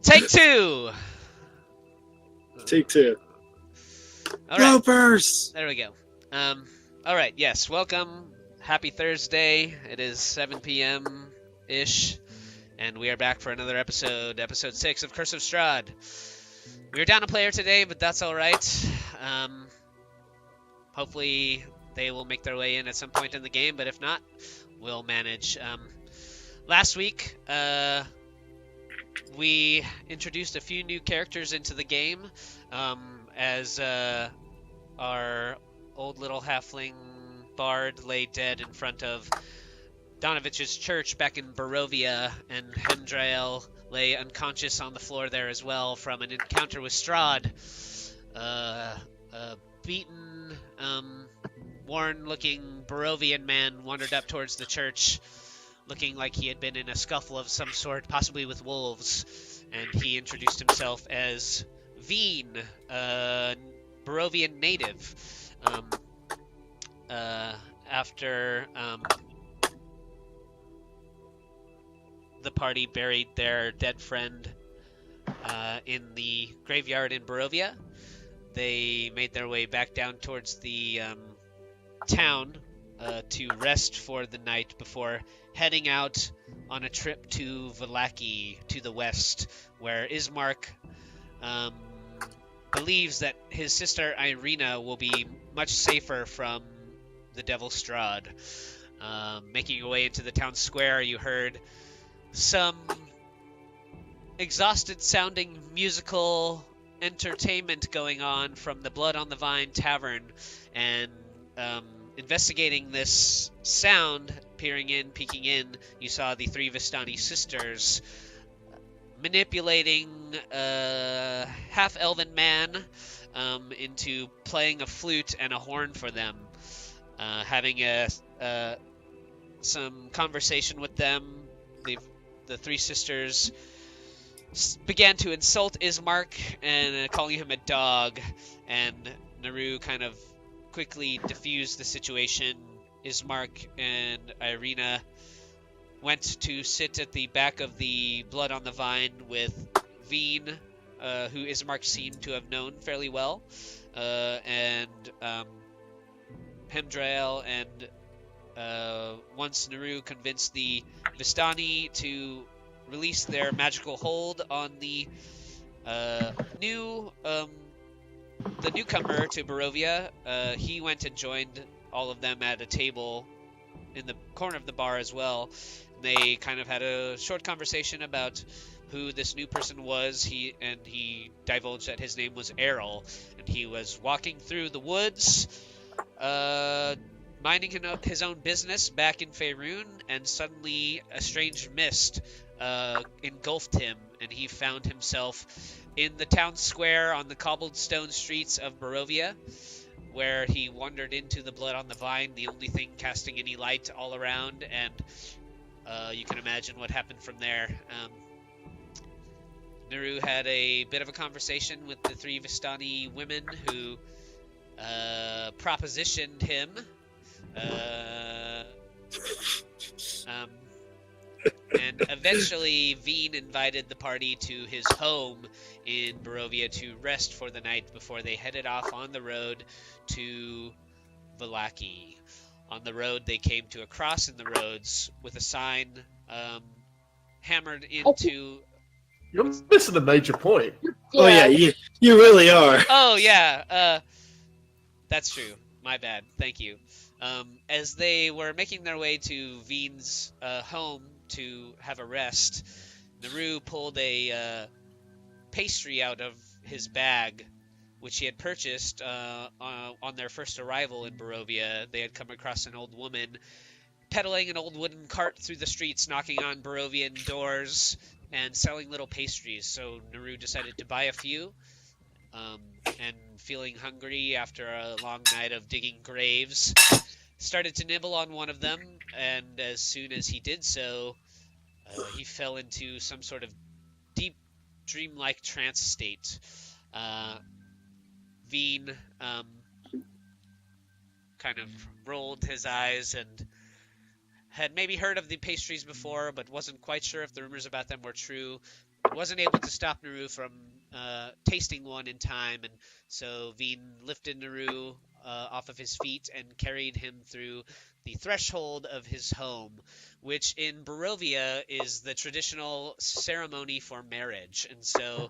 Take two. Take two. All right. Bloopers! There we go. All right. Yes. Welcome. Happy Thursday. It is 7 p.m. ish, and we are back for another episode 6 of Curse of Strahd. We are down a player today, but that's all right. Hopefully they will make their way in at some point in the game, but if not, we'll manage. Last week, we introduced a few new characters into the game, as our old little halfling bard lay dead in front of Donovich's church back in Barovia, and Hemdriel lay unconscious on the floor there as well from an encounter with Strahd. A beaten, worn-looking Barovian man wandered up towards the church, looking like he had been in a scuffle of some sort, possibly with wolves, and he introduced himself as Veen, a Barovian native. After the party buried their dead friend in the graveyard in Barovia, they made their way back down towards the town to rest for the night before heading out on a trip to Vallaki to the west, where Ismark believes that his sister Irina will be much safer from the Devil Strahd. Making your way into the town square, you heard some exhausted-sounding musical entertainment going on from the Blood on the Vine Tavern, and investigating this sound, peeking in, you saw the three Vistani sisters manipulating a half-elven man into playing a flute and a horn for them, having some conversation with them. The three sisters began to insult Ismark and calling him a dog, and Nuru kind of quickly diffused the situation. Ismark and Irina went to sit at the back of the Blood on the Vine with Veen, who Ismark seemed to have known fairly well, and Hemdriel, and once Nuru convinced the Vistani to release their magical hold on the newcomer to Barovia, he went and joined all of them at a table in the corner of the bar as well. They kind of had a short conversation about who this new person was. He divulged that his name was Errol, and he was walking through the woods, minding his own business back in Faerun, and suddenly a strange mist engulfed him, and he found himself in the town square on the cobblestone streets of Barovia, where he wandered into the Blood on the Vine, the only thing casting any light all around, and you can imagine what happened from there. Nuru had a bit of a conversation with the three Vistani women who propositioned him. And eventually Veen invited the party to his home in Barovia to rest for the night before they headed off on the road to Vallaki. On the road, they came to a cross in the roads with a sign hammered into... You're missing a major point. Oh yeah, you really are. Oh yeah, that's true. My bad. Thank you. As they were making their way to Veen's home to have a rest, Nuru pulled a pastry out of his bag, which he had purchased on their first arrival in Barovia. They had come across an old woman peddling an old wooden cart through the streets, knocking on Barovian doors and selling little pastries. So Nuru decided to buy a few, and feeling hungry after a long night of digging graves, started to nibble on one of them, and as soon as he did so, he fell into some sort of deep, dreamlike trance state. Veen kind of rolled his eyes and had maybe heard of the pastries before, but wasn't quite sure if the rumors about them were true. wasn't able to stop Nuru from tasting one in time, and so Veen lifted Nuru off of his feet and carried him through the threshold of his home, which in Barovia is the traditional ceremony for marriage. And so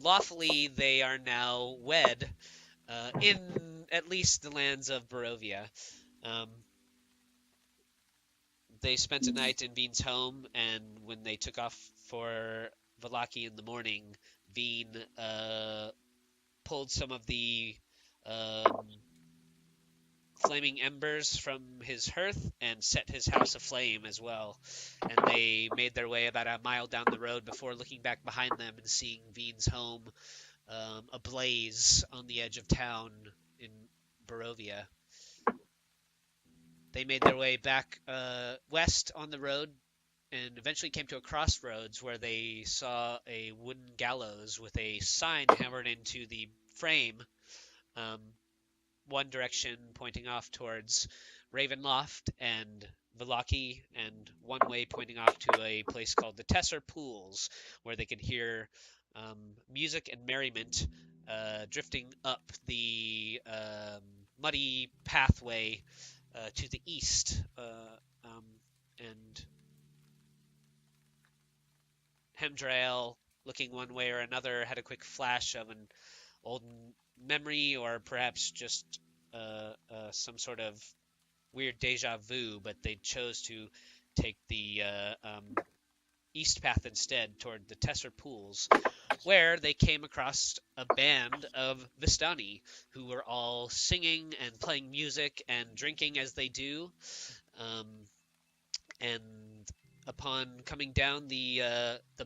lawfully they are now wed in at least the lands of Barovia. They spent a night in Veen's home, and when they took off for Vallaki in the morning, Veen pulled some of the flaming embers from his hearth and set his house aflame as well. And they made their way about a mile down the road before looking back behind them and seeing Veen's home ablaze on the edge of town in Barovia. They made their way back west on the road and eventually came to a crossroads where they saw a wooden gallows with a sign hammered into the frame, one direction pointing off towards Ravenloft and Vallaki, and one way pointing off to a place called the Tesser Pools, where they could hear music and merriment drifting up the muddy pathway to the east, and Hemdriel, looking one way or another, had a quick flash of an old memory, or perhaps just some sort of weird deja vu, but they chose to take the east path instead toward the Tesser Pools, where they came across a band of Vistani who were all singing and playing music and drinking as they do. And upon coming down the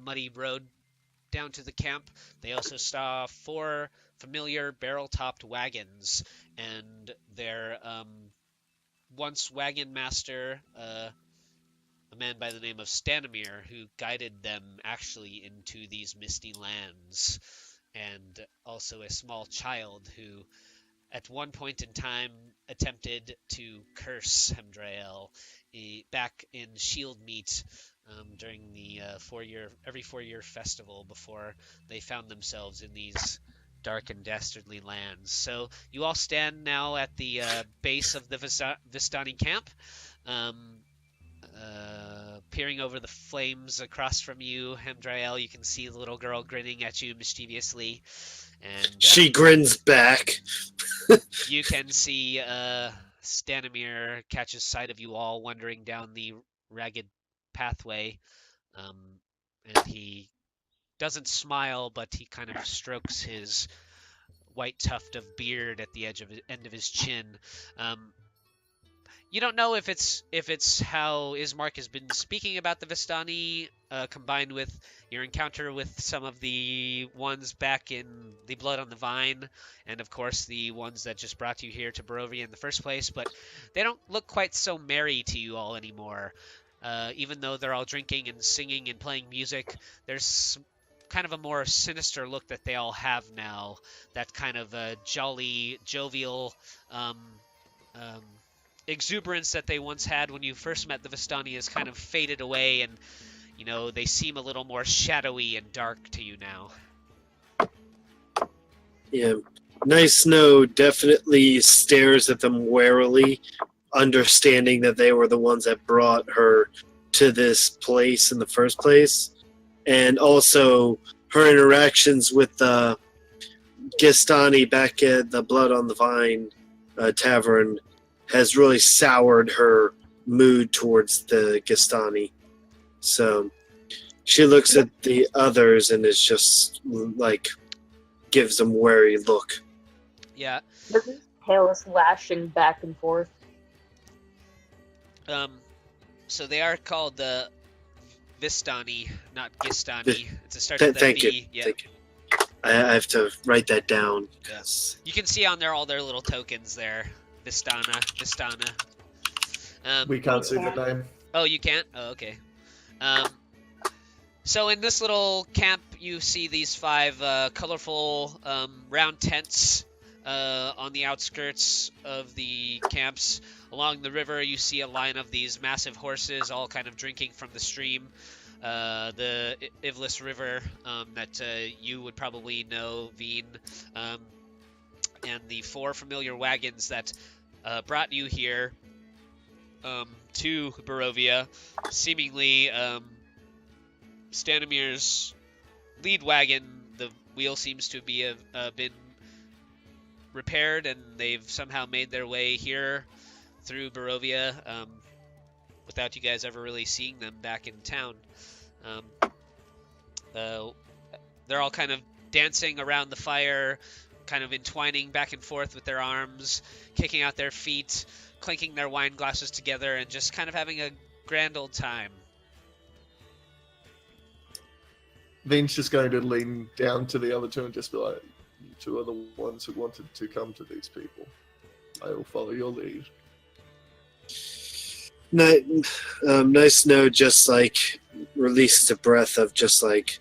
muddy road down to the camp, they also saw 4 familiar barrel-topped wagons, and their once wagon master, a man by the name of Stanimir, who guided them actually into these misty lands, and also a small child who at one point in time attempted to curse Hemdriel back in Shieldmeet during the every 4-year festival before they found themselves in these dark and dastardly lands. So you all stand now at the base of the Vistani camp, peering over the flames across from you. Hemdriel, you can see the little girl grinning at you mischievously, and she grins back. you can see Stanimir catches sight of you all wandering down the ragged pathway, and he doesn't smile, but he kind of strokes his white tuft of beard at the end of his chin. You don't know if it's how Ismark has been speaking about the Vistani, combined with your encounter with some of the ones back in the Blood on the Vine, and of course the ones that just brought you here to Barovia in the first place, but they don't look quite so merry to you all anymore. Even though they're all drinking and singing and playing music, there's kind of a more sinister look that they all have now. That kind of jolly, jovial exuberance that they once had when you first met the Vistani has kind of faded away, and they seem a little more shadowy and dark to you now. Yeah, Nice Snow definitely stares at them warily, understanding that they were the ones that brought her to this place in the first place, and also her interactions with the Gistani back at the Blood on the Vine tavern has really soured her mood towards the Gistani. So she looks at the others and is just like gives them a wary look. Yeah. His tail is lashing back and forth. So they are called the Vistani, not Gistani. It's a start with Thank V. you. Yeah. Thank you. I have to write that down. Yes. You can see on there all their little tokens there. Vistana. We can't see the name. Oh, you can't? Oh, okay. So in this little camp, you see these 5 colorful round tents on the outskirts of the camps. Along the river, you see a line of these massive horses all kind of drinking from the stream. the Ivlis River that you would probably know, Veen, and the 4 familiar wagons that brought you here to Barovia. Seemingly, Stanimir's lead wagon, the wheel seems to be been repaired, and they've somehow made their way here through Barovia without you guys ever really seeing them back in town. They're all kind of dancing around the fire, kind of entwining back and forth with their arms, kicking out their feet, clinking their wine glasses together, and just kind of having a grand old time. Veen's just going to lean down to the other two and just be like, "You two are the ones who wanted to come to these people. I will follow your lead." Nice Snow just like releases a breath of just like,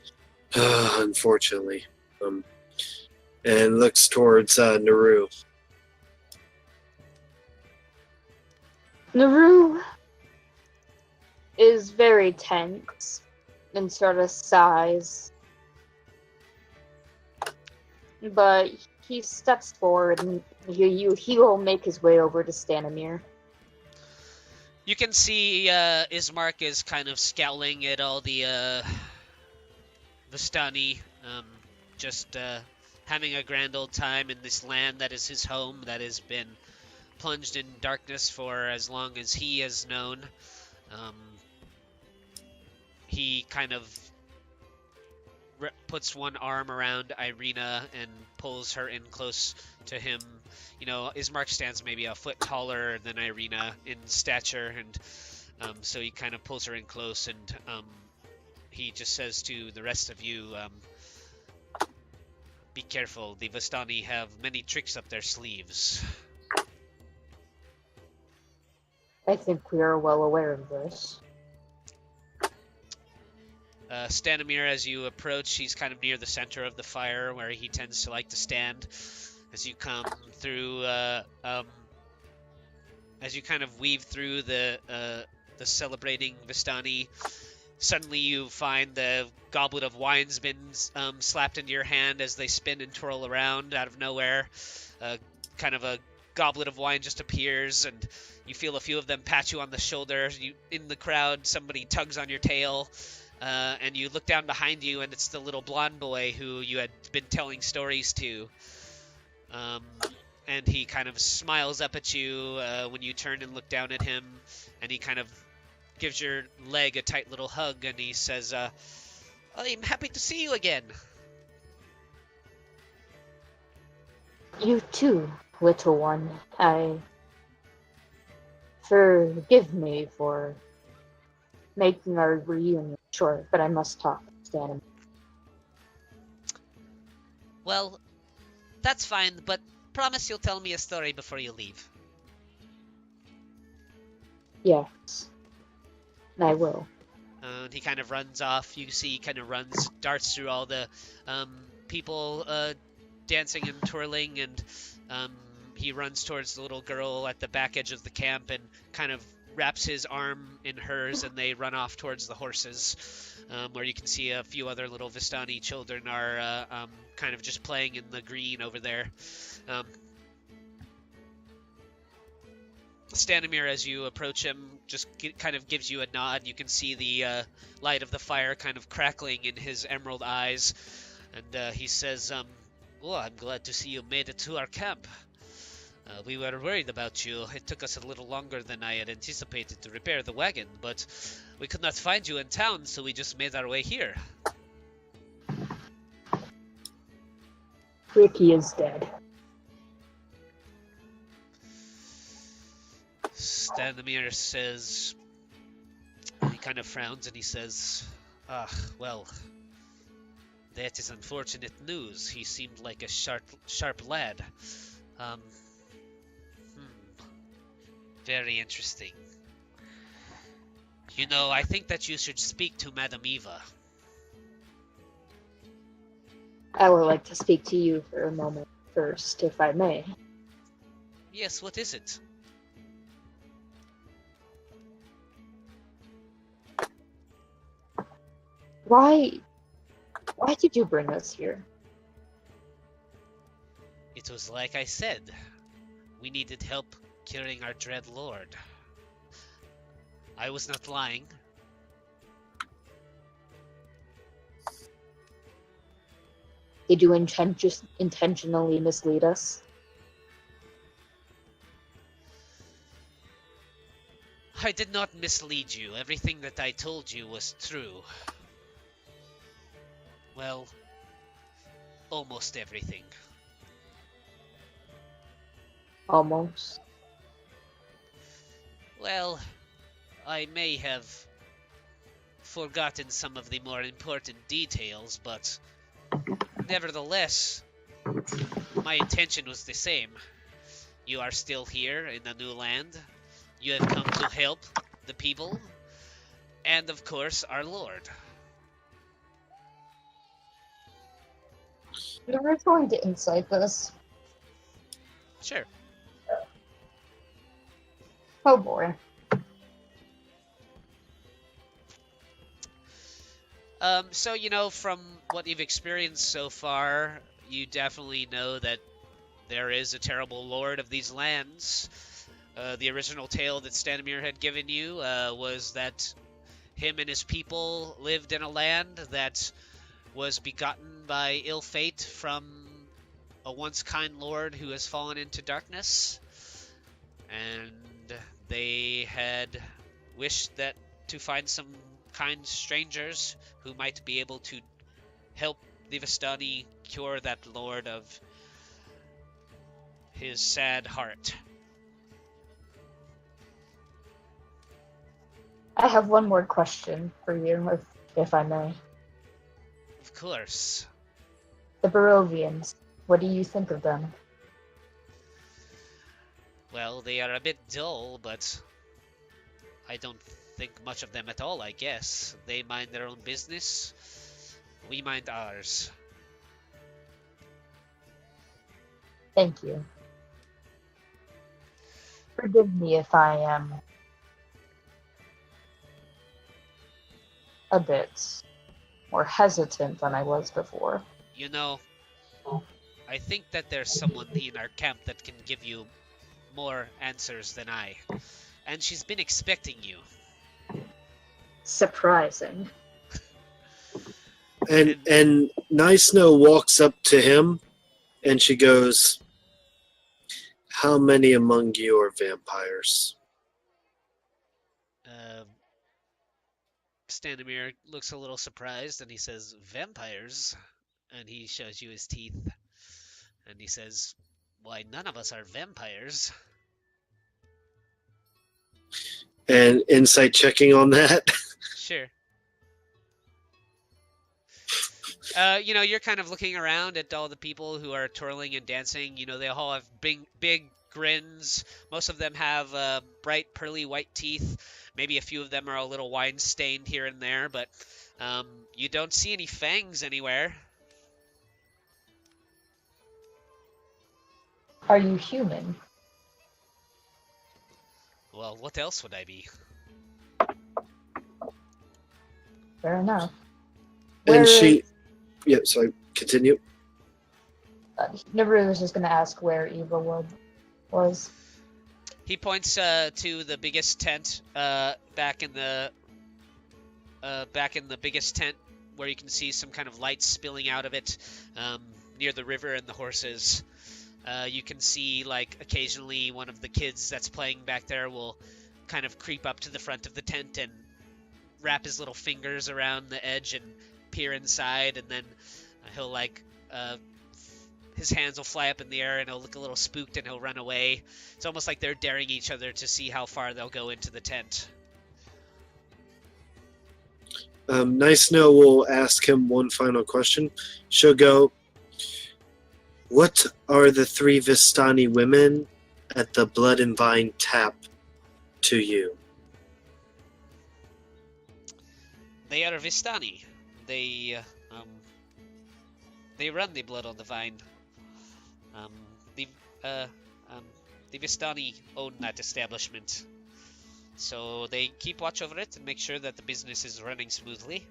unfortunately, and looks towards Nuru. Nuru is very tense and sort of sighs. But he steps forward and he will make his way over to Stanimir. You can see Ismark is kind of scowling at all the Vistani, just having a grand old time in this land that is his home, that has been plunged in darkness for as long as he has known. He kind of puts one arm around Irina and pulls her in close to him. You know, Ismark stands maybe a foot taller than Irina in stature, and so he kind of pulls her in close, and he just says to the rest of you, be careful, the Vistani have many tricks up their sleeves. I think we are well aware of this. Stanimir, as you approach, he's kind of near the center of the fire where he tends to like to stand. As you come through, as you kind of weave through the celebrating Vistani, suddenly you find the goblet of wine's been slapped into your hand as they spin and twirl around out of nowhere. Kind of a goblet of wine just appears, and you feel a few of them pat you on the shoulder. In the crowd, somebody tugs on your tail. And you look down behind you, and it's the little blonde boy who you had been telling stories to. And he kind of smiles up at you when you turn and look down at him, and he kind of gives your leg a tight little hug, and he says, I'm happy to see you again. You too, little one. Forgive me for making our reunion short, but I must talk to Stanimir. Well, that's fine, but promise you'll tell me a story before you leave. Yes, I will. And he kind of runs off. You see he kind of darts through all the people dancing and twirling, and he runs towards the little girl at the back edge of the camp and kind of wraps his arm in hers, and they run off towards the horses, where you can see a few other little Vistani children are kind of just playing in the green over there. Stanimir, as you approach him, just kind of gives you a nod. You can see the light of the fire kind of crackling in his emerald eyes, and he says, "Oh, I'm glad to see you made it to our camp. We were worried about you. It took us a little longer than I had anticipated to repair the wagon, but we could not find you in town, so we just made our way here." Ricky is dead. Stanimir says, he kind of frowns and he says, well, that is unfortunate news. He seemed like a sharp lad. Very interesting. You know, I think that you should speak to Madame Eva. I would like to speak to you for a moment first, if I may. Yes, what is it? Why did you bring us here? It was like I said. We needed help curing our dread lord. I was not lying. Did you intentionally mislead us? I did not mislead you. Everything that I told you was true. Well, almost everything. Almost. Well, I may have forgotten some of the more important details, but nevertheless, my intention was the same. You are still here in the new land. You have come to help the people, and of course, our lord. We're going to insight this. Sure. Oh boy. So, from what you've experienced so far, you definitely know that there is a terrible lord of these lands. The original tale that Stanimir had given you was that him and his people lived in a land that was begotten by ill fate from a once kind lord who has fallen into darkness. And they had wished to find some kind strangers who might be able to help the Vistani cure that lord of his sad heart. I have one more question for you, if I may. Of course. The Barovians, what do you think of them? Well, they are a bit dull, but I don't think much of them at all, I guess. They mind their own business. We mind ours. Thank you. Forgive me if I am a bit more hesitant than I was before. I think that there's someone in our camp that can give you more answers than I. And she's been expecting you. Surprising. And Nice Snow walks up to him and she goes, "How many among you are vampires?" Standimir looks a little surprised and he says, "Vampires?" And he shows you his teeth. And he says, "Why, none of us are vampires." And insight checking on that. Sure. You're kind of looking around at all the people who are twirling and dancing. They all have big grins. Most of them have bright, pearly white teeth. Maybe a few of them are a little wine-stained here and there, but you don't see any fangs anywhere. Are you human? Well, what else would I be? Fair enough. And she... Yeah, sorry, continue. Nuru was just going to ask where Eva was. He points to the biggest tent back in the biggest tent, where you can see some kind of light spilling out of it near the river and the horses. You can see, occasionally one of the kids that's playing back there will kind of creep up to the front of the tent and wrap his little fingers around the edge and peer inside, and then he'll his hands will fly up in the air and he'll look a little spooked and he'll run away. It's almost like they're daring each other to see how far they'll go into the tent. Nice Snow will ask him one final question. She'll go, "What are the 3 Vistani women at the Blood and Vine tap to you?" They are Vistani. They run the Blood on the Vine. The Vistani own that establishment, so they keep watch over it and make sure that the business is running smoothly.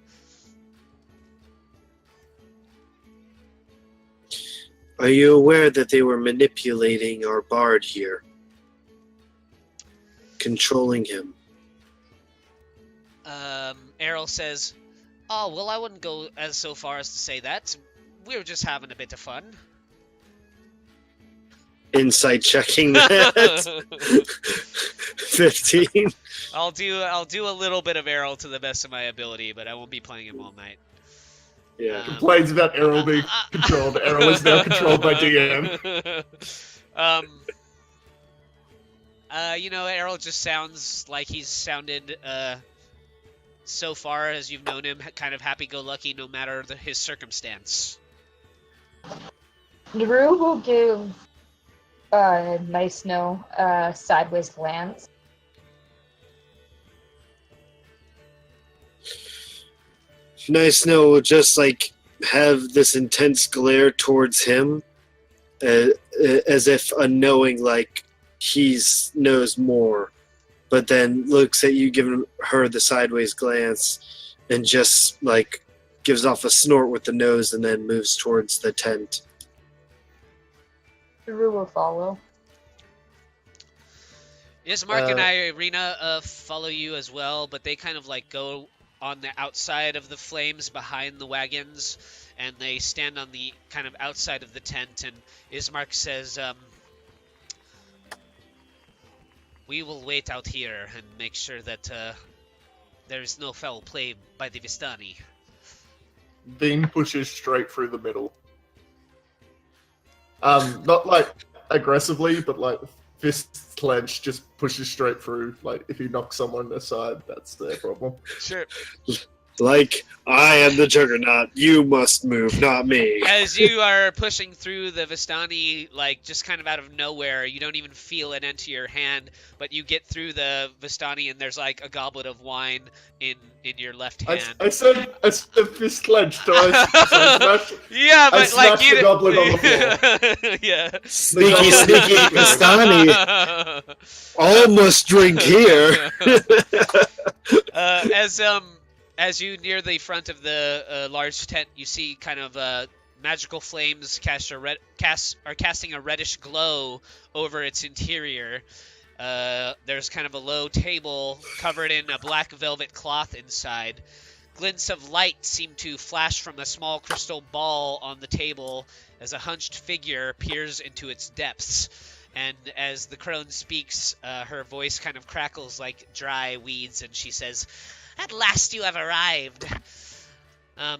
Are you aware that they were manipulating our bard here? Controlling him? Errol says, "Oh, well, I wouldn't go as so far as to say that. We were just having a bit of fun." Insight checking that. 15. I'll do a little bit of Errol to the best of my ability, but I won't be playing him all night. Yeah. Complains about Errol being controlled. Errol is now controlled by DM. Errol just sounds like he's sounded, so far as you've known him, kind of happy-go-lucky no matter his circumstance. Nuru will give Nice No a sideways glance. Nice No will just have this intense glare towards him, as if unknowing he knows more, but then looks at you, giving her the sideways glance, and just gives off a snort with the nose, and then moves towards the tent. Nuru will follow. Yes, Mark and Irina follow you as well, but they kind of go on the outside of the flames behind the wagons, and they stand on the kind of outside of the tent, and Ismark says, "We will wait out here and make sure that there is no foul play by the Vistani." Veen pushes straight through the middle. Not aggressively, but fists clenched, just pushes straight through. If you knock someone aside, that's their problem. Sure. I am the Juggernaut, you must move, not me. As you are pushing through the Vistani, just kind of out of nowhere, you don't even feel it enter your hand, but you get through the Vistani and there's a goblet of wine in your left hand. I said fist clenched. So I smashed, yeah, but I smashed you the goblet on the floor. Yeah. Sneaky Vistani. All must drink here. As you near the front of the large tent, you see kind of magical flames are casting a reddish glow over its interior. There's kind of a low table covered in a black velvet cloth inside. Glints of light seem to flash from a small crystal ball on the table as a hunched figure peers into its depths. And as the crone speaks, her voice kind of crackles like dry weeds, and she says, "At last you have arrived." I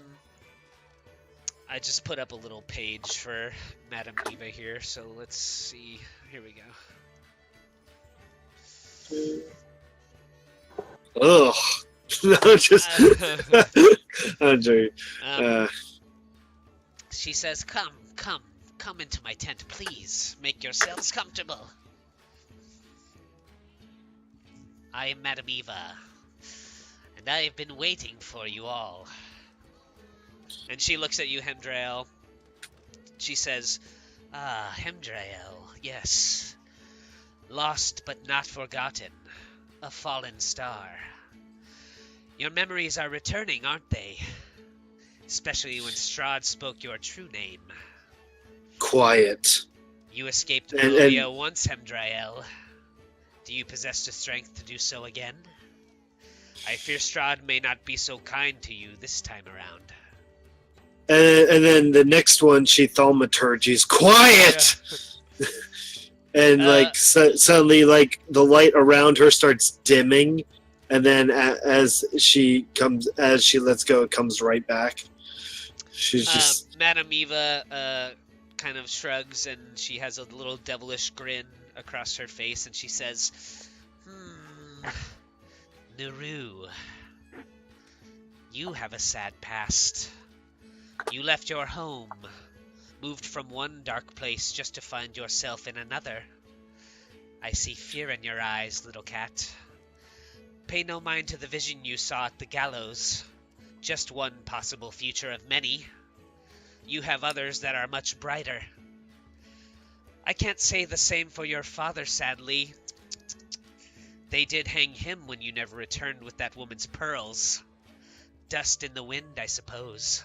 just put up a little page for Madame Eva here, so let's see. Here we go. Ugh. No, just... I'm joking. She says, Come into my tent, please. Make yourselves comfortable. I am Madame Eva, and I have been waiting for you all. And she looks at you, Hemdriel. She says, "Ah, Hemdriel, yes. Lost but not forgotten. A fallen star. Your memories are returning, aren't they? Especially when Strahd spoke your true name. Quiet. You escaped Melodia once, Hemdriel. Do you possess the strength to do so again? I fear Strahd may not be so kind to you this time around." And then the next one, she thaumaturgies, "Quiet!" Yeah. And suddenly, the light around her starts dimming, and then as she lets go, it comes right back. She's just Madame Eva kind of shrugs, and she has a little devilish grin across her face, and she says, Nuru, you have a sad past. You left your home, moved from one dark place just to find yourself in another. I see fear in your eyes, little cat. Pay no mind to the vision you saw at the gallows. Just one possible future of many. You have others that are much brighter. I can't say the same for your father, sadly. They did hang him when you never returned with that woman's pearls. Dust in the wind, I suppose.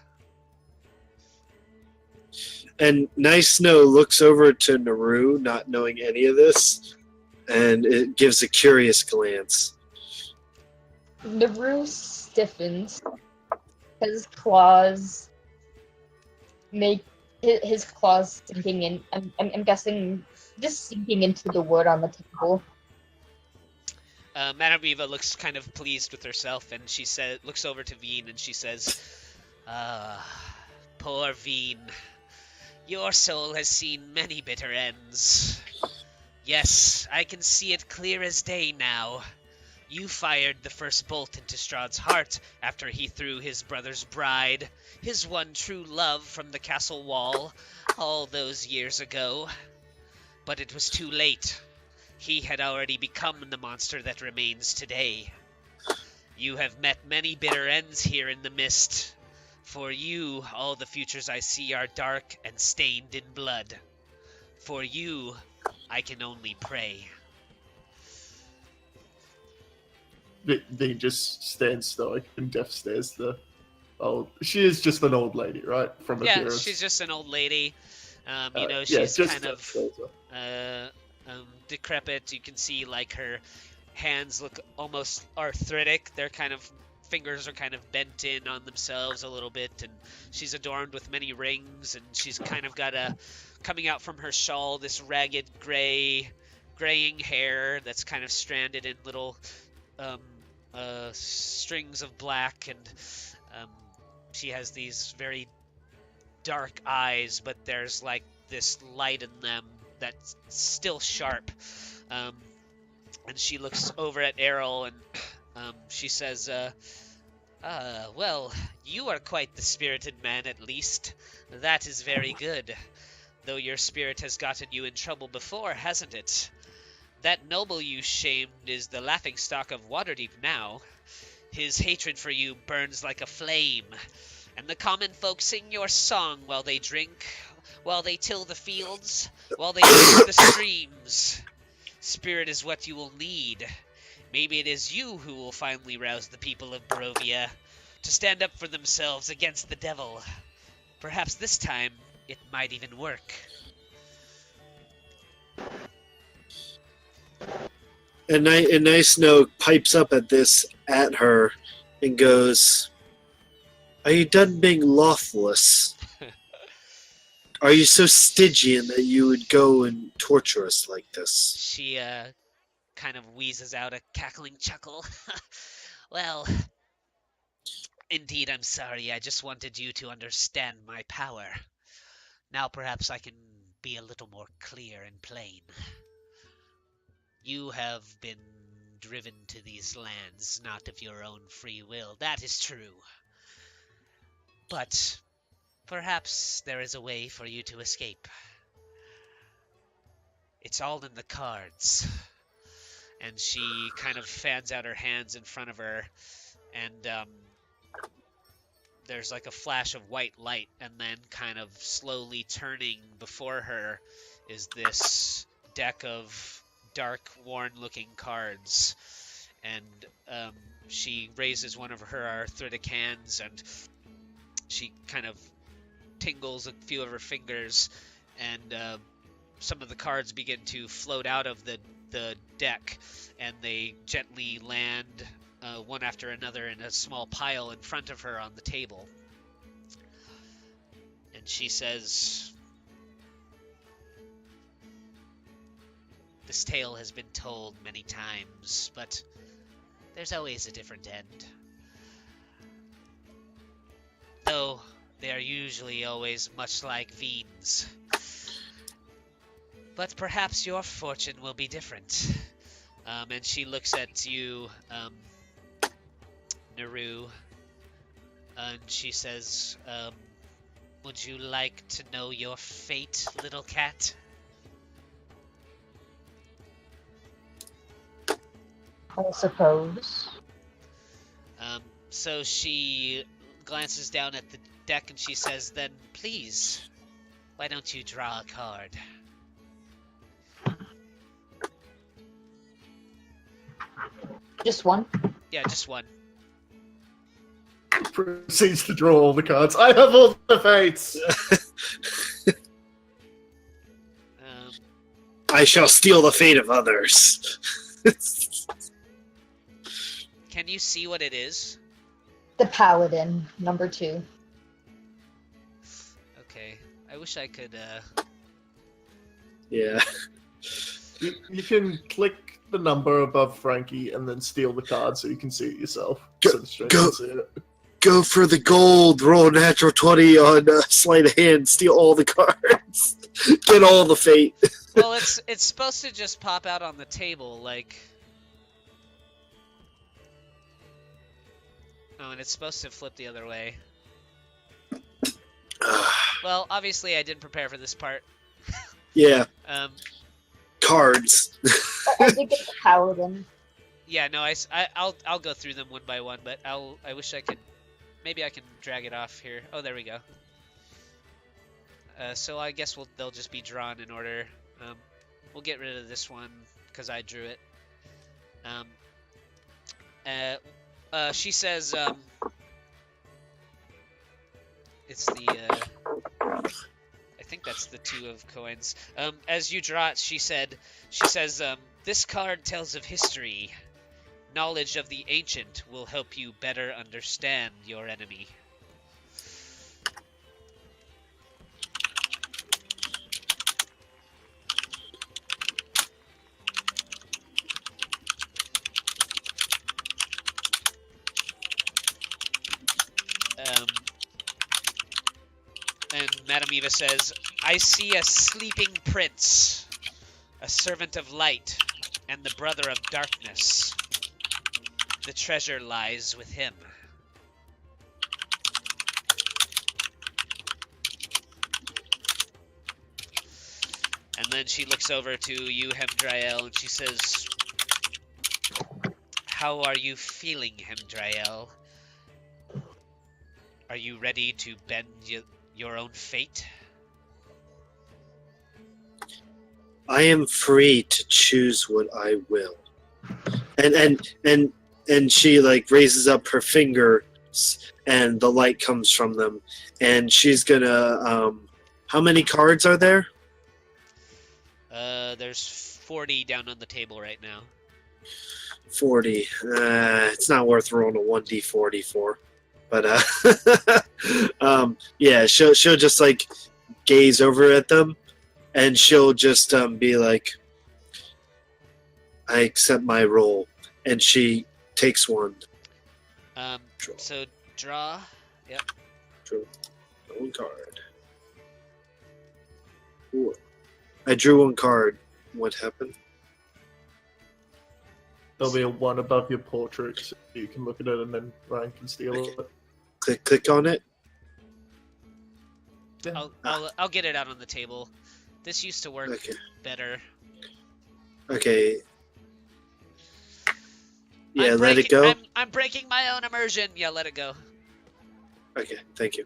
And Nice Snow looks over to Nuru, not knowing any of this, and it gives a curious glance. Nuru stiffens. His claws make his claws sinking in. I'm guessing just sinking into the wood on the table. Madame Eva looks kind of pleased with herself, and she looks over to Veen and she says, poor Veen. Your soul has seen many bitter ends. Yes, I can see it clear as day now. You fired the first bolt into Strahd's heart after he threw his brother's bride, his one true love, from the castle wall all those years ago. But it was too late. He had already become the monster that remains today. You have met many bitter ends here in the mist. For you, all the futures I see are dark and stained in blood. For you, I can only pray. They just stands stoic and Death stares the old. She is just an old lady, right? From Yeah, appearance. she's just an old lady. She's just kind of decrepit. You can see like her hands look almost arthritic. Their fingers are kind of bent in on themselves a little bit, and she's adorned with many rings, and she's kind of got coming out from her shawl, this ragged graying hair that's kind of stranded in little strings of black, and she has these very dark eyes, but there's like this light in them that's still sharp. And she looks over at Errol, and she says, well, you are quite the spirited man, at least. That is very good. Though your spirit has gotten you in trouble before, hasn't it? That noble you shamed is the laughingstock of Waterdeep now. His hatred for you burns like a flame, and the common folk sing your song while they drink, while they till the fields, while they drink the streams. Spirit is what you will need. Maybe it is you who will finally rouse the people of Barovia to stand up for themselves against the devil. Perhaps this time it might even work. And Nice Snow pipes up at her and goes, "Are you done being lawless? Are you so Stygian that you would go and torture us like this?" She kind of wheezes out a cackling chuckle. Well, indeed, I'm sorry. I just wanted you to understand my power. Now perhaps I can be a little more clear and plain. You have been driven to these lands not of your own free will. That is true. But perhaps there is a way for you to escape. It's all in the cards. And she kind of fans out her hands in front of her, and there's like a flash of white light, and then kind of slowly turning before her is this deck of dark, worn-looking cards. And she raises one of her arthritic hands, and she kind of tingles a few of her fingers, and some of the cards begin to float out of the deck, and they gently land one after another in a small pile in front of her on the table. And she says, "This tale has been told many times, but there's always a different end. Though they are usually always much like Veen's. But perhaps your fortune will be different." And she looks at you, Nuru, and she says, "Would you like to know your fate, little cat?" I suppose. So she glances down at the deck and she says, "Then please, why don't you draw a card?" Just one? Yeah, just one. Proceeds to draw all the cards. I have all the fates! shall steal the fate of others. Can you see what it is? The Paladin, number 2. Okay. I wish I could, Yeah. You can click the number above Frankie and then steal the card so you can see it yourself. Go- so the stranger go- can see it. Go for the gold. Roll a natural 20 on sleight of hand. Steal all the cards. Get all the fate. Well, it's supposed to just pop out on the table, like... Oh, and it's supposed to flip the other way. Well, obviously I didn't prepare for this part. Yeah. Cards. Cards. I think it's the Paladin. Yeah, no, I'll go through them one by one, but I wish I could... Maybe I can drag it off here. Oh, there we go. So I guess they'll just be drawn in order. We'll get rid of this one because I drew it. She says, it's the, I think that's the 2 of coins. As you draw it, she says, this card tells of history. Knowledge of the ancient will help you better understand your enemy. And Madame Eva says, I see a sleeping prince, a servant of light, and the brother of darkness. The treasure lies with him. And then she looks over to you, Hemdriel, and she says, how are you feeling, Hemdriel? Are you ready to bend your own fate? I am free to choose what I will. And she like raises up her fingers and the light comes from them. And she's gonna how many cards are there? There's 40 down on the table right now. 40. It's not worth rolling a 1d40 for. But yeah, she'll just like gaze over at them, and she'll just be like, "I accept my role," and she takes one. Draw. So draw. Yep. Draw one card. Ooh. I drew one card. What happened? There'll be a 1 above your portrait, so you can look at it and then Ryan can steal it. Click on it. Yeah. I'll get it out on the table. This used to work better. Okay. Yeah, let it go. I'm breaking my own immersion. Yeah, let it go. Okay, thank you.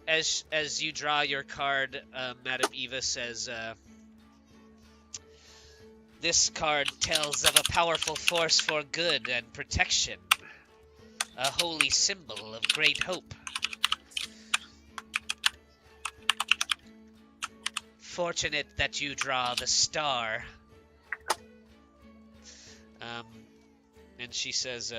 As you draw your card, Madame Eva says, this card tells of a powerful force for good and protection. A holy symbol of great hope. Fortunate that you draw the star. And she says,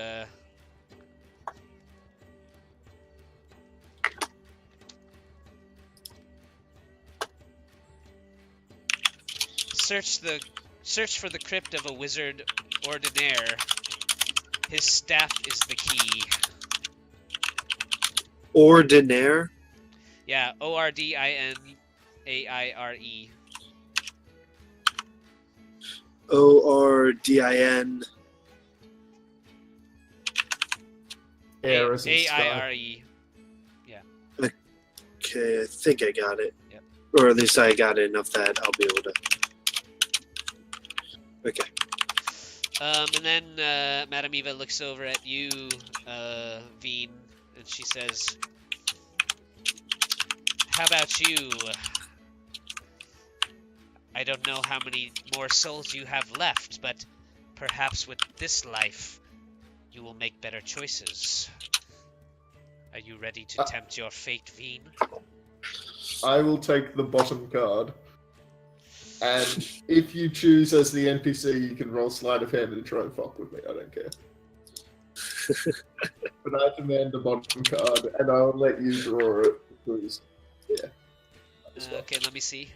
search for the crypt of a wizard ordinaire. His staff is the key. Ordinaire? Yeah, Ordinaire. Ordin. Aire. Yeah. Okay, I think I got it. Yep. Or at least I got enough that I'll be able to. Okay. And then Madame Eva looks over at you, Veen, and she says, how about you? I don't know how many more souls you have left, but perhaps with this life, you will make better choices. Are you ready to tempt your fate, Veen? I will take the bottom card. And if you choose as the NPC, you can roll sleight of hand and try and fuck with me. I don't care. But I demand the bottom card, and I'll let you draw it because, yeah. Okay, let me see.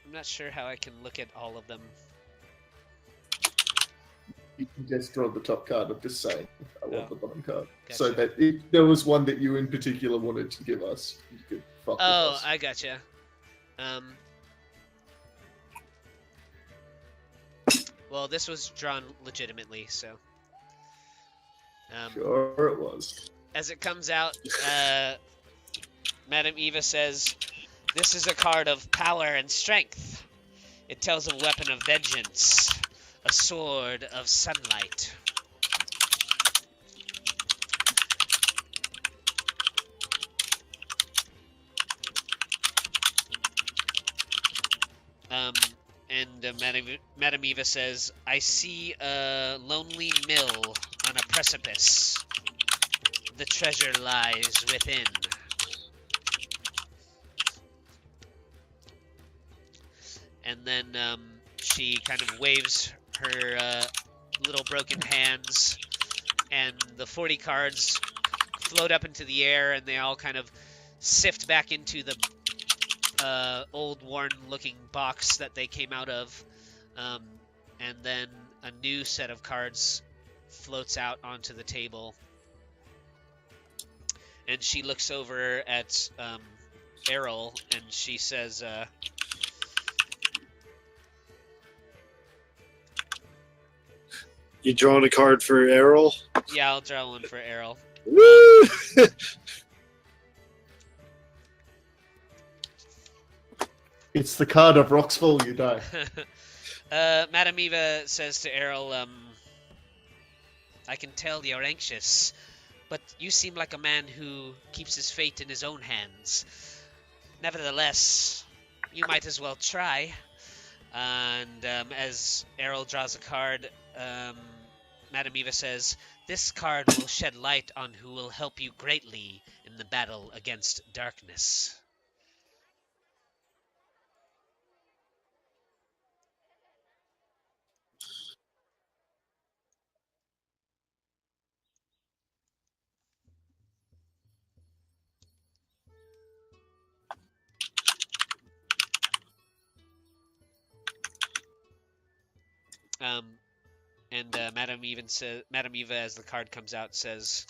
I'm not sure how I can look at all of them. You can just draw the top card. I'm just saying, I want the bottom card. Gotcha. So that if there was one that you in particular wanted to give us, you could fuck with Oh, us. I gotcha. Well, this was drawn legitimately, so. Sure it was. As it comes out, Madame Eva says, "This is a card of power and strength. It tells of a weapon of vengeance, a sword of sunlight." And Madame Eva says, "I see a lonely mill on a precipice. The treasure lies within." And then she kind of waves her little broken hands, and the 40 cards float up into the air, and they all kind of sift back into the old worn-looking box that they came out of. And then a new set of cards floats out onto the table. And she looks over at Errol, and she says, You drawing a card for Errol? yeah, I'll draw one for Errol. Woo! It's the card of Roxfall, you die. Madame Eva says to Errol, "I can tell you're anxious, but you seem like a man who keeps his fate in his own hands. Nevertheless, you might as well try." And as Errol draws a card, Madame Eva says, "This card will shed light on who will help you greatly in the battle against darkness." And Madame Eva, as the card comes out, says,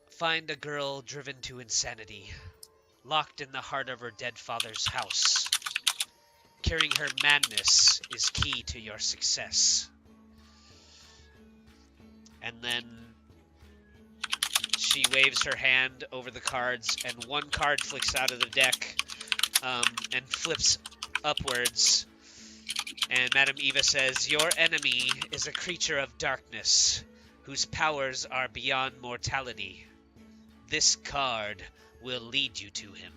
"Find a girl driven to insanity, locked in the heart of her dead father's house. Curing her madness is key to your success." And then she waves her hand over the cards, and one card flicks out of the deck and flips upwards. And Madame Eva says, "Your enemy is a creature of darkness, whose powers are beyond mortality. This card will lead you to him."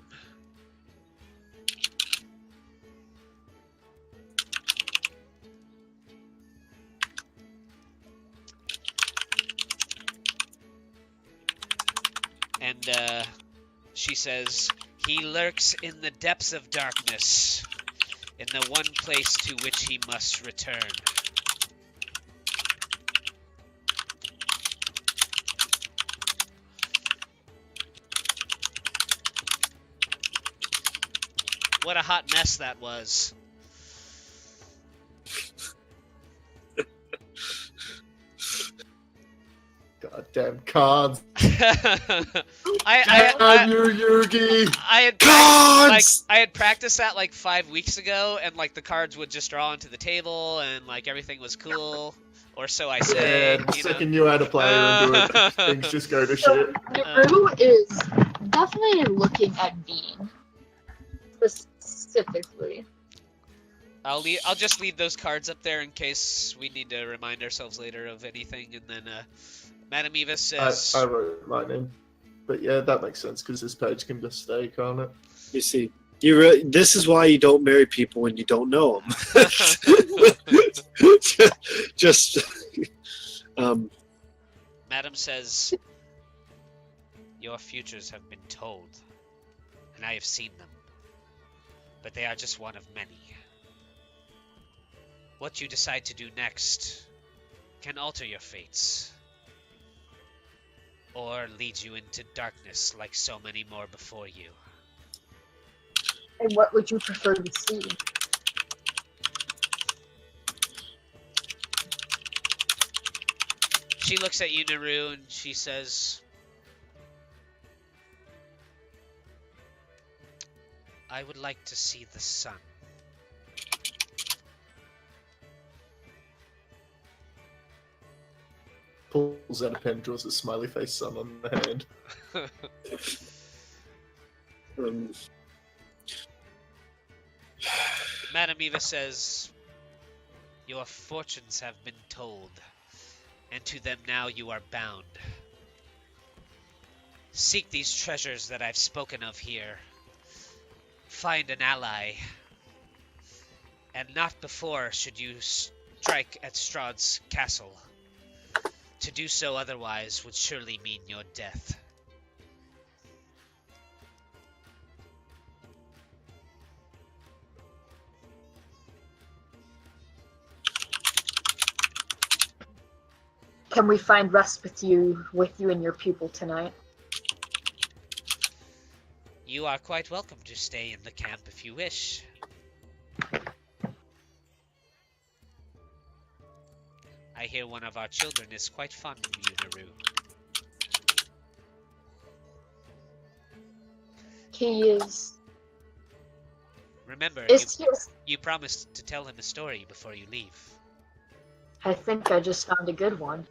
And she says, "He lurks in the depths of darkness, in the one place to which he must return." What a hot mess that was. Goddamn cards. I Yugi. had practiced that like 5 weeks ago, and like the cards would just draw onto the table, and like everything was cool, or so I say. Yeah, the second you add a player into it, things just go to shit. Nuru is definitely looking at Veen. specifically. I'll just leave those cards up there in case we need to remind ourselves later of anything. And then Madame Eva says, I wrote my name. But yeah, that makes sense because this page can just stay, can't it? You see, this is why you don't marry people when you don't know them. Just, Madame says, your futures have been told, and I have seen them, but they are just one of many. What you decide to do next can alter your fates, or lead you into darkness like so many more before you. And what would you prefer to see? She looks at you, Nuru, and she says, I would like to see the sun. Pulls out a pen, draws a smiley face sun on the hand. Madame Eva says, your fortunes have been told, and to them now you are bound. Seek these treasures that I've spoken of here. Find an ally, and not before should you strike at Strahd's castle. To do so otherwise would surely mean your death. Can we find rest with you and your pupil tonight? You are quite welcome to stay in the camp if you wish. I hear one of our children is quite fond of you, Nuru. He is. Remember, Is you promised to tell him a story before you leave. I think I just found a good one.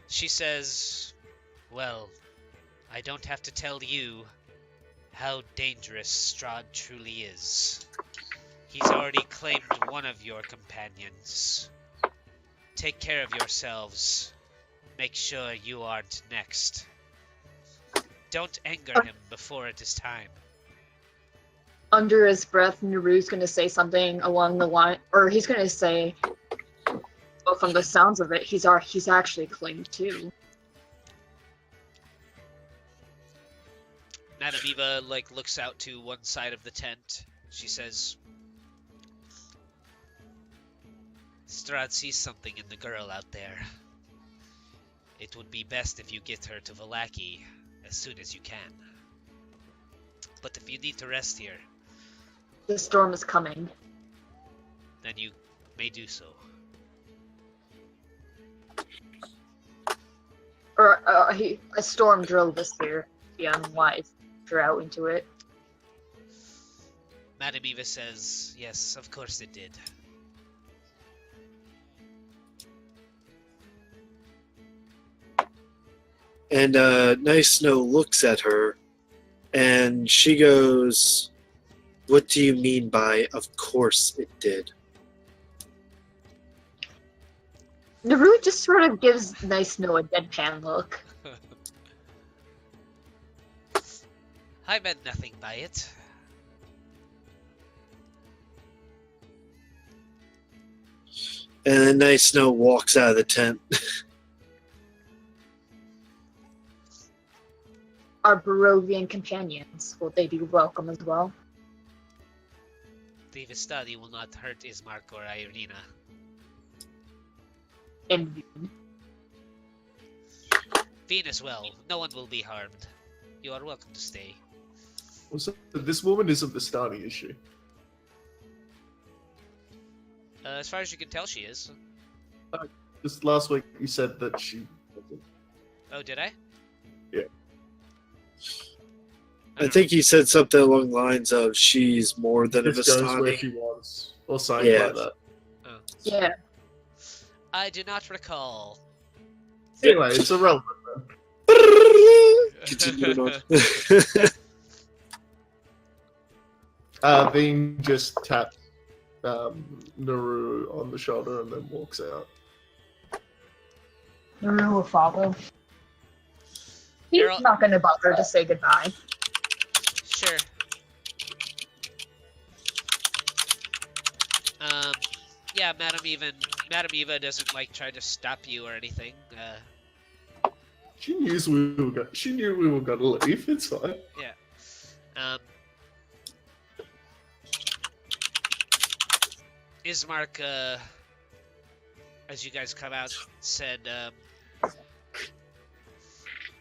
She says, well, I don't have to tell you how dangerous Strahd truly is. He's already claimed one of your companions. Take care of yourselves. Make sure you aren't next. Don't anger him before it is time. Under his breath, Naru's going to say something along the line, or he's going to say, well, from the sounds of it, he's actually claimed too. Madame Eva, looks out to one side of the tent. She says, Strahd sees something in the girl out there. It would be best if you get her to Vallaki as soon as you can. But if you need to rest here, The storm is coming. then you may do so. Or a storm drove us here. Be unwise. You're out into it. Madame Eva says, yes, of course it did. and Nice Snow looks at her, and she goes, "What do you mean by 'of course it did'?" Naru just sort of gives Nice Snow a deadpan look. I meant nothing by it. And then Nice Snow walks out of the tent. Our Barovian companions, will they be welcome as well? The Vistani will not hurt Ismark or Irina. And Veen. Veen as well. No one will be harmed. You are welcome to stay. Also, this woman isn't the Stani, is she? As far as you can tell, she is. Just last week you said that she... Oh, did I? Yeah. I think he said something along the lines of she's more than a Just goes where Vistani. she wants. Or something Yeah. like that. Oh. Yeah. I do not recall. Anyway, it's irrelevant. Continuing on. Veen just taps Nuru on the shoulder and then walks out. Nuru will follow. He's You're all- not going to bother to say goodbye. Sure. Yeah, Madam Eva doesn't like try to stop you or anything. She knew we were gonna leave. It's fine. Yeah. Ismark, as you guys come out, said,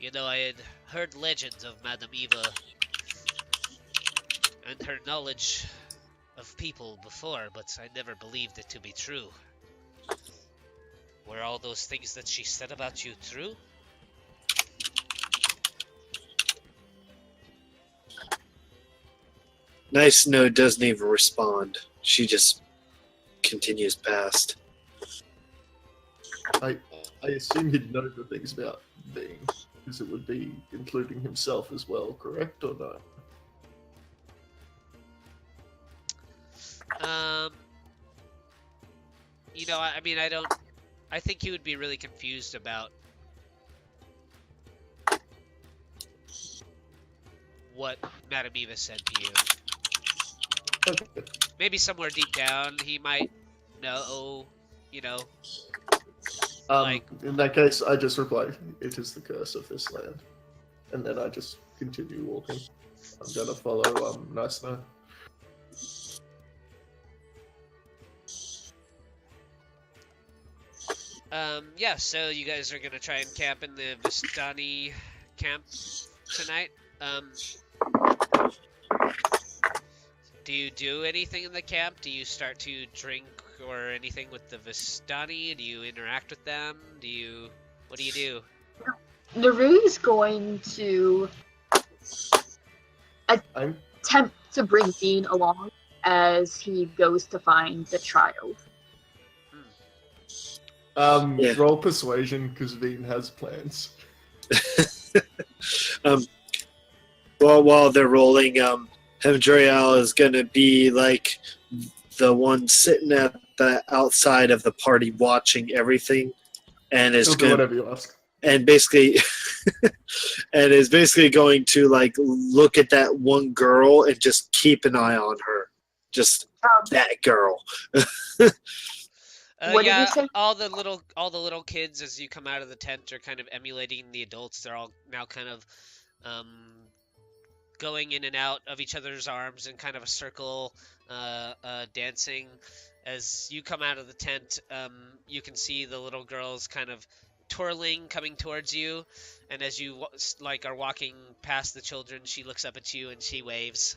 you know, I had heard legends of Madam Eva and her knowledge of people before, but I never believed it to be true. Were all those things that she said about you true? Nice No doesn't even respond. She just continues past. I assume he'd know the things about Veen, because it would be including himself as well, correct or no? You know, I mean, I think he would be really confused about what Madame Eva said to you. Okay. Maybe somewhere deep down he might know, you know. In that case, I just reply, "It is the curse of this land," and then I just continue walking. I'm gonna follow Nice No. Yeah, so you guys are gonna try and camp in the Vistani camp tonight. Do you do anything in the camp? Do you start to drink or anything with the Vistani? Do you interact with them? What do you do? Nuru is going to attempt to bring Veen along as he goes to find the child. Yeah. Roll persuasion because Veen has plans. While they're rolling, Hemdriel is gonna be like the one sitting at the outside of the party watching everything, and is He'll do gonna whatever you ask. and basically and is basically going to like look at that one girl and just keep an eye on her, just that girl. What did yeah, you say? all the little kids as you come out of the tent are kind of emulating the adults. They're all now kind of going in and out of each other's arms in kind of a circle, dancing. As you come out of the tent, you can see the little girls kind of twirling, coming towards you, and as you are walking past the children, she looks up at you and she waves.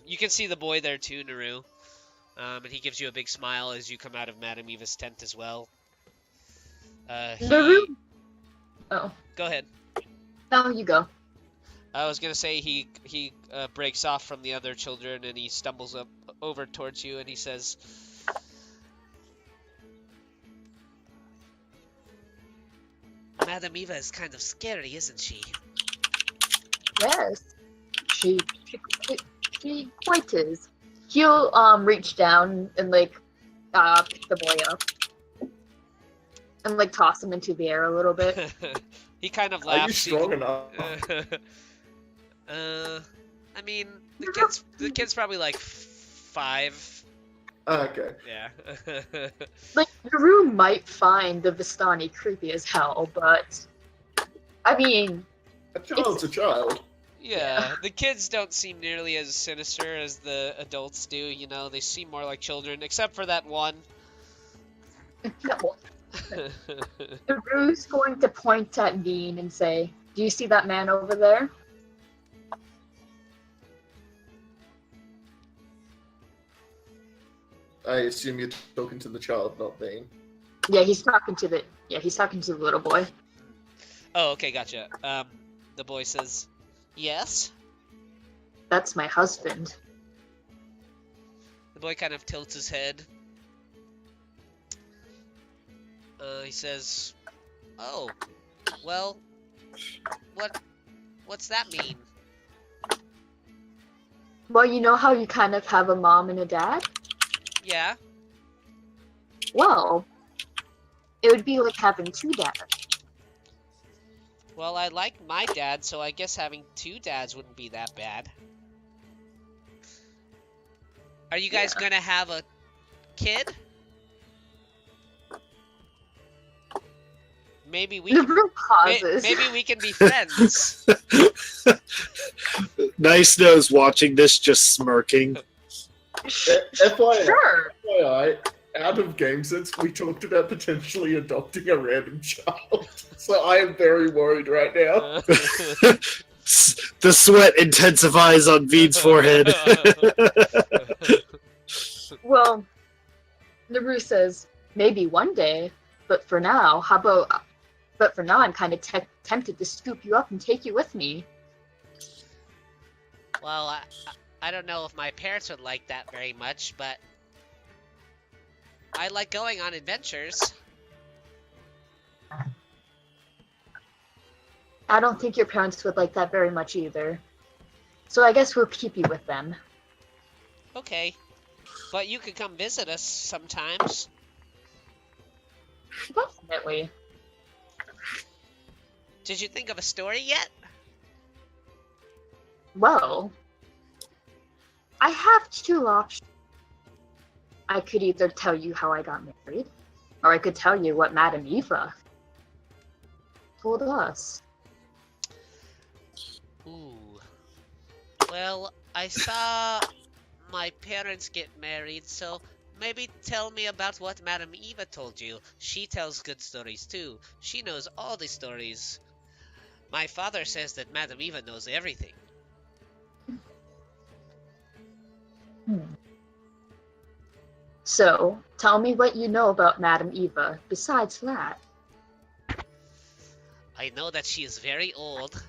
You can see the boy there too, Nuru, and he gives you a big smile as you come out of Madame Eva's tent as well. Nuru? Oh. Go ahead. No, you go. I was gonna say he breaks off from the other children and he stumbles up over towards you and he says, "Madame Eva is kind of scary, isn't she?" Yes. She quite is. He'll reach down and like pick the boy up and like toss him into the air a little bit. He kind of Are you laughs. strong enough? I mean, the kid's probably like 5. Okay. Yeah. Like Nuru might find the Vistani creepy as hell, but I mean, A child's a child. Yeah, the kids don't seem nearly as sinister as the adults do, you know, they seem more like children, except for that one. no. Nuru's going to point at Veen and say, "Do you see that man over there?" I assume you're talking to the child, not Veen. Yeah, he's talking to the little boy. Oh, okay, gotcha. The boy says, "Yes?" That's my husband. The boy kind of tilts his head. He says, "Oh, well, what's that mean?" Well, you know how you kind of have a mom and a dad? Yeah. Well, it would be like having two dads. Well, I like my dad, so I guess having two dads wouldn't be that bad. Are you guys gonna have a kid? Maybe we The can, room pauses. maybe we can be friends. Nice Nose watching this, just smirking. FYI, Sure. FYI, out of game sense, we talked about potentially adopting a random child. So I am very worried right now. The sweat intensifies on Veen's forehead. Well, Nuru says, maybe one day, but for now, I'm kind of tempted to scoop you up and take you with me. Well, I don't know if my parents would like that very much, but I like going on adventures. I don't think your parents would like that very much either. So I guess we'll keep you with them. Okay. But you could come visit us sometimes. Definitely. Did you think of a story yet? Well, I have two options. I could either tell you how I got married, or I could tell you what Madame Eva told us. Ooh. Well, I saw my parents get married, so maybe tell me about what Madame Eva told you. She tells good stories too. She knows all the stories. My father says that Madame Eva knows everything. So, tell me what you know about Madame Eva, besides that. I know that she is very old.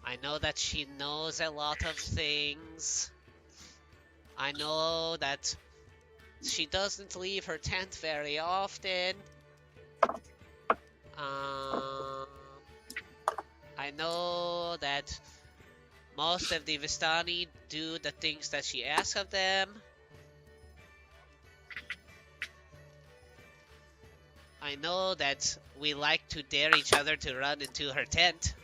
I know that she knows a lot of things. I know that she doesn't leave her tent very often. I know that most of the Vistani do the things that she asks of them. I know that we like to dare each other to run into her tent.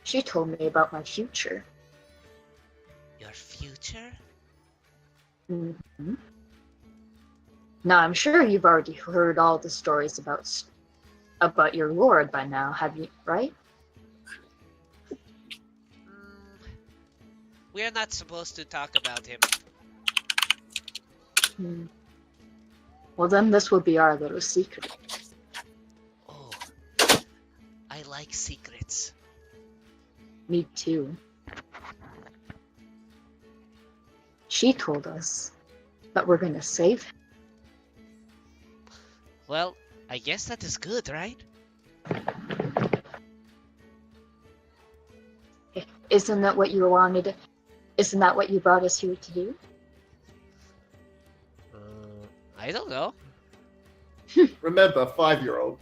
She told me about my future. Your future? Mm-hmm. Now, I'm sure you've already heard all the stories about your lord by now, have you, right? We're not supposed to talk about him. Well, then this will be our little secret. Oh, I like secrets. Me too. She told us that we're gonna save him. Well, I guess that is good, right? Isn't that what you wanted? Isn't that what you brought us here to do? I don't know. Remember, 5-year-old.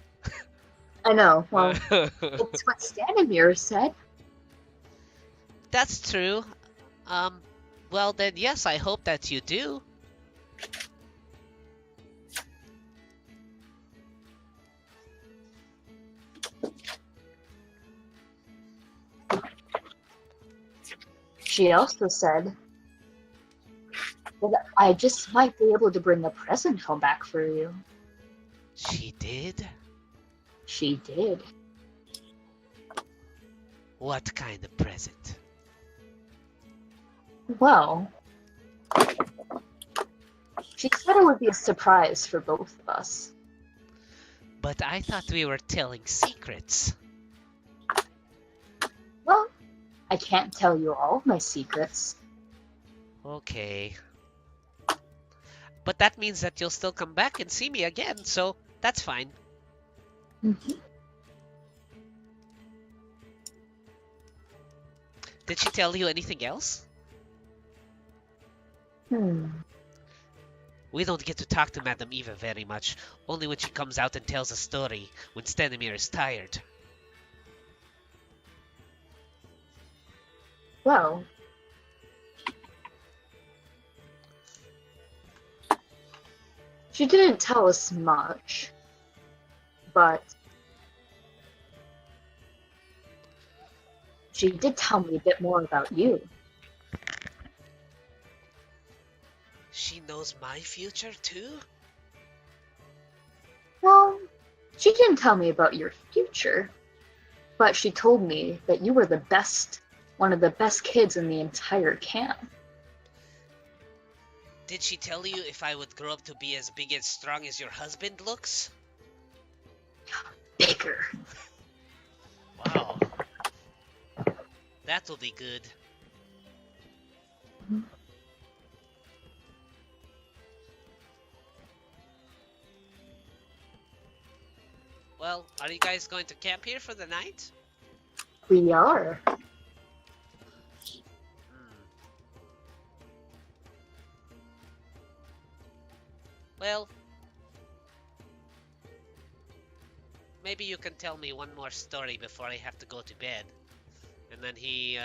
I know. Well, it's what Stanimir said. That's true. Well then, yes, I hope that you do. She also said that I just might be able to bring a present home back for you. She did? She did. What kind of present? Well, she said it would be a surprise for both of us. But I thought we were telling secrets. Well, I can't tell you all of my secrets. Okay. But that means that you'll still come back and see me again, so that's fine. Mm-hmm. Did she tell you anything else? We don't get to talk to Madame Eva very much, only when she comes out and tells a story, when Stenimir is tired. Well, she didn't tell us much, but she did tell me a bit more about you. She knows my future too? Well, she didn't tell me about your future, but she told me that you were the best, one of the best kids in the entire camp. Did she tell you if I would grow up to be as big and strong as your husband looks? Bigger. Wow. That'll be good. Well, are you guys going to camp here for the night? We are. Well, maybe you can tell me one more story before I have to go to bed. And then he,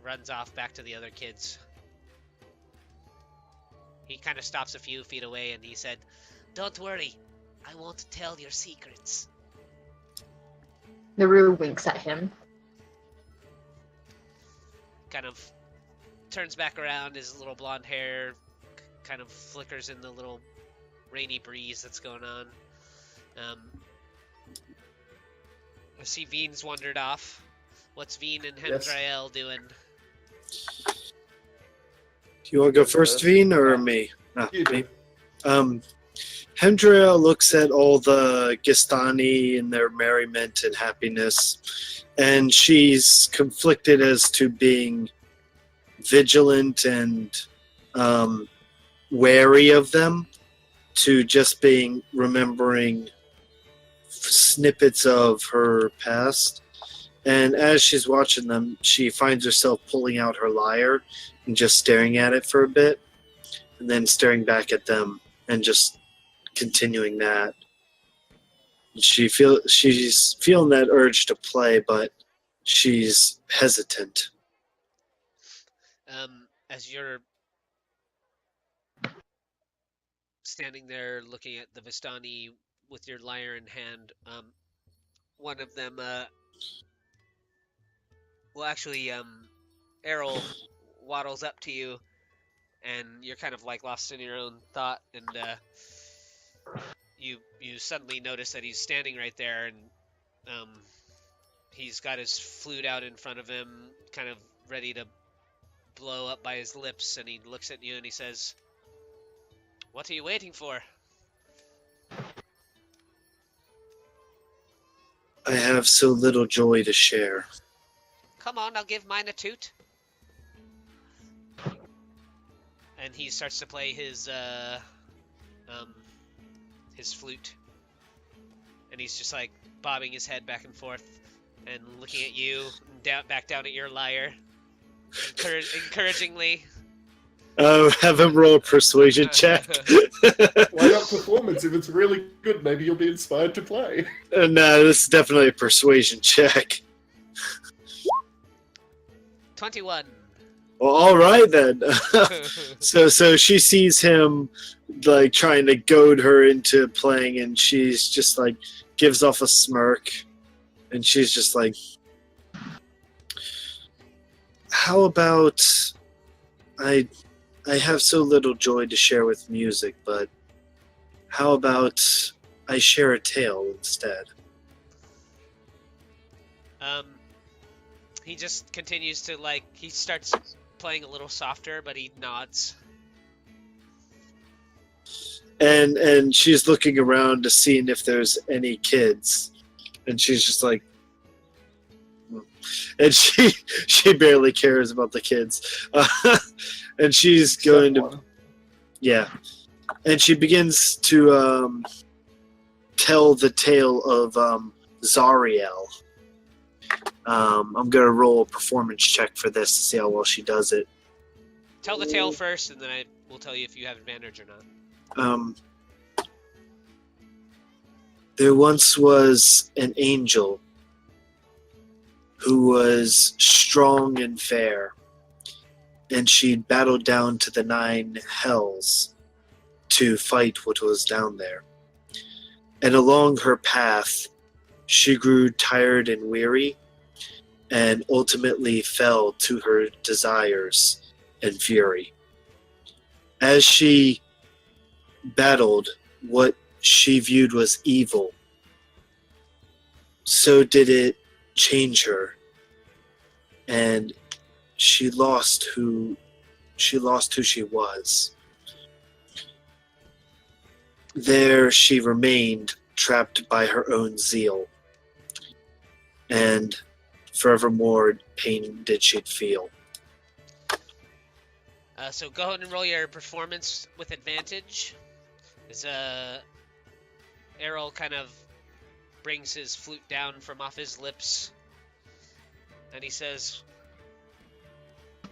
runs off back to the other kids. He kind of stops a few feet away and he said, "Don't worry, I won't tell your secrets." Nuru winks at him. Kind of turns back around, his little blonde hair kind of flickers in the little rainy breeze that's going on. I see Veen's wandered off. What's Veen and Hemdriel doing? Do you want to go first, Veen, or me? You Me. Hemdriel looks at all the Gistani and their merriment and happiness, and she's conflicted as to being vigilant and wary of them, to just being remembering snippets of her past. And as she's watching them, she finds herself pulling out her lyre and just staring at it for a bit, and then staring back at them and just continuing that. She's feeling that urge to play, but she's hesitant. As you're standing there looking at the Vistani with your lyre in hand, one of them, Errol waddles up to you, and you're kind of like lost in your own thought, and you suddenly notice that he's standing right there, and he's got his flute out in front of him, kind of ready to blow up by his lips, and he looks at you and he says, "What are you waiting for?" I have so little joy to share. "Come on, I'll give mine a toot." And he starts to play his flute, and he's just like bobbing his head back and forth and looking at you, back down at your lyre, encouragingly. Have him roll a persuasion check. Why not performance? If it's really good, maybe you'll be inspired to play. No, this is definitely a persuasion check. 21. Well, all right then. So she sees him like trying to goad her into playing, and she's just like gives off a smirk, and she's just like, "How about I have so little joy to share with music, but how about I share a tale instead?" He just continues to he starts playing a little softer, but he nods. And she's looking around to see if there's any kids, and she's just like, and she barely cares about the kids, and she's going to, yeah, and she begins to tell the tale of Zariel, I'm gonna roll a performance check for this to see how well she does it. Tell the tale first, and then I will tell you if you have advantage or not. There once was an angel who was strong and fair, and she'd battled down to the 9 hells to fight what was down there. And along her path, she grew tired and weary, and ultimately fell to her desires and fury. As she battled what she viewed was evil, so did it change her, and she lost who she was. There she remained, trapped by her own zeal, and forevermore pain did she feel. So go ahead and roll your performance with advantage. As Errol kind of brings his flute down from off his lips, and he says,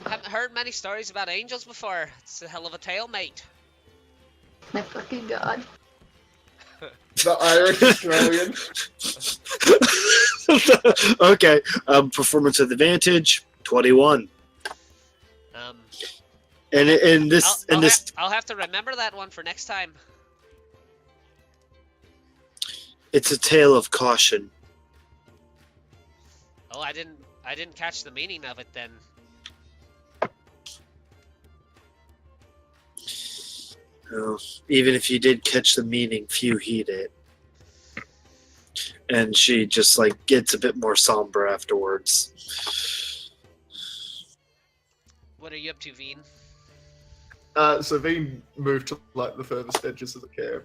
"Haven't heard many stories about angels before. It's a hell of a tale, mate." My fucking god. The Irish Australian. Okay, performance with advantage, 21. And I'll have to remember that one for next time. It's a tale of caution. Oh, I didn't catch the meaning of it then. Oh, even if you did catch the meaning, few heed it. And she just gets a bit more somber afterwards. What are you up to, Veen? So Veen moved to the furthest edges of the camp.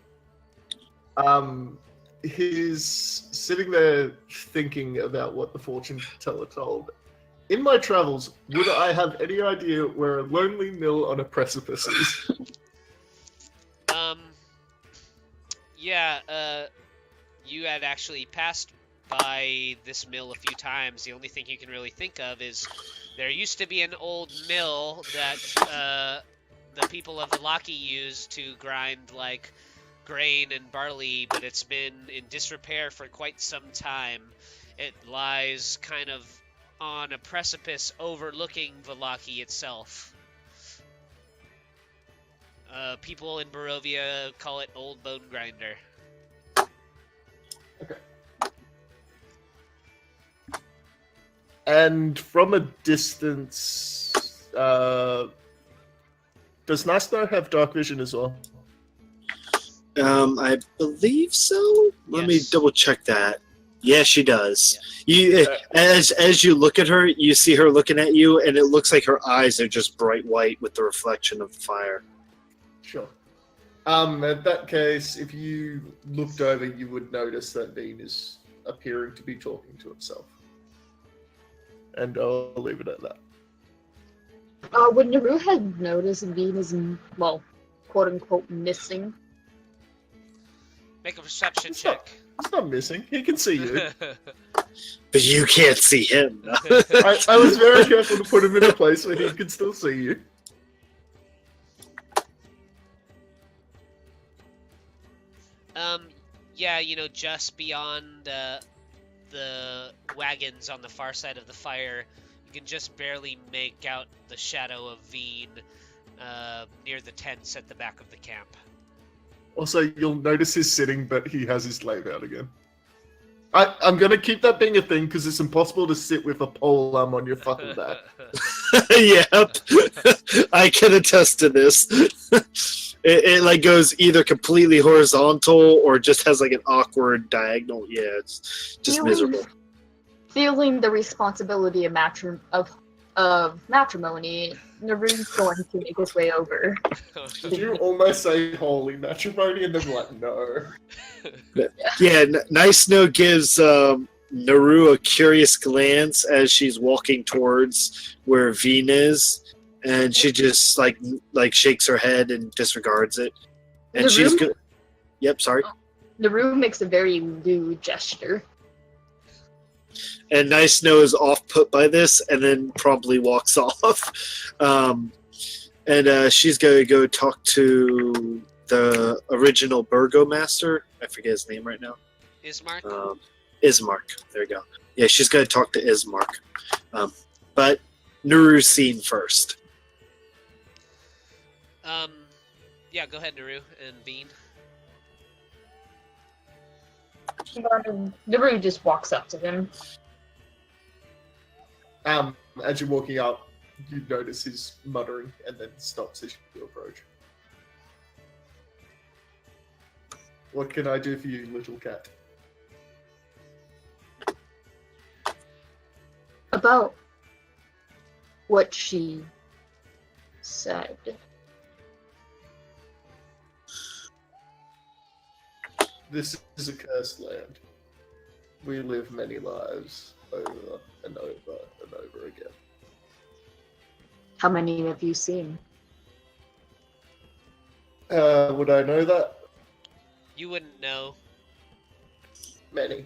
He's sitting there thinking about what the fortune teller told. In my travels, would I have any idea where a lonely mill on a precipice is? Yeah, you had actually passed by this mill a few times. The only thing you can really think of is there used to be an old mill that the people of the Laki used to grind grain and barley, but it's been in disrepair for quite some time. It lies kind of on a precipice overlooking the Laki itself. People in Barovia call it Old Bone Grinder. Okay. And from a distance, does Nasno have dark vision as well? I believe so. Let me double check that. Yeah, she does. Yeah. As you look at her, you see her looking at you, and it looks like her eyes are just bright white with the reflection of the fire. Sure. In that case, if you looked over, you would notice that Veen is appearing to be talking to himself. And I'll leave it at that. Would Nuru have noticed Veen is, quote-unquote, missing? Make a perception check. He's not missing. He can see you. But you can't see him. I was very careful to put him in a place where he can still see you. Yeah, just beyond the wagons on the far side of the fire, you can just barely make out the shadow of Veen near the tents at the back of the camp. Also, you'll notice he's sitting, but he has his leg out again. I'm going to keep that being a thing, because it's impossible to sit with a pole arm on your fucking back. Yep. I can attest to this. It goes either completely horizontal or just has an awkward diagonal. Yeah, it's just miserable. Feeling the responsibility of matrimony, Naru's going to make his way over. Did you almost say holy matrimony and then no? Yeah, Nice Snow gives Nuru a curious glance as she's walking towards where Veen is. And she just shakes her head and disregards it. And she's good. Yep, sorry. Nuru makes a very lewd gesture. And Nice Snow is off put by this, and then probably walks off. She's going to go talk to the original Burgomaster. I forget his name right now. Ismark? Ismark. There you go. Yeah, she's going to talk to Ismark. But Nuru's seen first. Yeah, go ahead, Nuru and Veen. Nuru just walks up to him. As you're walking up, you notice his muttering and then stops as you approach. What can I do for you, little cat? About what she said. This is a cursed land. We live many lives over and over and over again. How many have you seen? Would I know that? You wouldn't know. Many.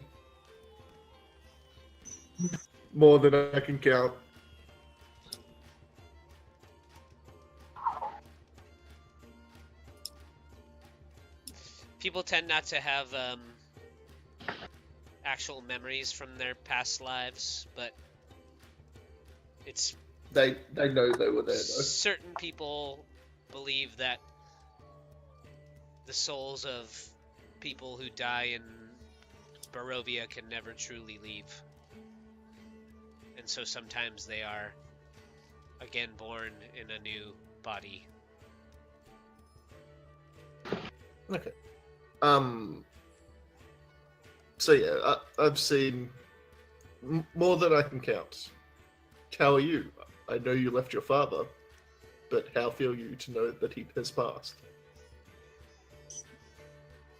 More than I can count. People tend not to have actual memories from their past lives, but it's They know they were there though. certain people believe that the souls of people who die in Barovia can never truly leave. And so sometimes they are again born in a new body. Okay. So yeah, I've seen more than I can count. How are you? I know you left your father, but how feel you to know that he has passed?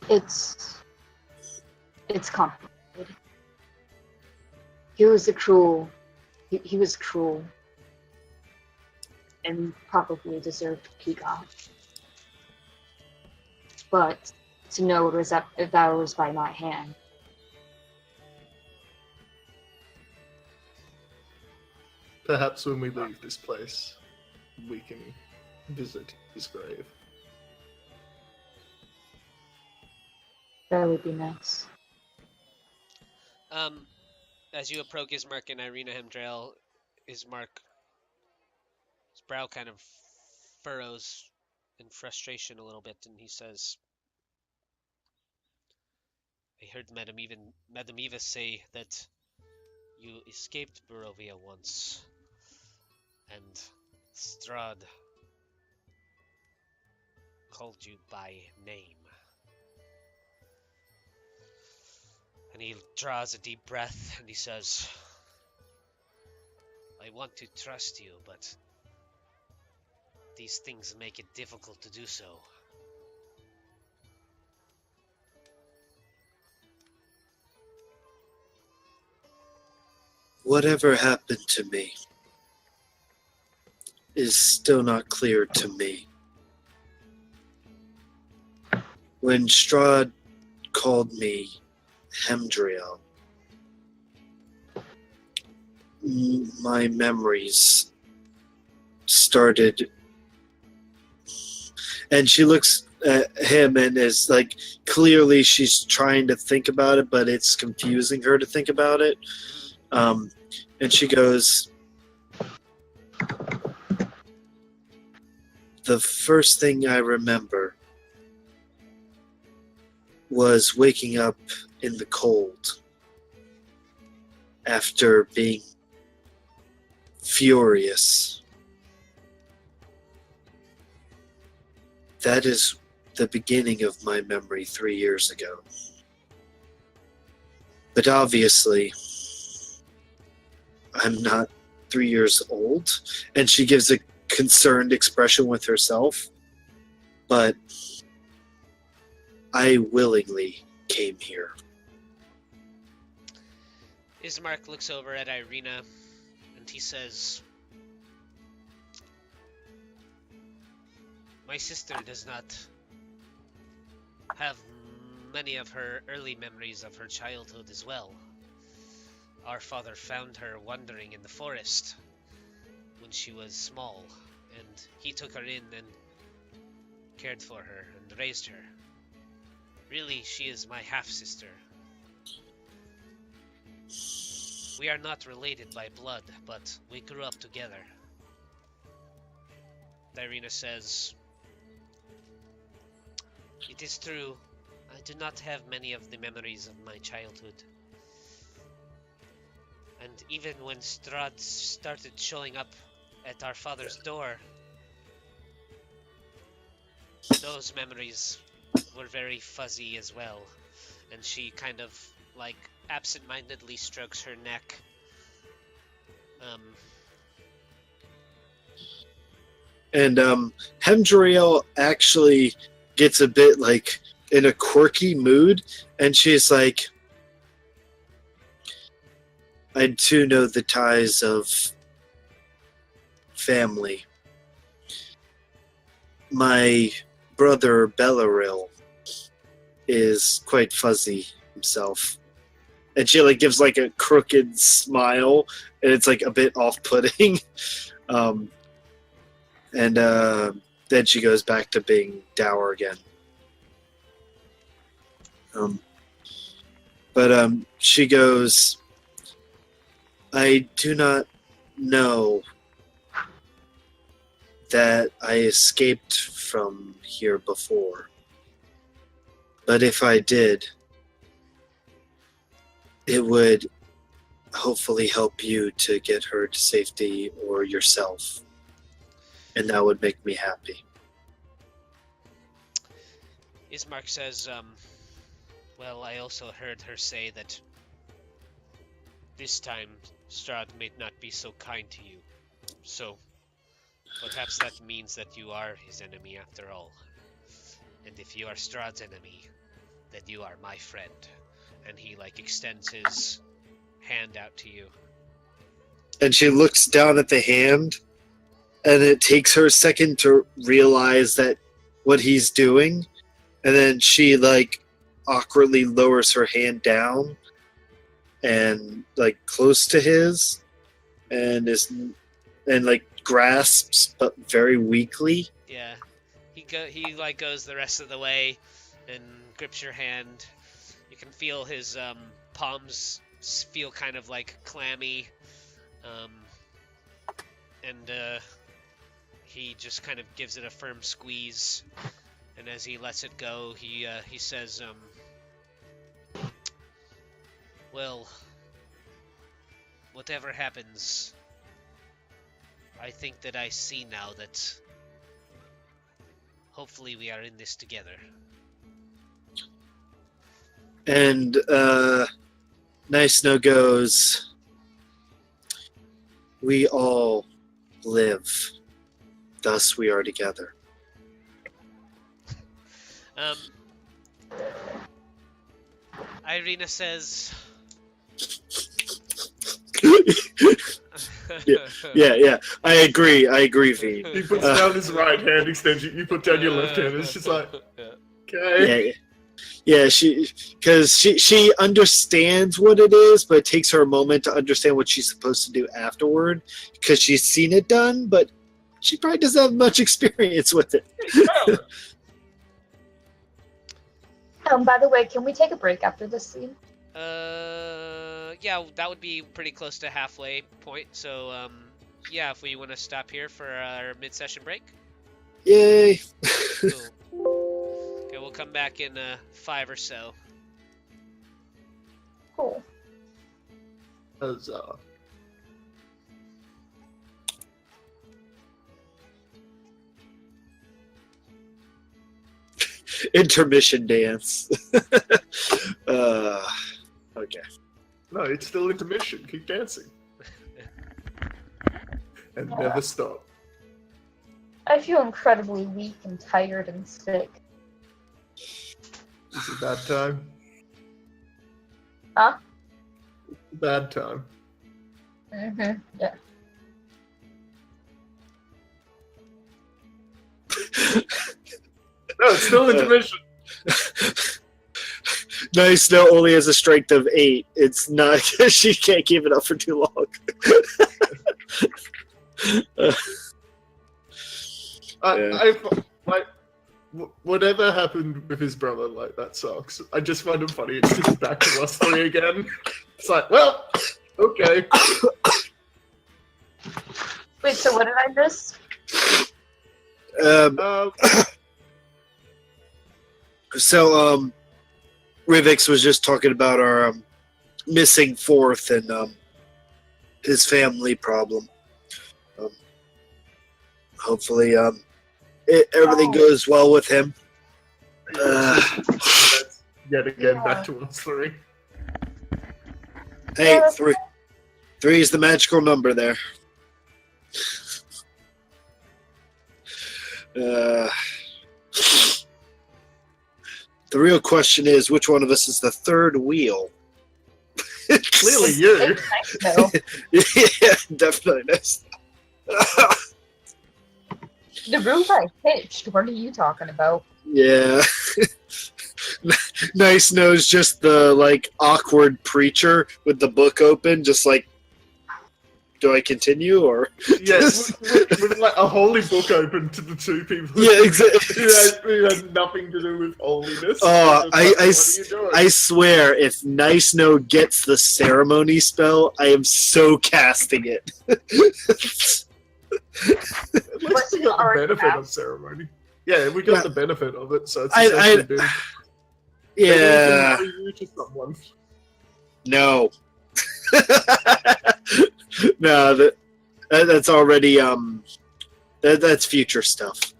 It's complicated. He was a cruel. He was cruel, and probably deserved what he got. But to know it was that was by my hand. Perhaps when we leave this place, we can visit his grave. That would be nice. As you approach Ismark and Irina Hemdriel, his brow kind of furrows in frustration a little bit, and he says, I heard Madame Eva say that you escaped Barovia once, and Strahd called you by name. And he draws a deep breath and he says, I want to trust you, but these things make it difficult to do so. Whatever happened to me is still not clear to me. When Strahd called me Hemdriel, my memories started, and she looks at him and is like, clearly she's trying to think about it, but it's confusing her to think about it. And she goes, the first thing I remember was waking up in the cold after being furious. That is the beginning of my memory 3 years ago. But obviously, I'm not 3 years old. And she gives a concerned expression with herself. But I willingly came here. Ismark looks over at Irina and he says, my sister does not have many of her early memories of her childhood as well. our father found her wandering in the forest when she was small, and he took her in and cared for her and raised her. Really, she is my half-sister. We are not related by blood, but we grew up together. Irina says, "It is true. I do not have many of the memories of my childhood. And even when Strahd started showing up at our father's door, those memories were very fuzzy as well." And she kind of, like, absent-mindedly strokes her neck. And Hemdriel actually gets a bit, like, in a quirky mood, and she's like, "I too know the ties of family. My brother Bellaril is quite fuzzy himself." And she, like, gives, like, a crooked smile, and it's, like, a bit off-putting. And then she goes back to being dour again. But she goes, "I do not know that I escaped from here before. But if I did, it would hopefully help you to get her to safety or yourself. And that would make me happy." Ismark says, "Well, I also heard her say that this time Strahd may not be so kind to you. So perhaps that means that you are his enemy after all. And if you are Strahd's enemy, then you are my friend." And he, like, extends his hand out to you. And she looks down at the hand, and it takes her a second to realize that what he's doing. And then she, like, awkwardly lowers her hand down and, like, close to his, and like, grasps, but very weakly. Yeah, he like goes the rest of the way and grips your hand. You can feel his palms feel kind of, like, clammy, and he just kind of gives it a firm squeeze. And as he lets it go, he says, "Well, whatever happens, I think that I see now that hopefully we are in this together." And Nice Snow goes, "We all live, thus we are together." Irina says, Yeah. I agree, Veen. He puts down his right hand extension. You put down your left hand. It's just like, okay. Yeah, she understands what it is, but it takes her a moment to understand what she's supposed to do afterward, because she's seen it done, but she probably doesn't have much experience with it. By the way, can we take a break after this scene? Yeah, that would be pretty close to halfway point. So, yeah, if we want to stop here for our mid-session break. Yay! Cool. Okay, we'll come back in 5 or so. Cool. Huzzah. Intermission dance. Okay. No, it's still intermission. Keep dancing. And never stop. I feel incredibly weak and tired and sick. Is it bad time? Huh? Bad time. Mm-hmm. Yeah. No, it's still intermission. Nice Snow only has a strength of 8. It's not she can't keep it up for too long. Whatever happened with his brother, like, that sucks. I just find it funny. It's just back to us 3 again. It's like, well, okay. Wait, so what did I miss? So Rivix was just talking about our missing fourth and his family problem. Hopefully, everything goes well with him. That's yet again back to us 3. Hey, 3 is the magical number there. The real question is, which one of us is the third wheel? Clearly you. No. Yeah, definitely nice. The roof I pitched. What are you talking about? Yeah. Nice Nose, just the like awkward preacher with the book open, just like, do I continue or? Yes, with like a holy book open to the 2 people. Yeah, exactly. Who has nothing to do with holiness. Oh, What are you doing? I swear, if Nice No gets the ceremony spell, I am so casting it. At least we got the benefit of ceremony. Yeah, we got the benefit of it, so it's essentially been... Yeah. You to someone. No. No, that's already that's future stuff.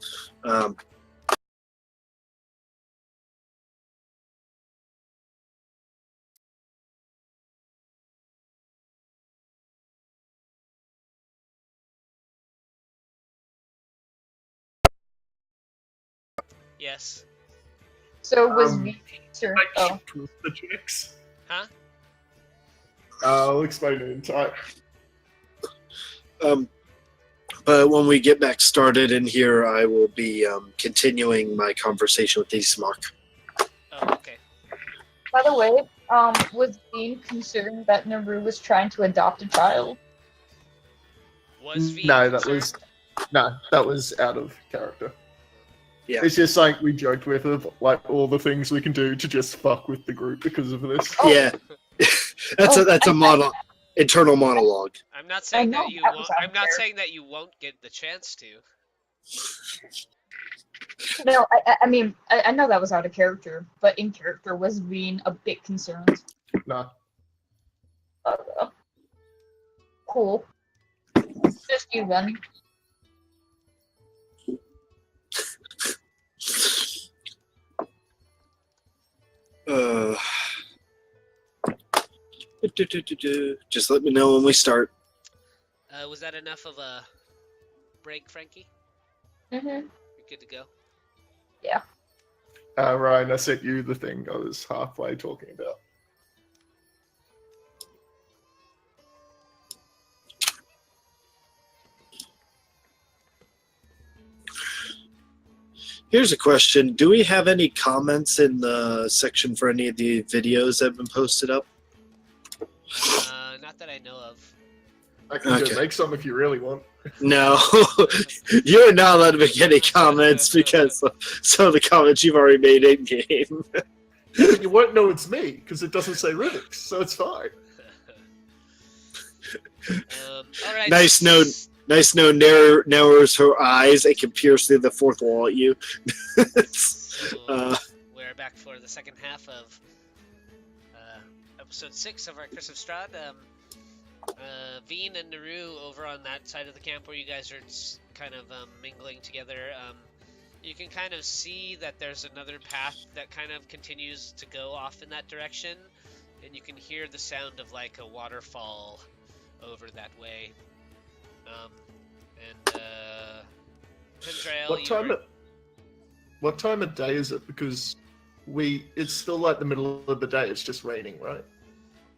Yes. So was Veen concerned? Oh. The tricks. Huh? I'll explain it in time. But when we get back started in here, I will be continuing my conversation with Ismark. Oh, okay. By the way, was Veen concerned that Nuru was trying to adopt a child? Was Veen No, that concerned? was out of character. Yeah. It's just like we joked with her, like all the things we can do to just fuck with the group because of this. Oh. Yeah, that's a internal monologue. I'm not saying know that you that won't. was I'm not unfair. saying that you won't get the chance to. No, I mean, I know that was out of character, but in character, was Veen a bit concerned? No. Cool. Just you then. Just let me know when we start. Was that enough of a break, Frankie? Mm-hmm. You're good to go. Ryan, I sent you the thing I was halfway talking about. Here's a question. Do we have any comments in the section for any of the videos that have been posted up? Not that I know of. I can Okay. go make some if you really want. No. You're not allowed to make any comments because some of the comments you've already made in-game. But you won't know it's me because it doesn't say Rivix, so it's fine. All right. Nice note narrows her eyes and can pierce through the fourth wall at you. So, we're back for the second half of episode 6 of our Curse of Strahd. Veen and Nuru over on that side of the camp where you guys are kind of mingling together. You can kind of see that there's another path that kind of continues to go off in that direction, and you can hear the sound of like a waterfall over that way. Hemdriel, What time of day is it? Because it's still like the middle of the day. It's just raining, right?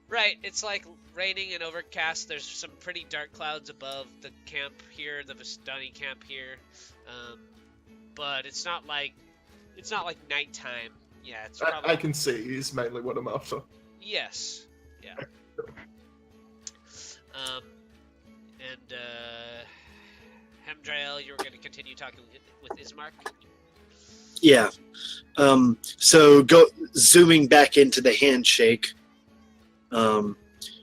Right, it's like raining and overcast. There's some pretty dark clouds above the camp here, the Vistani camp here, but it's not like nighttime Yeah, it's probably... I can see is mainly what I'm after. Yes. Yeah. And Hemdriel, you were going to continue talking with Ismark? Yeah. So zooming back into the handshake.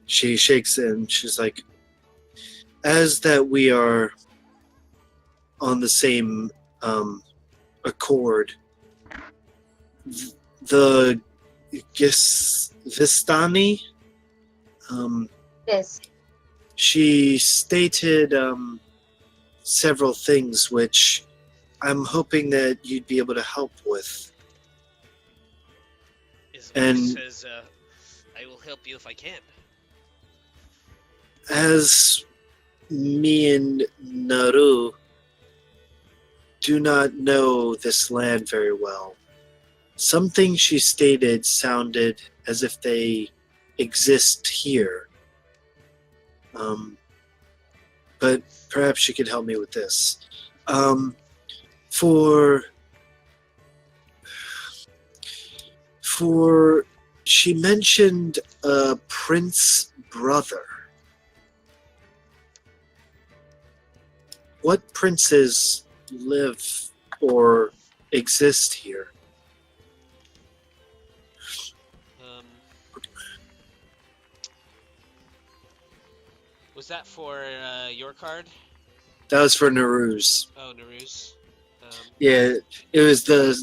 She shakes and she's like, as that we are on the same accord, the Vistani, Yes. she stated several things which I'm hoping that you'd be able to help with. Ismark says, I will help you if I can. As me and Nuru do not know this land very well, some things she stated sounded as if they exist here. But perhaps she could help me with this. She mentioned a prince brother. What princes live or exist here? Was that for your card? That was for Naru's. Oh, Naru's. Yeah, it was the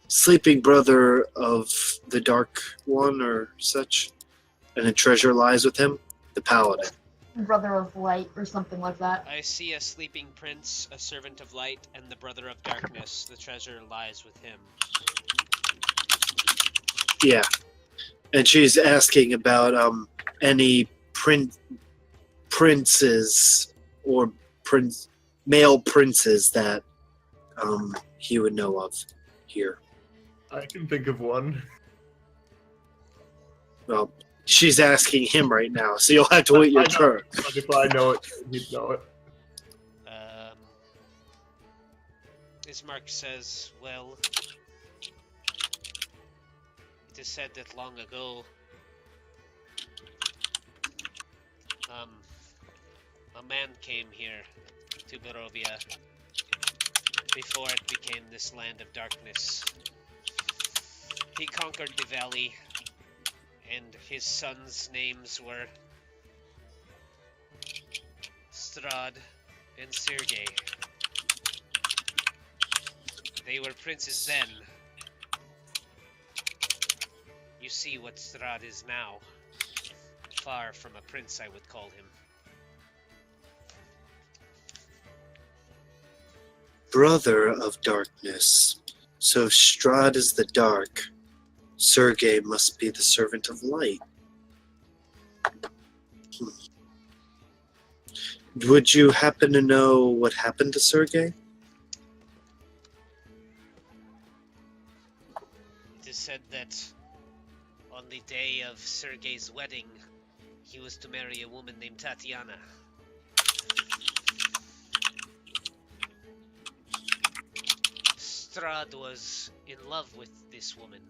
sleeping brother of the Dark One or such, and a treasure lies with him, the Paladin. Brother of Light or something like that. I see a sleeping prince, a servant of light, and the brother of darkness. The treasure lies with him. Yeah, and she's asking about any princes or male princes that he would know of here. I can think of one. Well, she's asking him right now, so you'll have to wait your turn. But if I know it, he'd know it. Ismark says, well, it is said that long ago, a man came here to Barovia before it became this land of darkness. He conquered the valley, and his sons' names were Strahd and Sergei. They were princes then. You see what Strahd is now. Far from a prince, I would call him. Brother of darkness. So Strahd is the dark. Sergei must be the servant of light. Would you happen to know what happened to Sergei? It is said that on the day of Sergei's wedding, he was to marry a woman named Tatiana. Strahd was in love with this woman.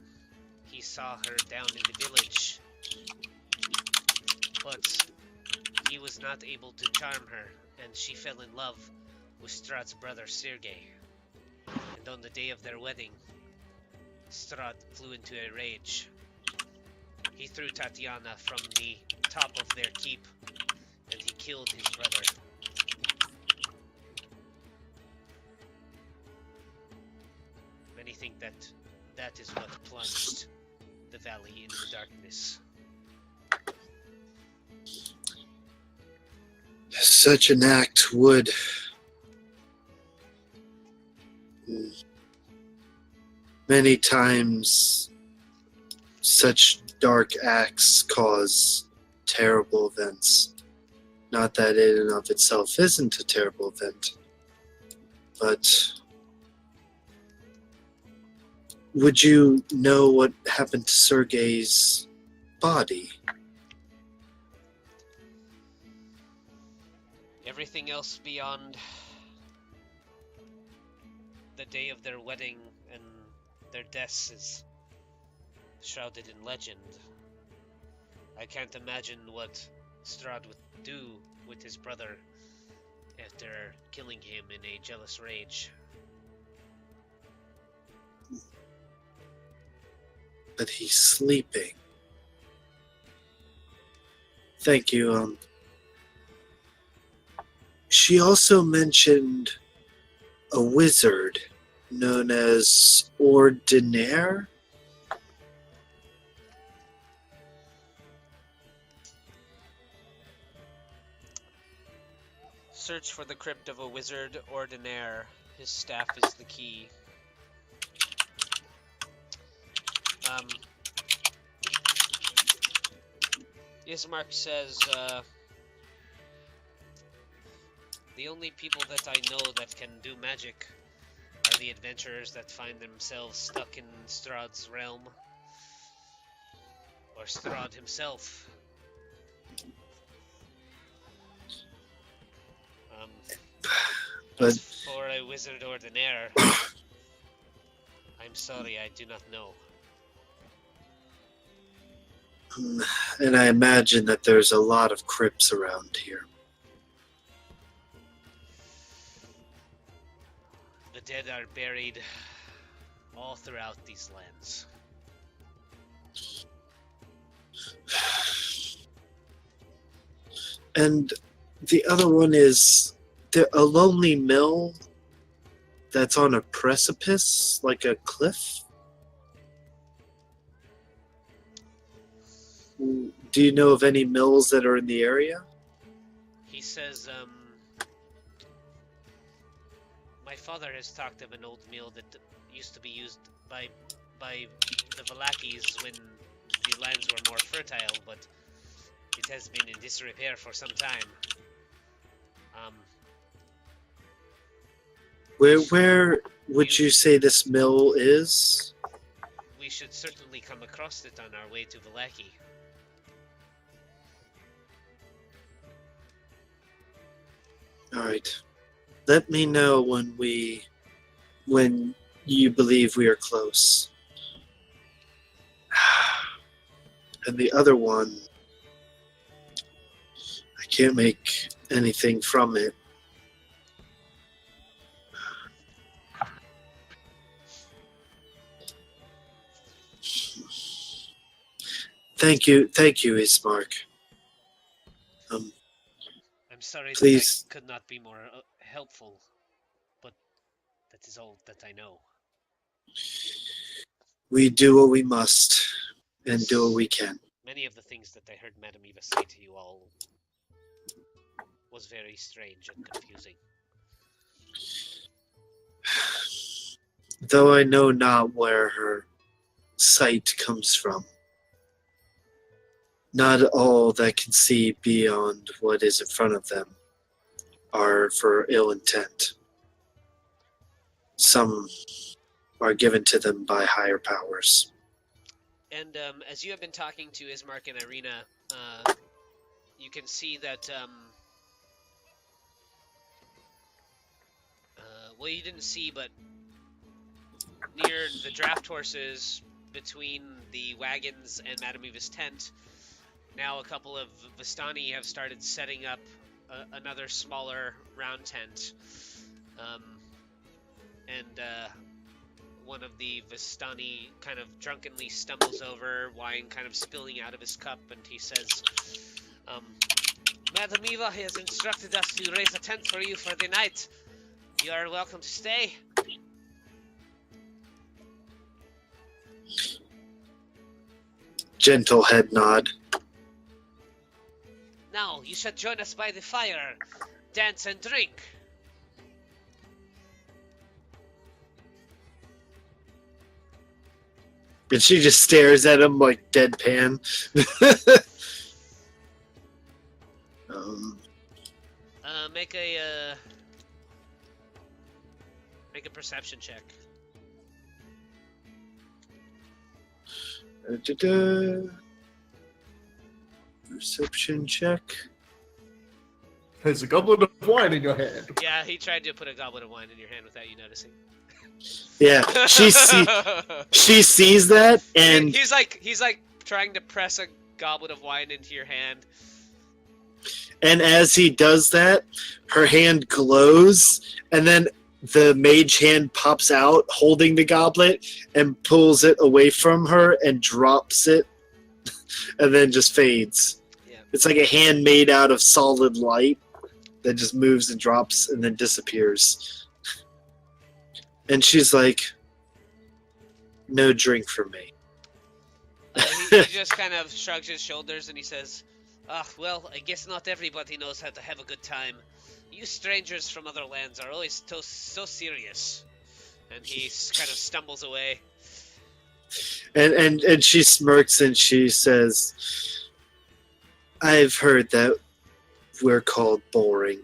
He saw her down in the village, but he was not able to charm her, and she fell in love with Strahd's brother Sergei. And on the day of their wedding, Strahd flew into a rage. He threw Tatiana from the top of their keep, and he killed his brother. Many think that that is what plunged the valley into darkness. Such an act would many times such dark acts cause terrible events. Not that it in and of itself isn't a terrible event, but would you know what happened to Sergei's body? Everything else beyond the day of their wedding and Their deaths is shrouded in legend. I can't imagine what Strahd would do with his brother after killing him in a jealous rage. But he's sleeping. Thank you. She also mentioned a wizard known as Ordinaire. Search for the crypt of a wizard Ordinaire. His staff is the key. Ismark says, the only people that I know that can do magic are the adventurers that find themselves stuck in Strahd's realm. Or Strahd himself. But As for a wizard Ordinaire, I'm sorry, I do not know. and I imagine that there's a lot of crypts around here. The dead are buried all throughout these lands. And the other one is a lonely mill that's on a precipice, like a cliff. Do you know of any mills that are in the area? He says, my father has talked of an old mill that used to be used by the Valakis when the lands were more fertile, but it has been in disrepair for some time. Where would you say this mill is? We should certainly come across it on our way to Valaki. All right. Let me know when you believe we are close. And the other one, I can't make anything from it. Thank you, Ismark. I'm sorry Please. that I could not be more helpful, but that is all that I know. We do what we must, and do what we can. Many of the things that I heard Madame Eva say to you all was very strange and confusing. Though I know not where her sight comes from. Not all that can see beyond what is in front of them are for ill intent. Some are given to them by higher powers. And as you have been talking to Ismark and Irina, you can see that, well, you didn't see, but near the draft horses, between the wagons and Madame Eva's tent, now a couple of Vistani have started setting up another smaller round tent. And one of the Vistani kind of drunkenly stumbles over, wine kind of spilling out of his cup, and he says, Madame Eva has instructed us to raise a tent for you for the night. You are welcome to stay. Gentle head nod. Now, you should join us by the fire, dance and drink. And she just stares at him like deadpan. Make a perception check. Perception check. There's a goblet of wine in your hand. Yeah, he tried to put a goblet of wine in your hand without you noticing. Yeah, she sees that, and he's like trying to press a goblet of wine into your hand. as he does that, her hand glows, and then the mage hand pops out holding the goblet and pulls it away from her and drops it, and then just fades. Yeah. It's like a hand made out of solid light that just moves and drops and then disappears. And she's like, no drink for me. He just kind of shrugs his shoulders and he says, well, I guess not everybody knows how to have a good time. You strangers from other lands are always so serious. And he kind of stumbles away. And she smirks and she says, I've heard that we're called boring.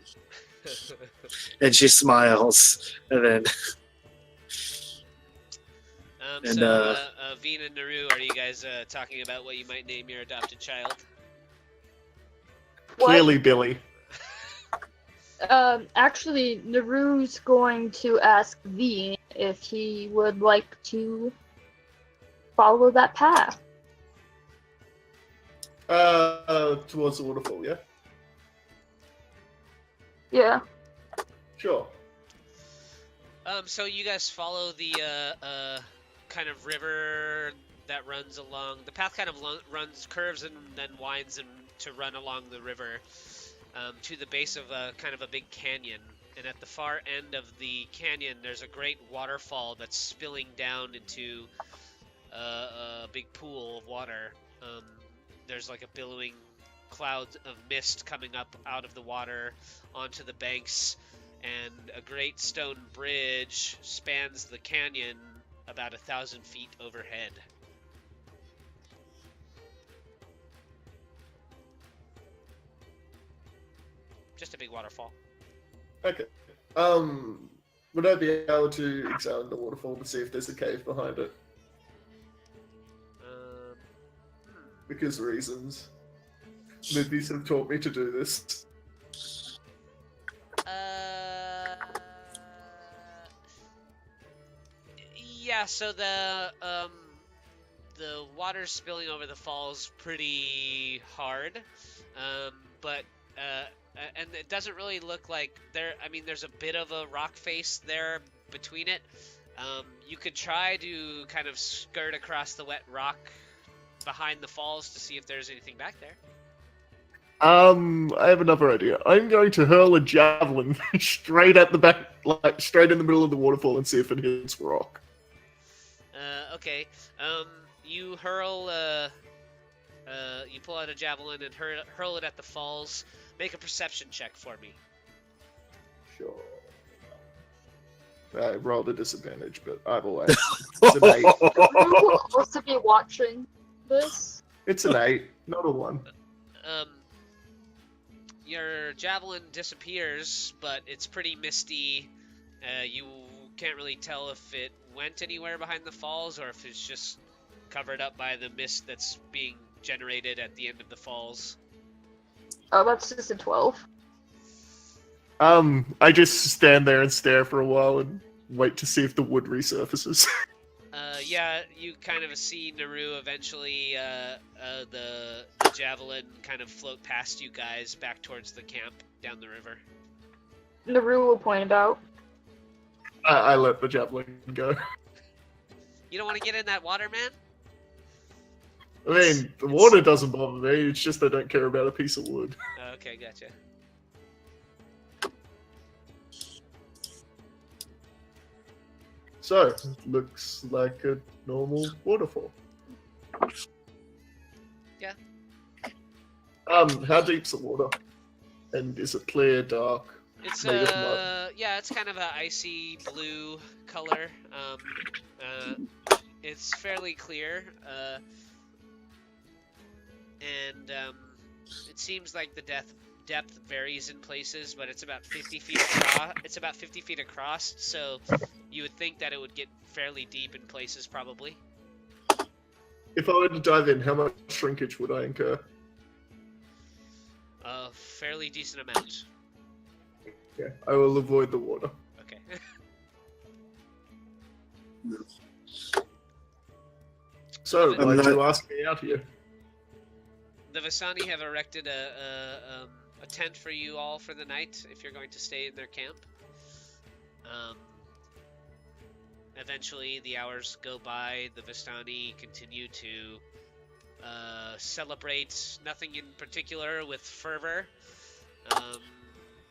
And she smiles, and then... Veen and Nuru, are you guys talking about what you might name your adopted child? What? Clearly Billy. Actually, Naru's going to ask Veen if he would like to follow that path. Towards the waterfall, yeah? Yeah. Sure. So you guys follow the kind of river that runs along. The path kind of curves and then winds to run along the river to the base of kind of a big canyon. And at the far end of the canyon, there's a great waterfall that's spilling down into a big pool of water. There's like a billowing cloud of mist coming up out of the water onto the banks, and a great stone bridge spans the canyon about 1,000 feet overhead. Just a big waterfall. Okay. Would I be able to examine the waterfall to see if there's a cave behind it? Because reasons. Movies have taught me to do this. Yeah, so the water's spilling over the falls pretty hard, but and it doesn't really look like there. I mean, there's a bit of a rock face there between it. You could try to kind of skirt across the wet rock behind the falls to see if there's anything back there. I have another idea. I'm going to hurl a javelin straight at the back, like straight in the middle of the waterfall, and see if it hits rock. Okay. You hurl. You pull out a javelin and hurl it at the falls. Make a perception check for me. Sure. I rolled a disadvantage, but either way, it's an 8. You will also be watching this. It's an 8, not a 1. Your javelin disappears, but it's pretty misty. You can't really tell if it went anywhere behind the falls or if it's just covered up by the mist that's being generated at the end of the falls. Oh, that's just a 12. I just stand there and stare for a while and wait to see if the wood resurfaces. Yeah, you kind of see Nuru eventually, the javelin kind of float past you guys back towards the camp down the river. Nuru will point it out. I let the javelin go. You don't want to get in that water, man? I mean, the water doesn't bother me, it's just I don't care about a piece of wood. Okay, gotcha. So, looks like a normal waterfall. Yeah. How deep's the water? And is it clear, dark? It's made of mud? yeah, it's kind of an icy blue color. It's fairly clear. And it seems like the depth varies in places, but it's about 50 feet across. It's about 50 feet across, so you would think that it would get fairly deep in places, probably. If I were to dive in, how much shrinkage would I incur? A fairly decent amount. Yeah, I will avoid the water. Okay. So, I'm why'd not- you ask me out here? The Vistani have erected a tent for you all for the night if you're going to stay in their camp. Eventually, the hours go by. The Vistani continue to celebrate nothing in particular with fervor,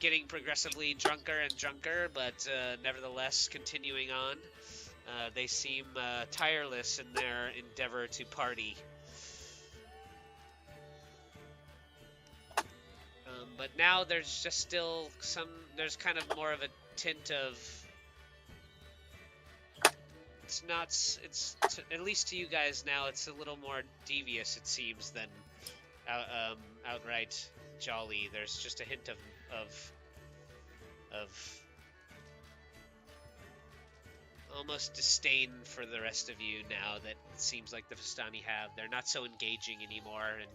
getting progressively drunker and drunker, but nevertheless continuing on. They seem tireless in their endeavor to party. But now there's just still there's kind of more of a tint of, at least to you guys now, it's a little more devious, it seems, than outright jolly. There's just a hint of almost disdain for the rest of you now that it seems like the Vistani have. They're not so engaging anymore, and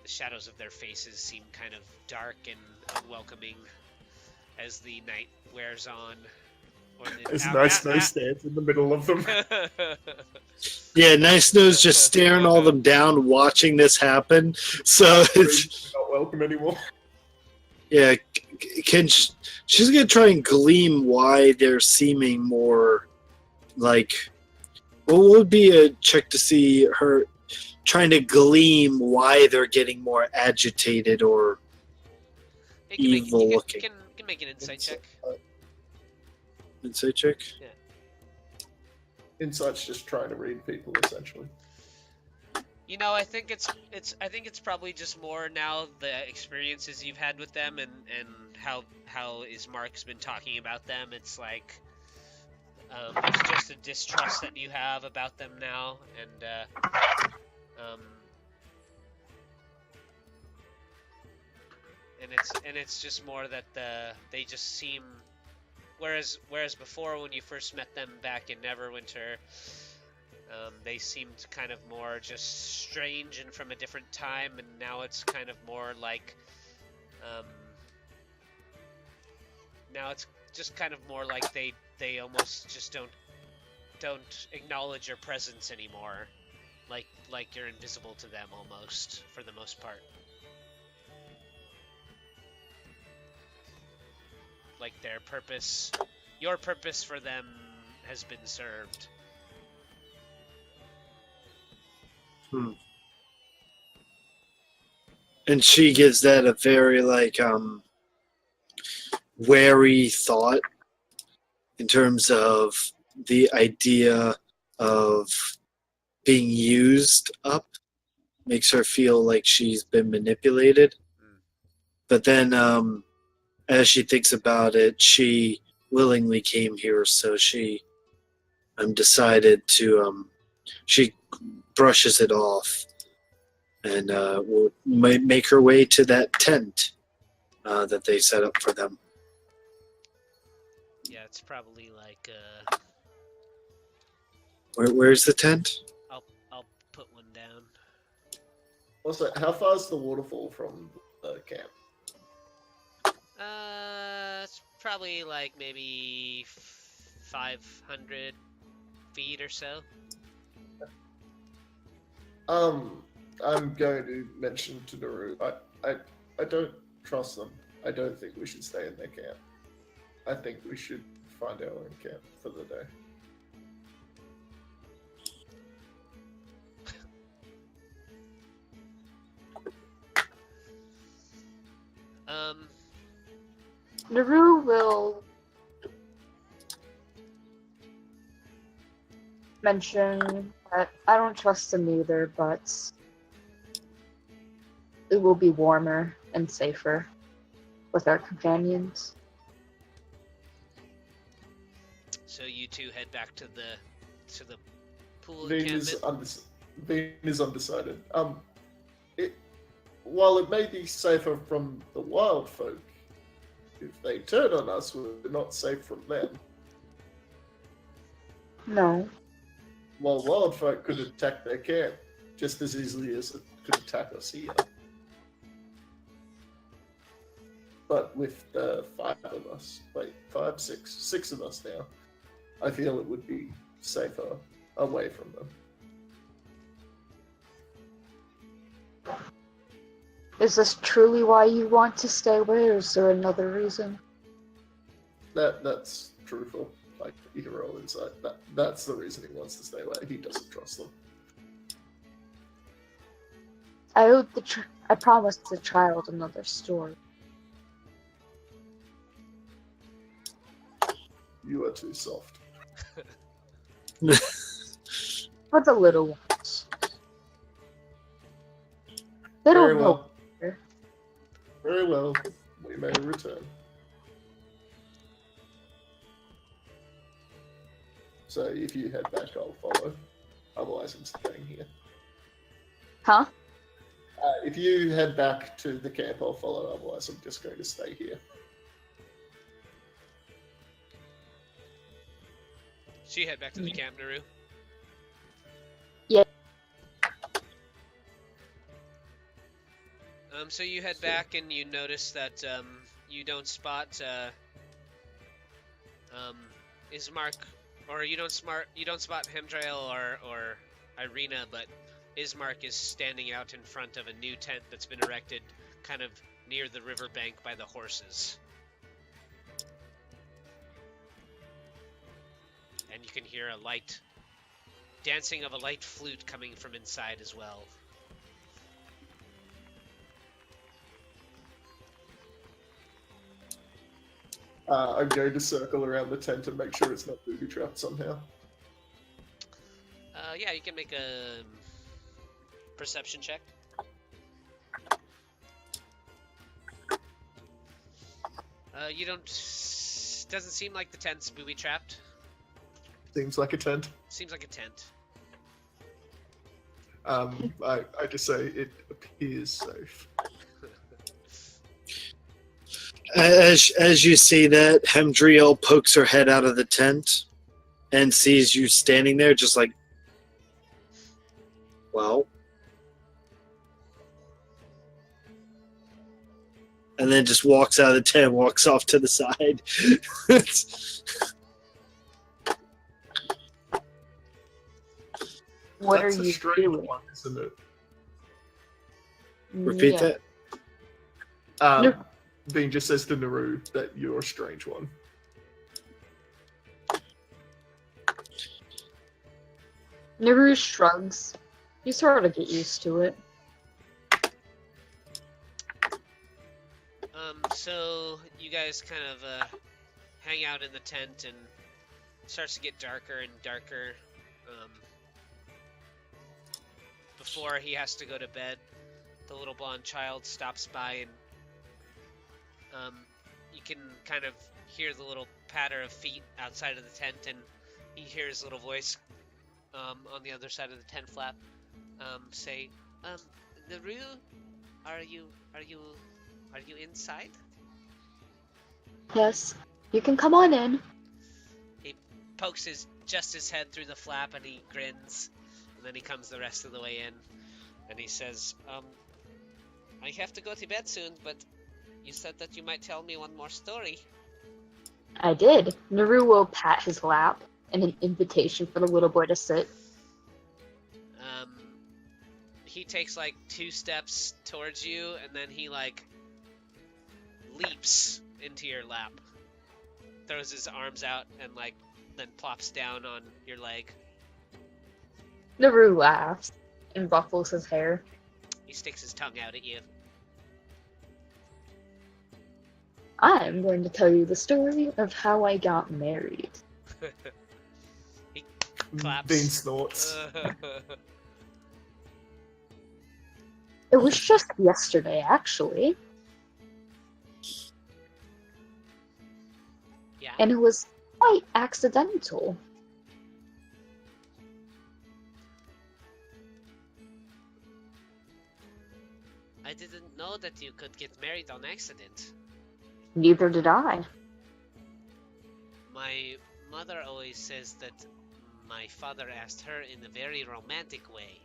the shadows of their faces seem kind of dark and unwelcoming as the night wears on. As Nice Snow stands in the middle of them. Yeah, Nice Snow's just staring all them down, watching this happen. So it's not welcome anymore. yeah. She's gonna try and glean why they're seeming more like. What would be a check to see her trying to glean why they're getting more agitated or evil looking? You can make an insight check. Insight check? Yeah. Insight's just trying to read people, essentially. You know, I think it's probably just more now the experiences you've had with them and how is Mark's been talking about them. It's like it's just a distrust that you have about them now, and it's just more that they just seem. Whereas before, when you first met them back in Neverwinter, they seemed kind of more just strange and from a different time, and now it's kind of more like, now it's just kind of more like they almost just don't acknowledge your presence anymore, like you're invisible to them almost for the most part. Like your purpose for them has been served. And she gives that a very wary thought in terms of the idea of being used up. Makes her feel like she's been manipulated. But then as she thinks about it, she willingly came here, so she decided to she brushes it off and will make her way to that tent that they set up for them. Yeah, it's probably like Where's the tent? I'll put one down. Also, how far is the waterfall from the camp? It's probably like maybe 500 feet or so. I'm going to mention to Nuru, I don't trust them. I don't think we should stay in their camp. I think we should find our own camp for the day. Nuru will mention that I don't trust them either, but it will be warmer and safer with our companions. So you two head back to the pool Veen encampment. Veen is undecided. While it may be safer from the wild folk, if they turn on us, we're not safe from them. No. While wild folk could attack their camp just as easily as it could attack us here. But with the six of us now, I feel it would be safer away from them. Is this truly why you want to stay away, or is there another reason? That's truthful. Like, you can roll insight. That's the reason he wants to stay away. He doesn't trust them. I promised the child another story. You are too soft. For the little ones. They Very don't know. well. Very well. We may return. So if you head back, I'll follow. Otherwise, I'm staying here. Huh? If you head back to the camp, I'll follow. Otherwise, I'm just going to stay here. So you head back to the camp, Nuru? Yeah. So you head back and you notice that you don't spot Ismark, or you don't spot Hemdriel or Irina, but Ismark is standing out in front of a new tent that's been erected kind of near the riverbank by the horses. And you can hear a light dancing of a light flute coming from inside as well. I'm going to circle around the tent and make sure it's not booby trapped somehow. Yeah, you can make a perception check. You don't... Doesn't seem like the tent's booby trapped. Seems like a tent. Seems like a tent. I just say it appears safe. As you see that, Hemdriel pokes her head out of the tent and sees you standing there, just like, well. And then just walks out of the tent, walks off to the side. What That's are a you strange doing? one, isn't it? Repeat Yeah. that. No. Veen just says to Nuru that you're a strange one. Nuru shrugs. You sort of get used to it. So you guys kind of hang out in the tent, and it starts to get darker and darker. Before he has to go to bed, the little blonde child stops by, and you can kind of hear the little patter of feet outside of the tent, and he hears a little voice on the other side of the tent flap say, Nuru, are you inside? Yes. You can come on in. He pokes his head through the flap, and he grins, and then he comes the rest of the way in, and he says, I have to go to bed soon, but you said that you might tell me one more story. I did. Nuru will pat his lap and an invitation for the little boy to sit. He takes like 2 steps towards you, and then he like leaps into your lap, throws his arms out, and like then plops down on your leg. Nuru laughs and ruffles his hair. He sticks his tongue out at you. I'm going to tell you the story of how I got married. He claps. Veen snorts. It was just yesterday, actually. Yeah. And it was quite accidental. I didn't know that you could get married on accident. Neither did I. My mother always says that my father asked her in a very romantic way.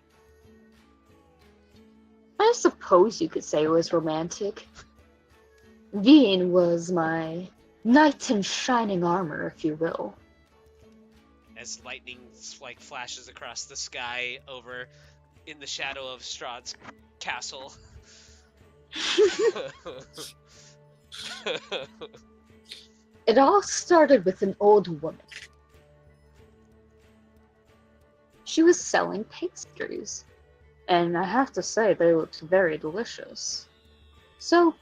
I suppose you could say it was romantic. Veen was my knight in shining armor, if you will. as lightning like flashes across the sky over in the shadow of Strahd's castle. It all started with an old woman. She was selling pastries, and I have to say they looked very delicious. So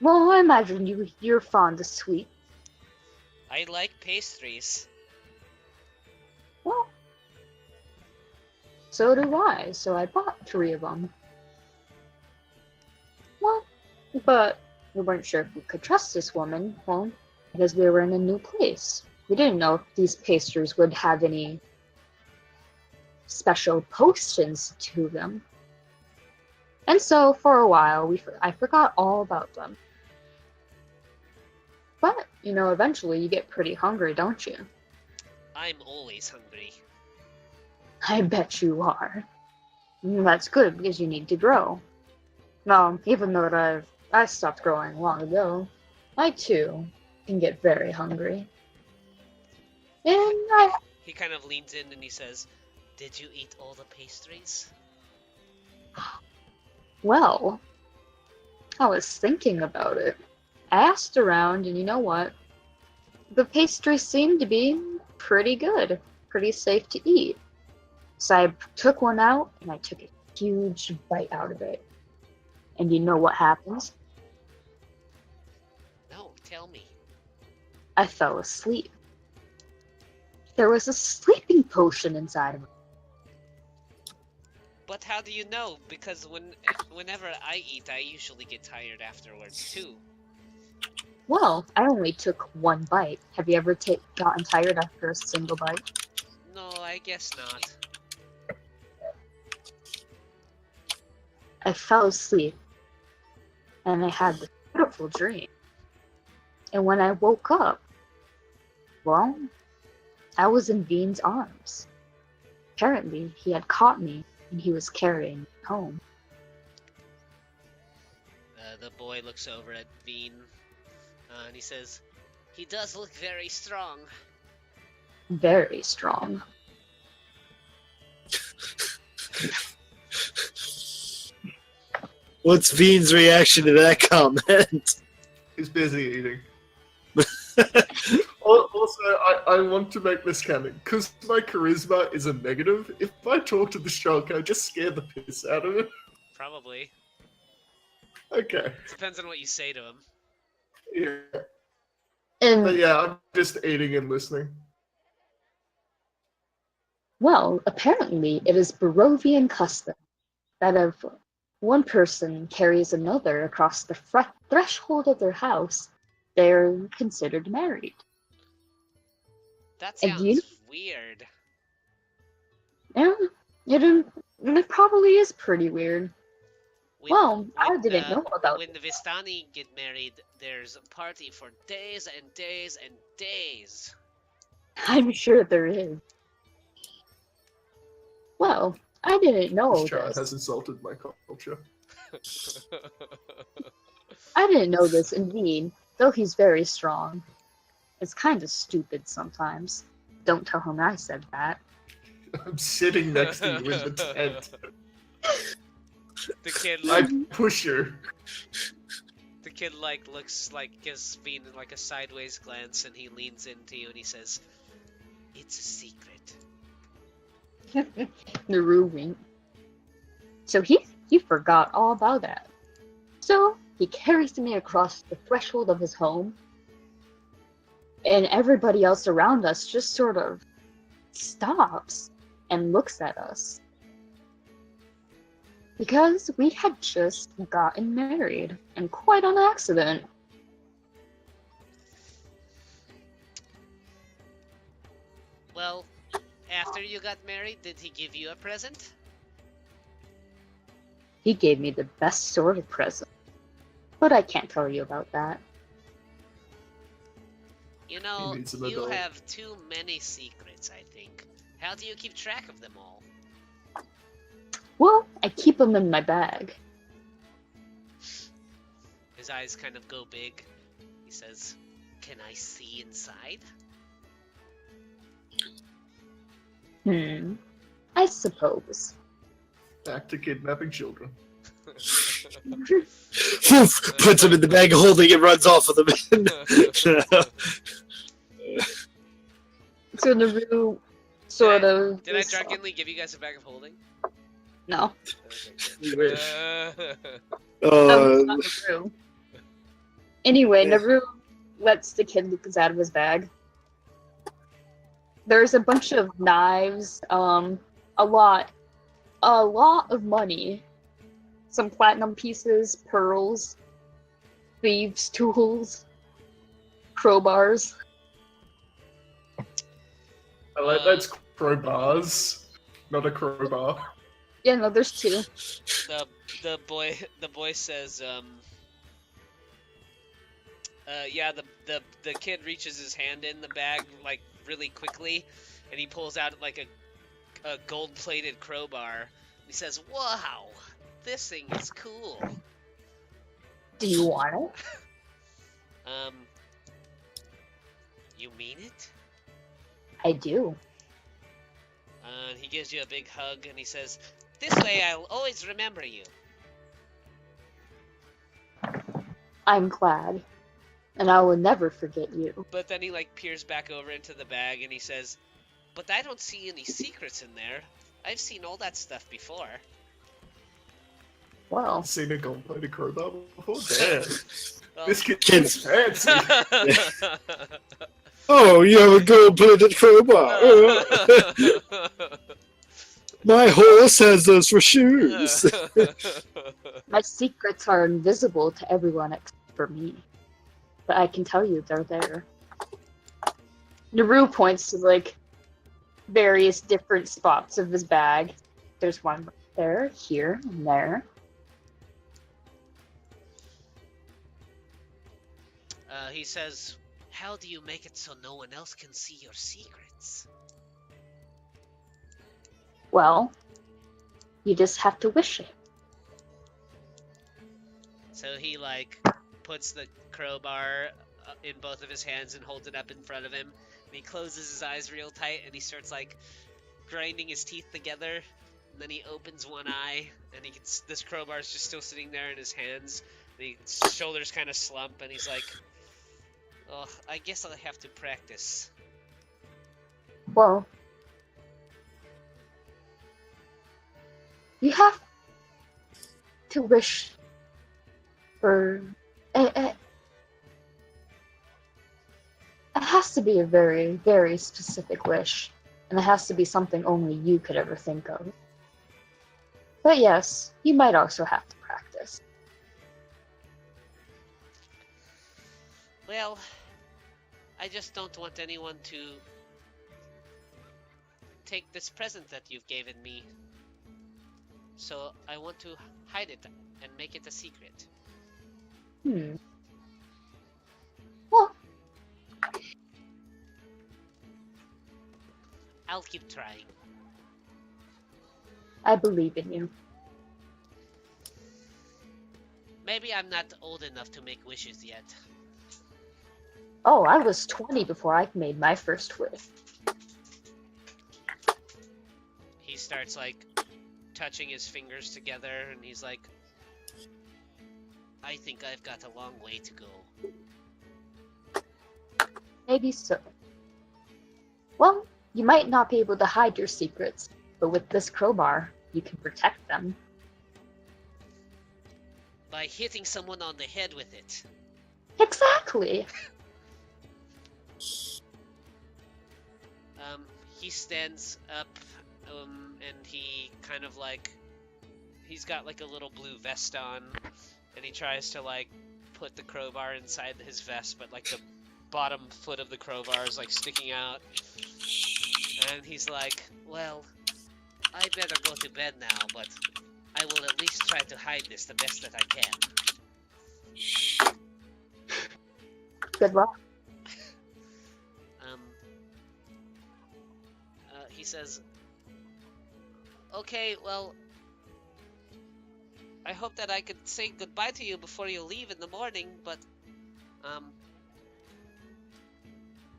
well, I imagine you're fond of sweet. I like pastries. Well, so do I, so I bought 3 of them. Well, but we weren't sure if we could trust this woman, well, because we were in a new place. We didn't know if these pastries would have any special potions to them. And so, for a while, I forgot all about them. But, eventually you get pretty hungry, don't you? I'm always hungry. I bet you are. That's good, because you need to grow. Well, even though I stopped growing long ago, I too can get very hungry. And He kind of leans in and he says, "Did you eat all the pastries?" Well, I was thinking about it. I asked around, and you know what? The pastries seemed to be pretty good, pretty safe to eat. So I took one out, and I took a huge bite out of it. And you know what happens? No, tell me. I fell asleep. There was a sleeping potion inside of it. But how do you know? Because whenever I eat, I usually get tired afterwards too. Well, I only took one bite. Have you ever gotten tired after a single bite? No, I guess not. I fell asleep, and I had this beautiful dream. And when I woke up, well, I was in Veen's arms. Apparently, he had caught me, and he was carrying me home. The boy looks over at Veen, and he says, "He does look very strong." Very strong. What's Veen's reaction to that comment? He's busy eating. Also, I want to make this canon. Because my charisma is a negative, if I talk to the child, can I just scare the piss out of it? Probably. Okay. Depends on what you say to him. Yeah. And, But yeah, I'm just eating and listening. well, apparently it is Barovian custom that if one person carries another across the threshold of their house, they're considered married. That And sounds weird. Yeah, it probably is pretty weird. Well, I When didn't know about when the Vistani get married, there's a party for days and days and days. I'm sure there is. Well, I didn't know This child this. has insulted my culture. I didn't know this, and Veen, though he's very strong, is kind of stupid sometimes. Don't tell him I said that. I'm sitting next to you in the tent. The kid I like push you. the kid like looks like gives Veen like a sideways glance, and he leans into you and he says, "It's a secret." Nuru winked. So he forgot all about that. So he carries me across the threshold of his home, and everybody else around us just sort of stops and looks at us. Because we had just gotten married, and quite on accident. Well, after you got married, did he give you a present? He gave me the best sort of present. But I can't tell you about that. You know, He needs an you adult. have too many secrets, I think. How do you keep track of them all? Well, I keep them in my bag. His eyes kind of go big. He says, "Can I see inside?" I suppose. Back to kidnapping children. Woof, puts him in the bag of holding and runs off with him. So Nuru sort of. Did I drunkenly give you guys a bag of holding? No. You wish. That was not Nuru. Anyway, Nuru lets the kid look out of his bag. There's a bunch of knives, a lot of money, some platinum pieces, pearls, thieves' tools, crowbars. I like that's crowbars, not a crowbar. Yeah, no, there's two. The boy says, yeah, the kid reaches his hand in the bag like really quickly, and he pulls out like a gold-plated crowbar. He says, "Wow, this thing is cool." Do you want it? You mean it? I do. He gives you a big hug, and he says, "This way I'll always remember you." I'm glad. And I will never forget you. But then he like peers back over into the bag, and he says, "But I don't see any secrets in there. I've seen all that stuff before." Well, Seen a gold-plated crowbar before? Damn. Well, This kid's fancy. Oh, you have a gold-plated crowbar. My horse has those for shoes. my secrets are invisible to everyone except for me. But I can tell you they're there. Nuru points to, like, various different spots of his bag. There's one right there, here, and there. He says, "How do you make it so no one else can see your secrets?" Well, you just have to wish it. So he like puts the crowbar in both of his hands and holds it up in front of him, and he closes his eyes real tight, and he starts like grinding his teeth together, and then he opens one eye, and he gets this crowbar is just still sitting there in his hands, and his shoulders kind of slump, and he's like, "Oh, I guess I'll have to practice." Well, you have to wish for... It has to be a very, very specific wish, and it has to be something only you could ever think of. But yes, you might also have to practice. Well, I just don't want anyone to take this present that you've given me. So I want to hide it and make it a secret. Well, I'll keep trying. I believe in you. Maybe I'm not old enough to make wishes yet. Oh, I was 20 before I made my first wish. He starts like touching his fingers together, and he's like, "I think I've got a long way to go." Maybe so. Well, you might not be able to hide your secrets, but with this crowbar, you can protect them. By hitting someone on the head with it. Exactly! He stands up, and he kind of like, he's got like a little blue vest on, and he tries to like put the crowbar inside his vest, but like the bottom foot of the crowbar is like sticking out, and he's like, "Well, I better go to bed now, but I will at least try to hide this the best that I can." Good luck. He says, "Okay, well, I hope that I could say goodbye to you before you leave in the morning, but,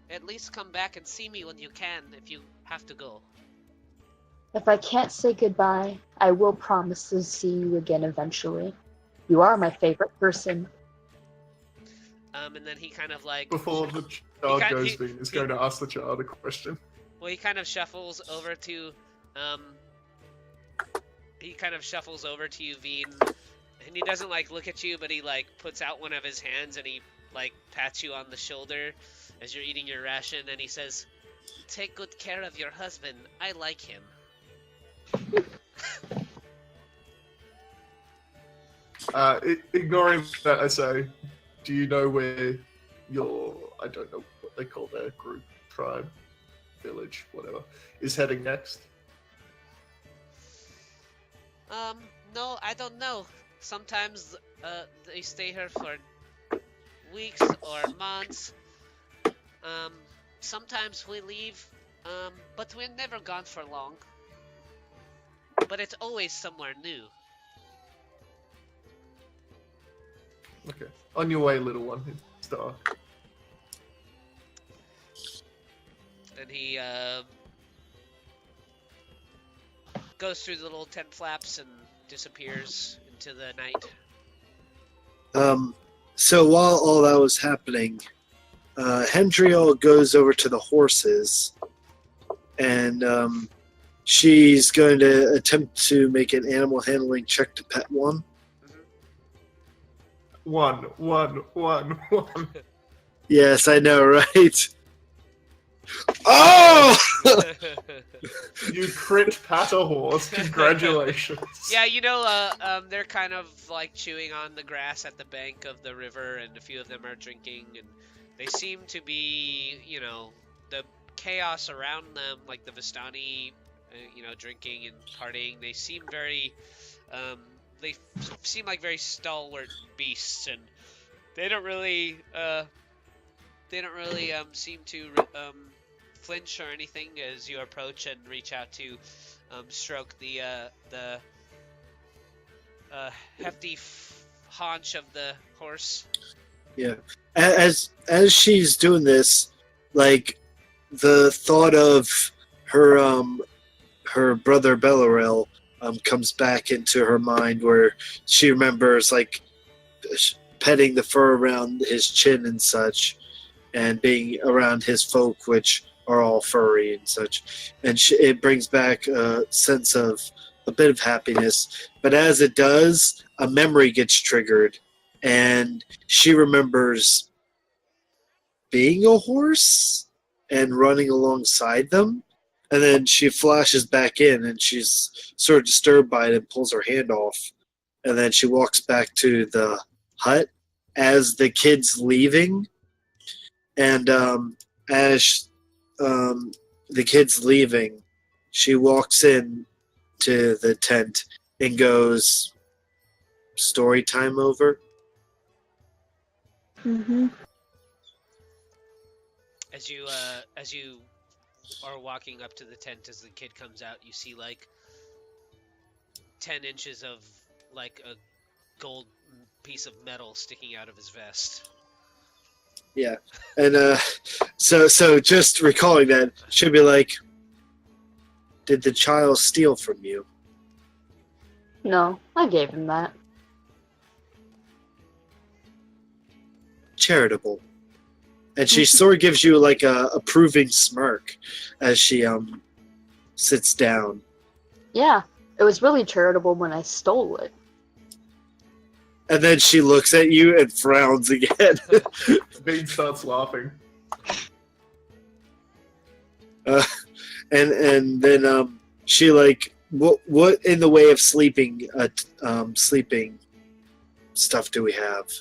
at least come back and see me when you can, if you have to go." If I can't say goodbye, I will promise to see you again eventually. You are my favorite person. And then he kind of like Before the child kind- goes, he- Veen is he- going to ask the child a question. well, he kind of shuffles over to you, Veen, and he doesn't like look at you, but he like puts out one of his hands and he like pats you on the shoulder as you're eating your ration, and he says, "Take good care of your husband. I like him." Ignoring that, I say, do you know where your, I don't know what they call their group, tribe, village, whatever, is heading next? No, I don't know. Sometimes they stay here for weeks or months. Sometimes we leave, but we're never gone for long. But it's always somewhere new. Okay. On your way, little one. It's dark. And he goes through the little tent flaps and disappears into the night. So while all that was happening, Hemdriel goes over to the horses, and she's going to attempt to make an animal handling check to pet one. One. Yes, I know, right? Oh! You crit pat a horse. Congratulations. Yeah, they're kind of like chewing on the grass at the bank of the river, and a few of them are drinking, and they seem to be, the chaos around them, like the Vistani, drinking and partying. They seem very, they seem like very stalwart beasts, and they don't really seem to flinch or anything as you approach and reach out to stroke the hefty haunch of the horse. Yeah. As she's doing this, like, the thought of her brother Bellarel comes back into her mind, where she remembers like petting the fur around his chin and such, and being around his folk, which are all furry and such, and it brings back a sense of a bit of happiness. But as it does, a memory gets triggered, and she remembers being a horse and running alongside them. And then she flashes back in, and she's sort of disturbed by it and pulls her hand off. And then she walks back to the hut as the kid's leaving. And as the kid's leaving, she walks in to the tent and goes, "Story time over?" Mm-hmm. As you are walking up to the tent, as the kid comes out, you see like 10 inches of like a gold piece of metal sticking out of his vest. Yeah. And so just recalling that, she'll be like, "Did the child steal from you?" No, I gave him that. Charitable. And she sort of gives you like a approving smirk as she sits down. Yeah, it was really charitable when I stole it. And then she looks at you and frowns again. Veen starts laughing. And then she like, what in the way of sleeping stuff do we have?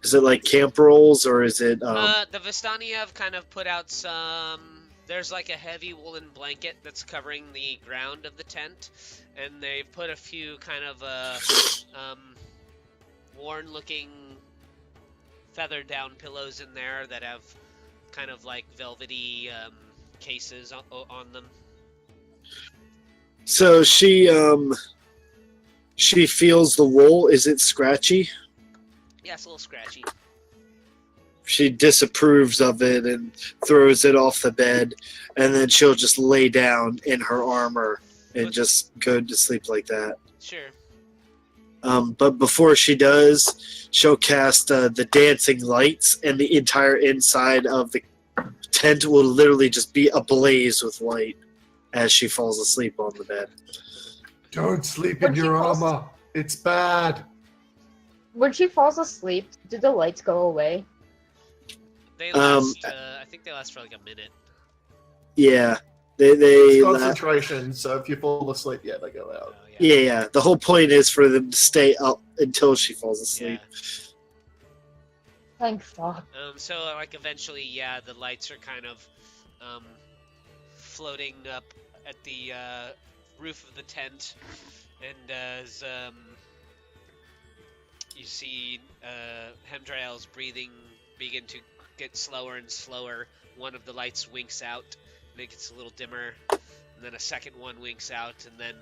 Is it like camp rolls, or is it The Vistani have kind of put out some. There's like a heavy woolen blanket that's covering the ground of the tent, and they've put a few kind of worn-looking feather-down pillows in there that have kind of like velvety cases on them. So she feels the wool. Is it scratchy? Yeah, it's a little scratchy. She disapproves of it and throws it off the bed, and then she'll just lay down in her armor and just go to sleep like that. Sure. But before she does, she'll cast the dancing lights, and the entire inside of the tent will literally just be ablaze with light as she falls asleep on the bed. Don't sleep in your armor. It's bad. When she falls asleep, do the lights go away? They last. I think they last for like a minute. Yeah, It's they concentration, so if you fall asleep, yeah, they go out. yeah. The whole point is for them to stay up until she falls asleep. Thank fuck. So like eventually, yeah, the lights are kind of floating up at the roof of the tent, and as you see Hemdriel's breathing begin to get slower and slower, one of the lights winks out, and it gets a little dimmer, and then a second one winks out, and then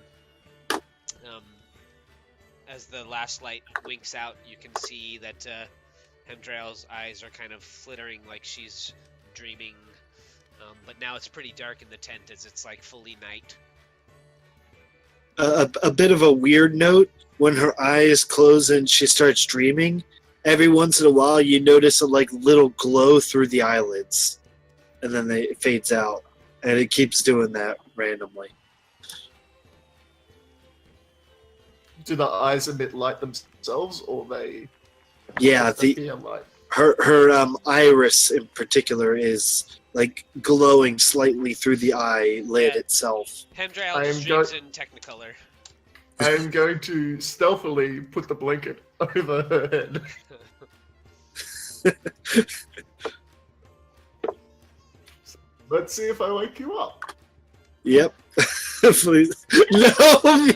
as the last light winks out, you can see that Hemdriel's eyes are kind of flittering like she's dreaming, but now it's pretty dark in the tent as it's like fully night. A bit of a weird note, when her eyes close and she starts dreaming, every once in a while you notice a like little glow through the eyelids, and then it fades out, and it keeps doing that randomly. Do the eyes emit light themselves, or they? Yeah, light? her iris in particular is like glowing slightly through the eyelid itself. Hemdriel just dreams in Technicolor. I am going to stealthily put the blanket over her head. Let's see if I wake you up. Yep. Please. No!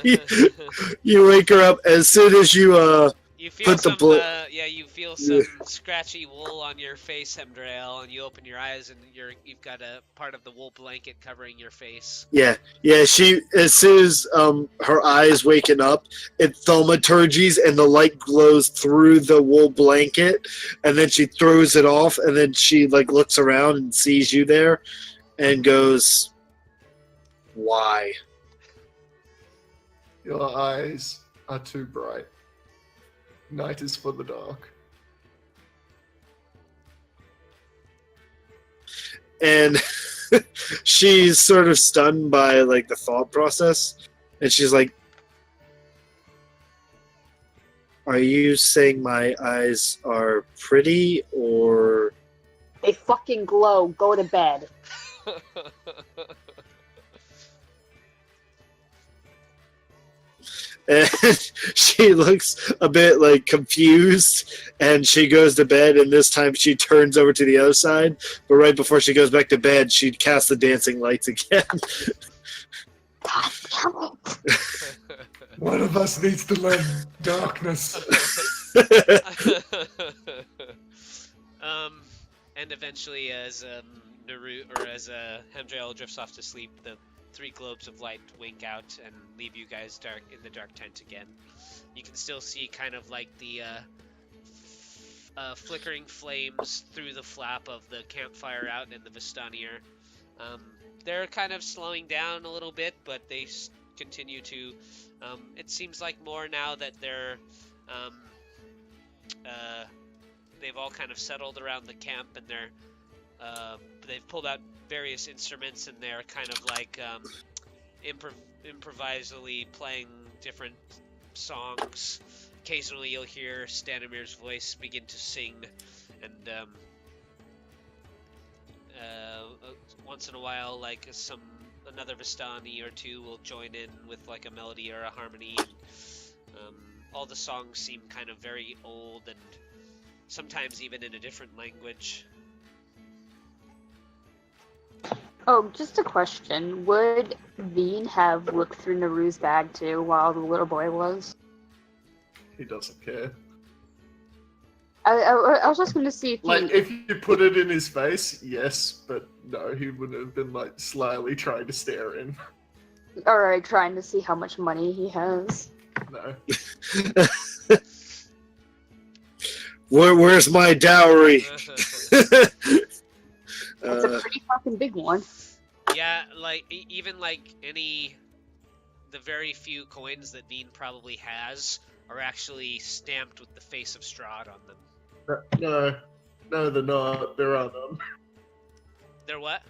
You wake her up as soon as you You feel put some, the you feel some scratchy wool on your face, Hemdriel, and you open your eyes, and you've got a part of the wool blanket covering your face. Yeah. She, as soon as her eyes waken up, it thaumaturgies and the light glows through the wool blanket, and then she throws it off, and then she like looks around and sees you there, and goes, "Why?" Your eyes are too bright. Night is for the dark. And she's sort of stunned by like the thought process, and she's like, "Are you saying my eyes are pretty, or?" They fucking glow. Go to bed. And she looks a bit like confused, and she goes to bed, and this time she turns over to the other side, but right before she goes back to bed, she casts the dancing lights again. God damn it. One of us needs to learn darkness. And eventually, as Nuru, or as Hemdriel drifts off to sleep, the 3 globes of light wink out and leave you guys in the dark tent again. You can still see kind of like the flickering flames through the flap of the campfire out in the Vistanier. They're kind of slowing down a little bit, but they continue to. It seems like more now that they've all kind of settled around the camp, and they've pulled out various instruments, and they're kind of like improvisally playing different songs. Occasionally you'll hear Stanimir's voice begin to sing, and once in a while like another Vistani or two will join in with like a melody or a harmony, and all the songs seem kind of very old, and sometimes even in a different language. Oh, just a question. Would Veen have looked through Naru's bag too while the little boy was? He doesn't care. I was just going to see if if you put it in his face, yes, but no, he would have been like slyly trying to stare in. Alright, trying to see how much money he has. No. Where's my dowry? It's a pretty fucking big one. Yeah, like even like any the very few coins that Veen probably has are actually stamped with the face of Strahd on them. No, they're not. There are none. They're what?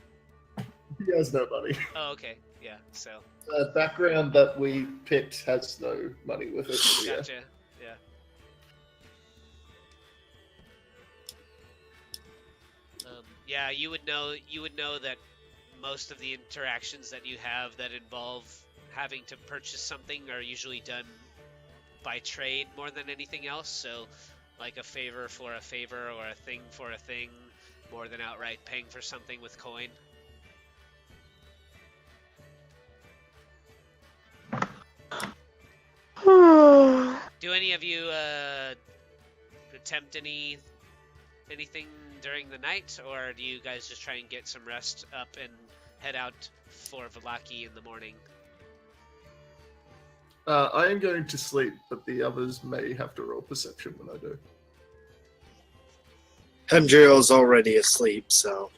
He has no money. Oh, okay. Yeah, so. The background that we picked has no money with it. So yeah. Gotcha. Yeah. Yeah, you would know that most of the interactions that you have that involve having to purchase something are usually done by trade more than anything else. So, like a favor for a favor or a thing for a thing, more than outright paying for something with coin. Do any of you attempt anything during the night, or do you guys just try and get some rest up and head out for Vallaki in the morning? I am going to sleep, but the others may have to roll perception when I do. Hemdriel's already asleep, so.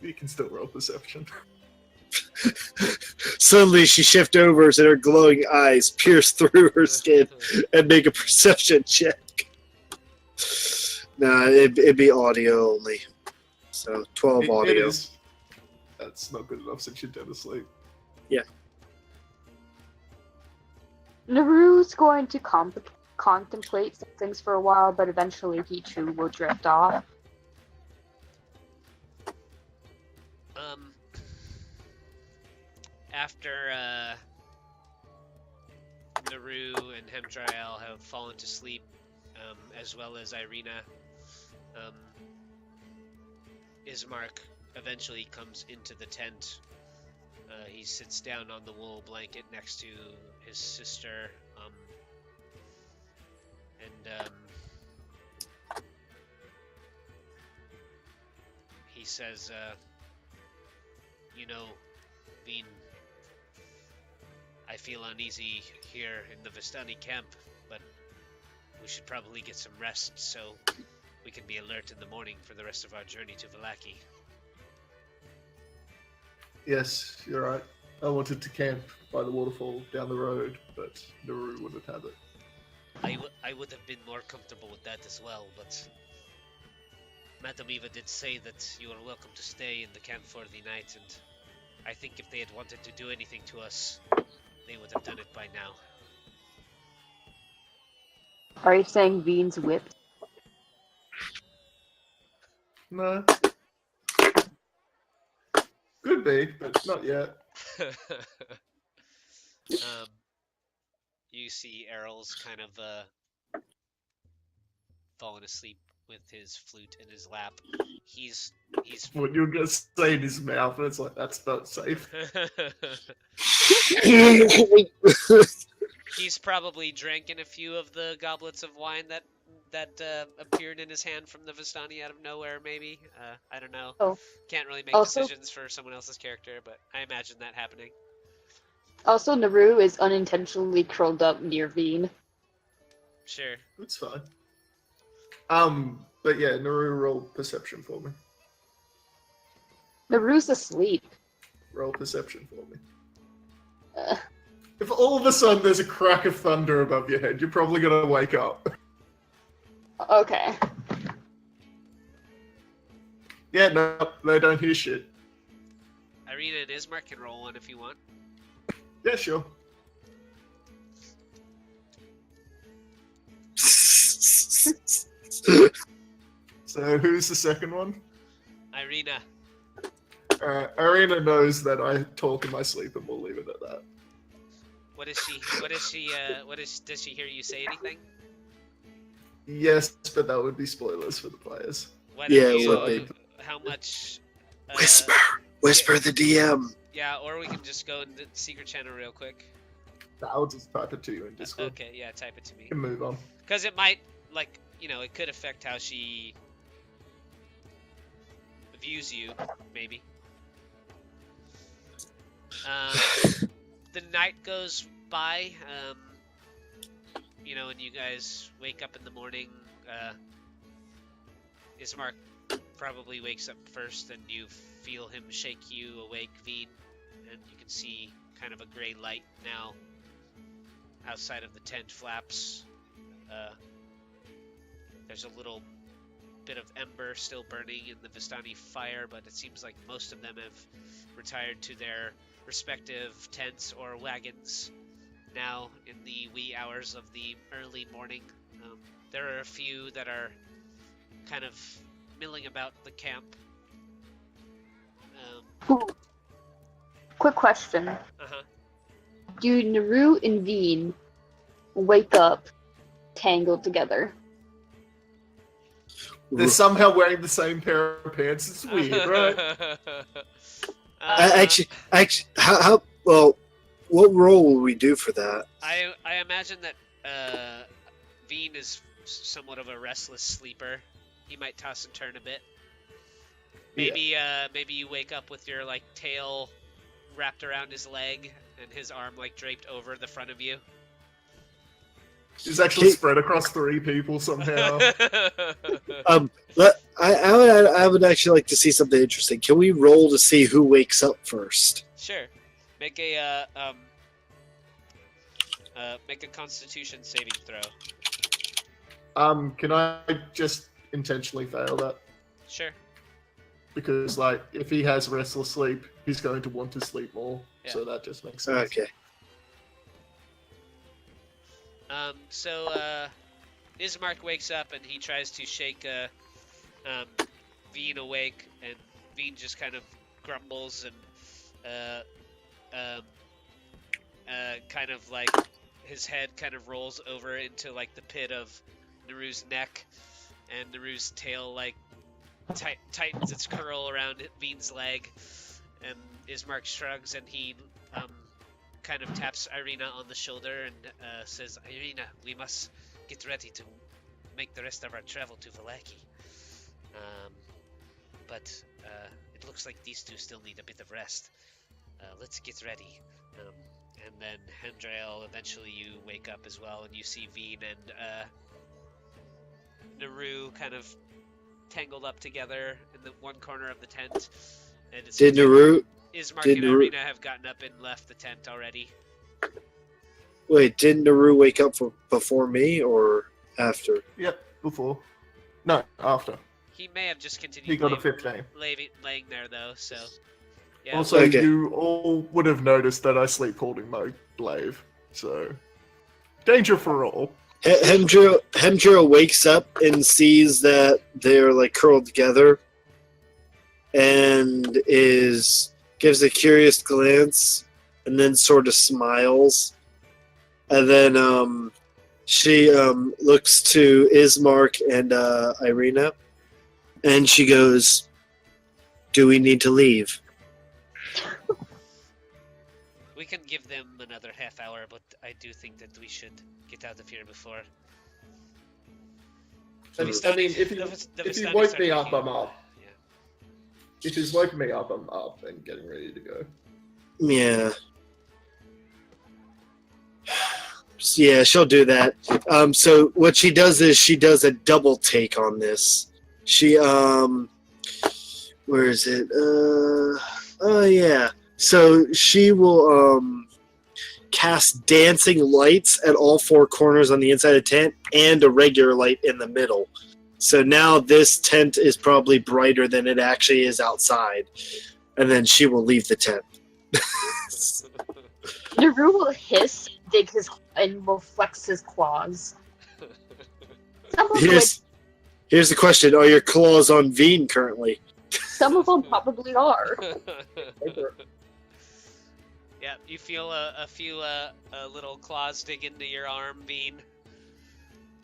You can still roll perception. Suddenly she shifts over and her glowing eyes pierce through her skin and make a perception check. Nah, it'd be audio only. So 12 audio. It is. That's not good enough since you're dead asleep. Yeah. Naru's going to contemplate some things for a while, but eventually he too will drift off. After Nuru and Hemdriel have fallen to sleep, as well as Irina, Ismark eventually comes into the tent. He sits down on the wool blanket next to his sister, and he says, you know, Veen, I feel uneasy here in the Vistani camp, but we should probably get some rest so we can be alert in the morning for the rest of our journey to Vallaki. Yes, you're right. I wanted to camp by the waterfall down the road, but Nuru wouldn't have it. I would have been more comfortable with that as well, but Madame Eva did say that you are welcome to stay in the camp for the night, and I think if they had wanted to do anything to us, they would have done it by now. Are you saying Veen's whipped? No. Could be, but not yet. You see Errol's kind of fallen asleep with his flute in his lap. He's When you're going to say in his mouth, and it's like, that's not safe. He's probably drinking a few of the goblets of wine that appeared in his hand from the Vistani out of nowhere, maybe. I don't know. Oh. Can't really make Also, decisions for someone else's character, but I imagine that happening. Also, Nuru is unintentionally curled up near Veen. Sure. That's fine. But yeah, Nuru, roll perception for me. Naru's asleep. Roll perception for me. If all of a sudden there's a crack of thunder above your head, you're probably gonna wake up. Okay. Yeah, no, they don't hear shit. Irina and Ismark can roll one if you want. Yeah, sure. So who's the second one? Irina. Irina knows that I talk in my sleep, and we'll leave it at that. Does she hear you say anything? Yes, but that would be spoilers for the players. How much? Whisper the DM. Yeah, or we can just go into the secret channel real quick. I'll just type it to you in Discord. Okay, yeah, type it to me. We can move on. Because it might, it could affect how she views you, maybe. The night goes by, and you guys wake up in the morning. Ismark probably wakes up first, and you feel him shake you awake, Veen, and you can see kind of a gray light now outside of the tent flaps. There's a little bit of ember still burning in the Vistani fire, but it seems like most of them have retired to their respective tents or wagons now in the wee hours of the early morning. There are a few that are kind of milling about the camp. Ooh. Quick question. Uh-huh. Do Nuru and Veen wake up tangled together? They're somehow wearing the same pair of pants. It's weird, right? Actually, how? Well, what role will we do for that? I imagine that Veen is somewhat of a restless sleeper. He might toss and turn a bit. Maybe maybe you wake up with your like tail wrapped around his leg and his arm like draped over the front of you. It's actually spread across 3 people somehow. I would actually like to see something interesting. Can we roll to see who wakes up first? Sure. Make a Constitution saving throw. Can I just intentionally fail that? Sure. Because, like, if he has restless sleep, he's going to want to sleep more. Yeah. So that just makes sense. Okay. So Ismark wakes up and he tries to shake Veen awake, and Veen just kind of grumbles and kind of like his head kind of rolls over into like the pit of Naru's neck, and Naru's tail like tightens its curl around Veen's leg, and Ismark shrugs and he kind of taps Irina on the shoulder and says, "Irina, we must get ready to make the rest of our travel to Vallaki. But it looks like these two still need a bit of rest. Let's get ready." And then Hemdriel, eventually you wake up as well, and you see Veen and Nuru kind of tangled up together in the one corner of the tent. And it's Did Nuru? Ismark and Irina have gotten up and left the tent already. Wait, didn't Nuru wake up before me or after? Yep, before. No, after. He may have just continued He got a 15. laying there, though, so... Yeah. Also, Okay. you all would have noticed that I sleep holding my glaive, so... Danger for all. Hemdriel wakes up and sees that they're like curled together, and gives a curious glance, and then sort of smiles, and then she looks to Ismark and Irina, and she goes, "Do we need to leave?" We can give them another half hour, but I do think that we should get out of here before. I mean, if you woke me up, I'm up. Yeah. If he's woken me up, I'm up and getting ready to go. Yeah. Yeah, she'll do that. So what she does is she does a double take on this. She where is it? Oh yeah. So she will cast dancing lights at all 4 corners on the inside of the tent and a regular light in the middle. So now this tent is probably brighter than it actually is outside. And then she will leave the tent. Nuru will hiss, dig his, and will flex his claws. Here's the question. Are your claws on Veen currently? Some of them probably are. Yeah, you feel a few little claws dig into your arm, Veen.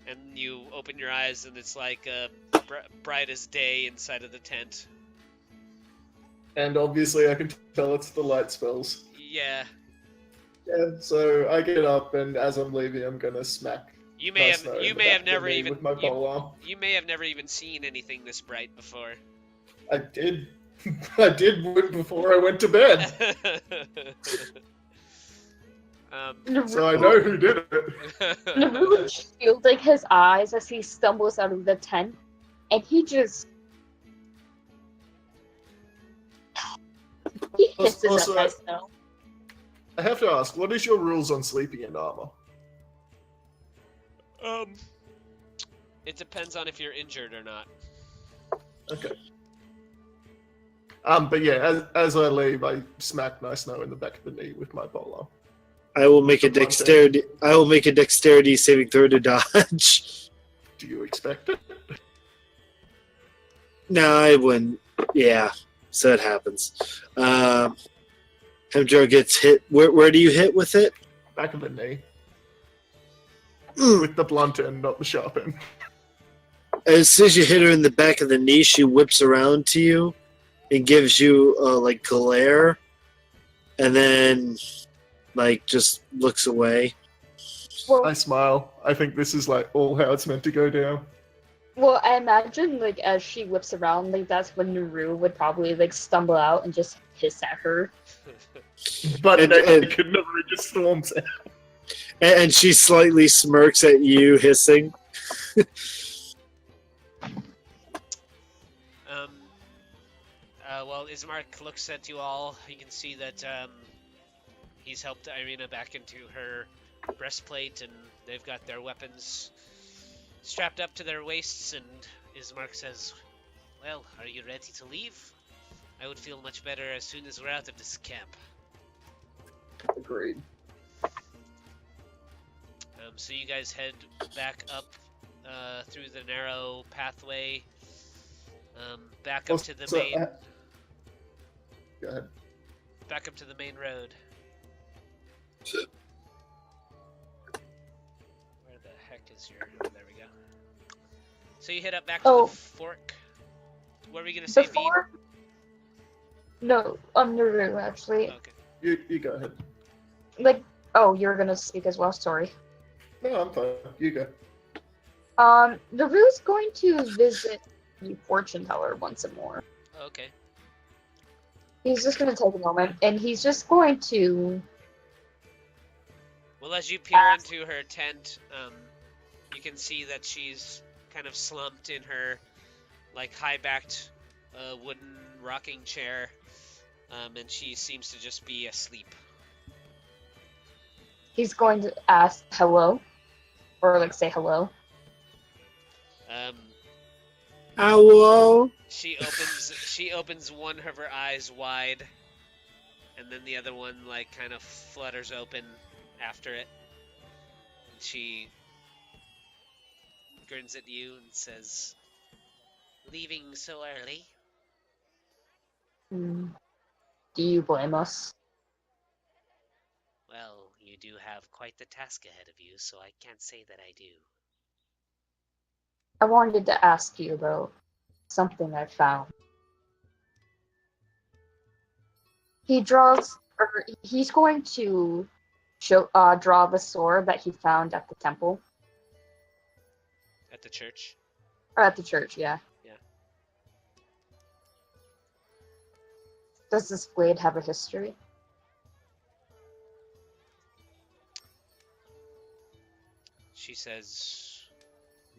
And you open your eyes, and it's like bright as day inside of the tent. And obviously I can tell it's the light spells. Yeah. Yeah, so I get up, and as I'm leaving, I'm gonna smack. You may have never even with my pole arm. you may have never even seen anything this bright before. I did. I did before I went to bed, so I know who did it. Nuru is shielding his eyes as he stumbles out of the tent, and he just... He hisses Also- at myself. I have to ask, what is your rules on sleeping in armor? It depends on if you're injured or not. Okay. But yeah, as I leave, I smack Nice Snow in the back of the knee with my bolo. I will make a dexterity. I will make a dexterity saving throw to dodge. Do you expect it? No, I wouldn't. Yeah, so it happens. Hemdriel gets hit. Where do you hit with it? Back of the knee. Mm. With the blunt end, not the sharp end. As soon as you hit her in the back of the knee, she whips around to you and gives you like glare, and then like just looks away. Well, I smile. I think this is like all how it's meant to go down. well, I imagine like as she whips around, like that's when Nuru would probably like stumble out and just hiss at her. But And- they and- could never just storms out. And she slightly smirks at you, hissing. Well, Ismark looks at you all. You can see that he's helped Irina back into her breastplate, and they've got their weapons strapped up to their waists, and Ismark says, well, are you ready to leave? I would feel much better as soon as we're out of this camp. Agreed. So you guys head back up through the narrow pathway, back up to the main... Go ahead. Back up to the main road. Where the heck is your... Oh, there we go. So you head up back to the fork. What were we gonna say, Veen? Before? No, Nuru actually. Okay. You go ahead. Like, oh, you're gonna speak as well. Sorry. No, I'm fine. You go. Naru's going to visit the fortune teller once more. Okay. He's just going to take a moment, and he's just going to... Well, as you peer into her tent, you can see that she's kind of slumped in her, like, high-backed wooden rocking chair, and she seems to just be asleep. He's going to ask hello, or, like, say hello. Hello? She opens one of her eyes wide, and then the other one like kind of flutters open after it. And she grins at you and says, "Leaving so early?" Do you blame us? Well, you do have quite the task ahead of you, so I can't say that I do. I wanted to ask you about something I found. He's going to draw the sword that he found at the temple. At the church? Or at the church, yeah. Yeah. Does this blade have a history? She says,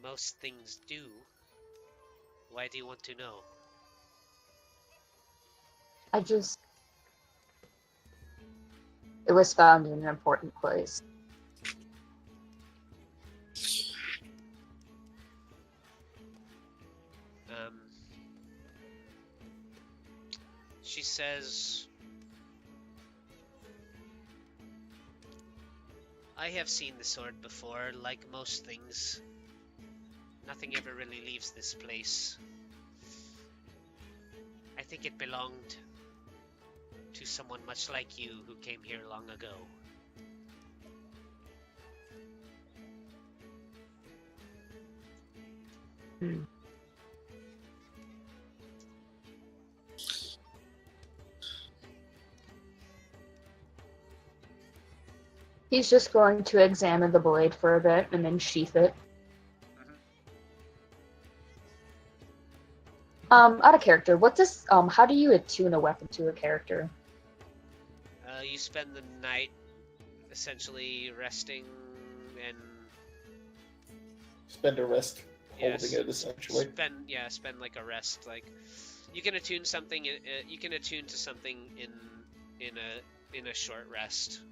"Most things do. Why do you want to know?" It was found in an important place. She says, "I have seen the sword before, like most things. Nothing ever really leaves this place. I think it belonged to someone much like you who came here long ago." He's just going to examine the blade for a bit and then sheath it. Out of character, how do you attune a weapon to a character? You spend the night essentially resting and... Spend a rest Yes. holding it, essentially. Spend like a rest. Like, you can attune something. You can attune to something in a short rest.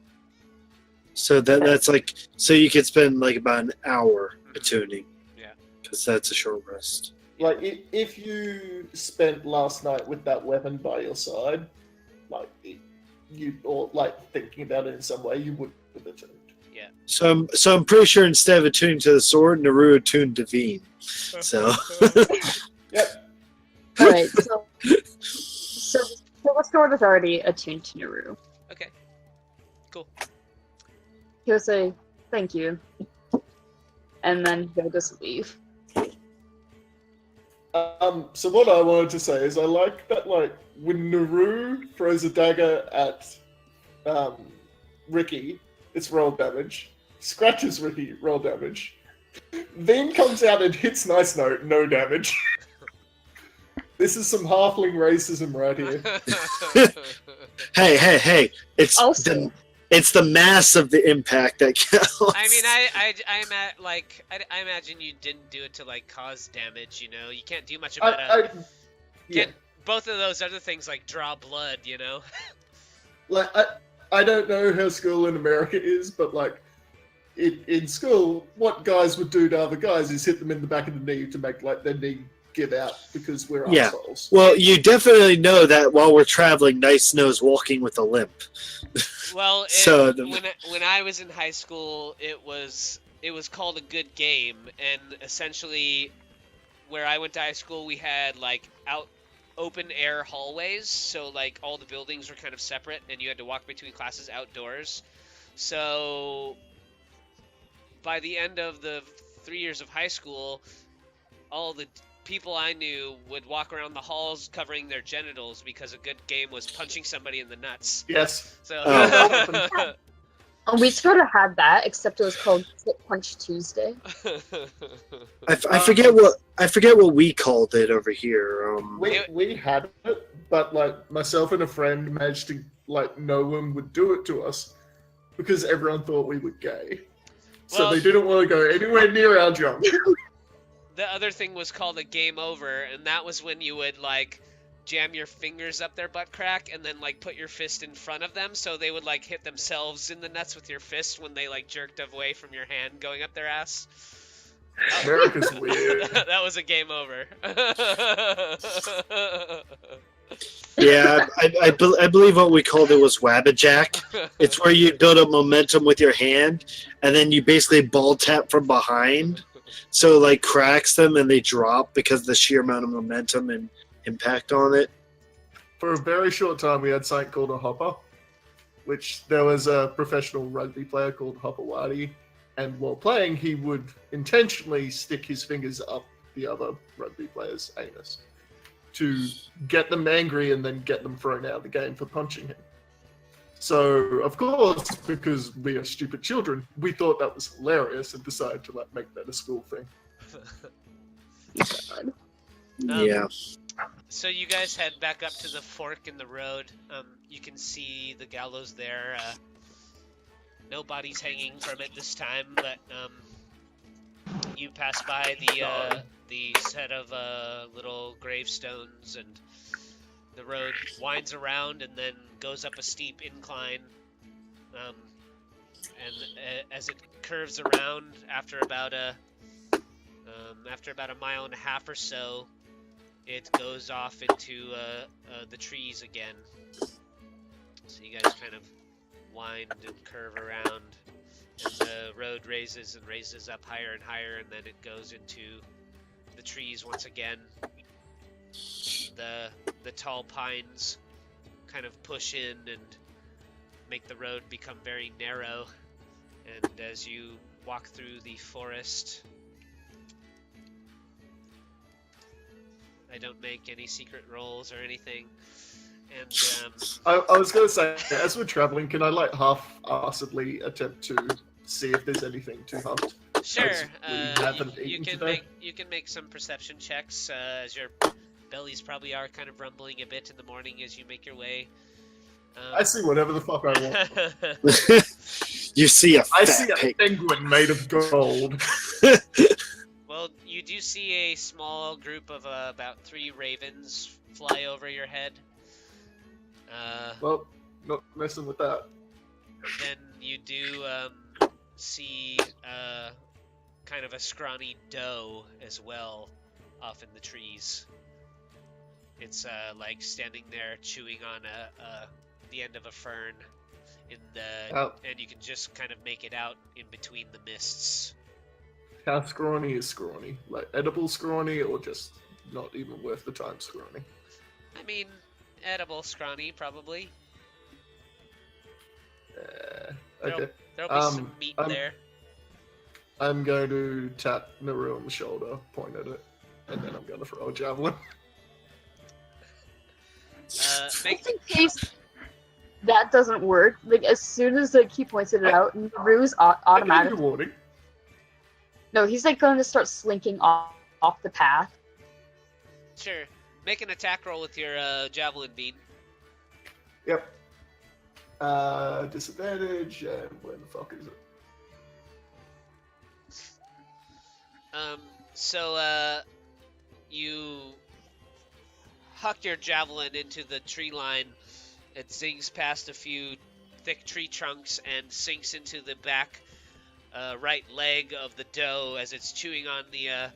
So that's like, so you could spend like about an hour attuning. Yeah. Because that's a short rest. Like, if you spent last night with that weapon by your side, like, or like thinking about it in some way, you would have attuned. Yeah. So I'm pretty sure instead of attuning to the sword, Nuru attuned to Veen. So. Yep. Alright, so the sword is already attuned to Nuru. Okay. Cool. He'll say, thank you. And then he'll just leave. So what I wanted to say is I like that, like, when Nuru throws a dagger at Ricky, it's roll damage. Scratches Ricky, roll damage. Veen comes out and hits Nice Note, no damage. This is some halfling racism right here. Hey! Also, It's the mass of the impact that counts. I mean, I imagine you didn't do it to like cause damage. You know, you can't do much about Yeah. both of those other things like draw blood. You know. Like, I don't know how school in America is, but like in school, what guys would do to other guys is hit them in the back of the knee to make like their knee give out because we're Yeah. assholes. Well, you definitely know that while we're traveling, Nice Snow's walking with a limp. Well, So when I was in high school, it was called a good game, and essentially, where I went to high school, we had like open air hallways, so like all the buildings were kind of separate, and you had to walk between classes outdoors. So by the end of the 3 years of high school, all the people I knew would walk around the halls covering their genitals because a good game was punching somebody in the nuts. Yes. So we sort of had that, except it was called Hit Punch Tuesday. I forget what we called it over here. We had it, but like myself and a friend managed to like no one would do it to us because everyone thought we were gay. So Well- they didn't want to go anywhere near our junk. the other thing was called a game over, and that was when you would like jam your fingers up their butt crack and then like put your fist in front of them, so they would like hit themselves in the nuts with your fist when they like jerked away from your hand going up their ass. America's weird. That was a game over. Yeah, I believe what we called it was Wabbajack. It's where you build up momentum with your hand, and then you basically ball tap from behind, so it, like, cracks them and they drop because of the sheer amount of momentum and impact on it. For a very short time, we had something called a hopper, which there was a professional rugby player called Hopper Waddy, and while playing, he would intentionally stick his fingers up the other rugby player's anus to get them angry and then get them thrown out of the game for punching him. So, of course, because we are stupid children, we thought that was hilarious and decided to like make that a school thing. Yeah. So you guys head back up to the fork in the road. You can see the gallows there. No bodies hanging from it this time, but you pass by the set of little gravestones, and the road winds around and then goes up a steep incline. And as it curves around, after about a mile and a half or so, it goes off into the trees again. So you guys kind of wind and curve around, and the road raises and raises up higher and higher, and then it goes into the trees once again. The tall pines kind of push in and make the road become very narrow, and as you walk through the forest, I don't make any secret rolls or anything. And I was going to say, as we're traveling, can I like half-assedly attempt to see if there's anything to hunt? sure, we haven't you eaten can today. make some perception checks as your bellies probably are kind of rumbling a bit in the morning as you make your way. I see whatever the fuck I want. You see a I fat see a pig. penguin made of gold. Well, you do see a small group of about 3 ravens fly over your head. Well, not messing with that. then you do see kind of a scrawny doe as well off in the trees. It's like standing there chewing on the end of a fern in the How, and you can just kind of make it out in between the mists. how scrawny is scrawny? Like edible scrawny, or just not even worth the time scrawny? I mean, edible scrawny probably. Okay. There'll be some meat there. I'm going to tap Nuru on the shoulder, point at it, and then I'm going to throw a javelin. Just in case that doesn't work, like as soon as like he points it out, Naru's automatic. I gave you a warning. No, he's like going to start slinking off the path. Sure. Make an attack roll with your javelin beam. Yep. Disadvantage, and where the fuck is it? So you huck your javelin into the tree line. It zings past a few thick tree trunks and sinks into the back right leg of the doe as it's chewing on the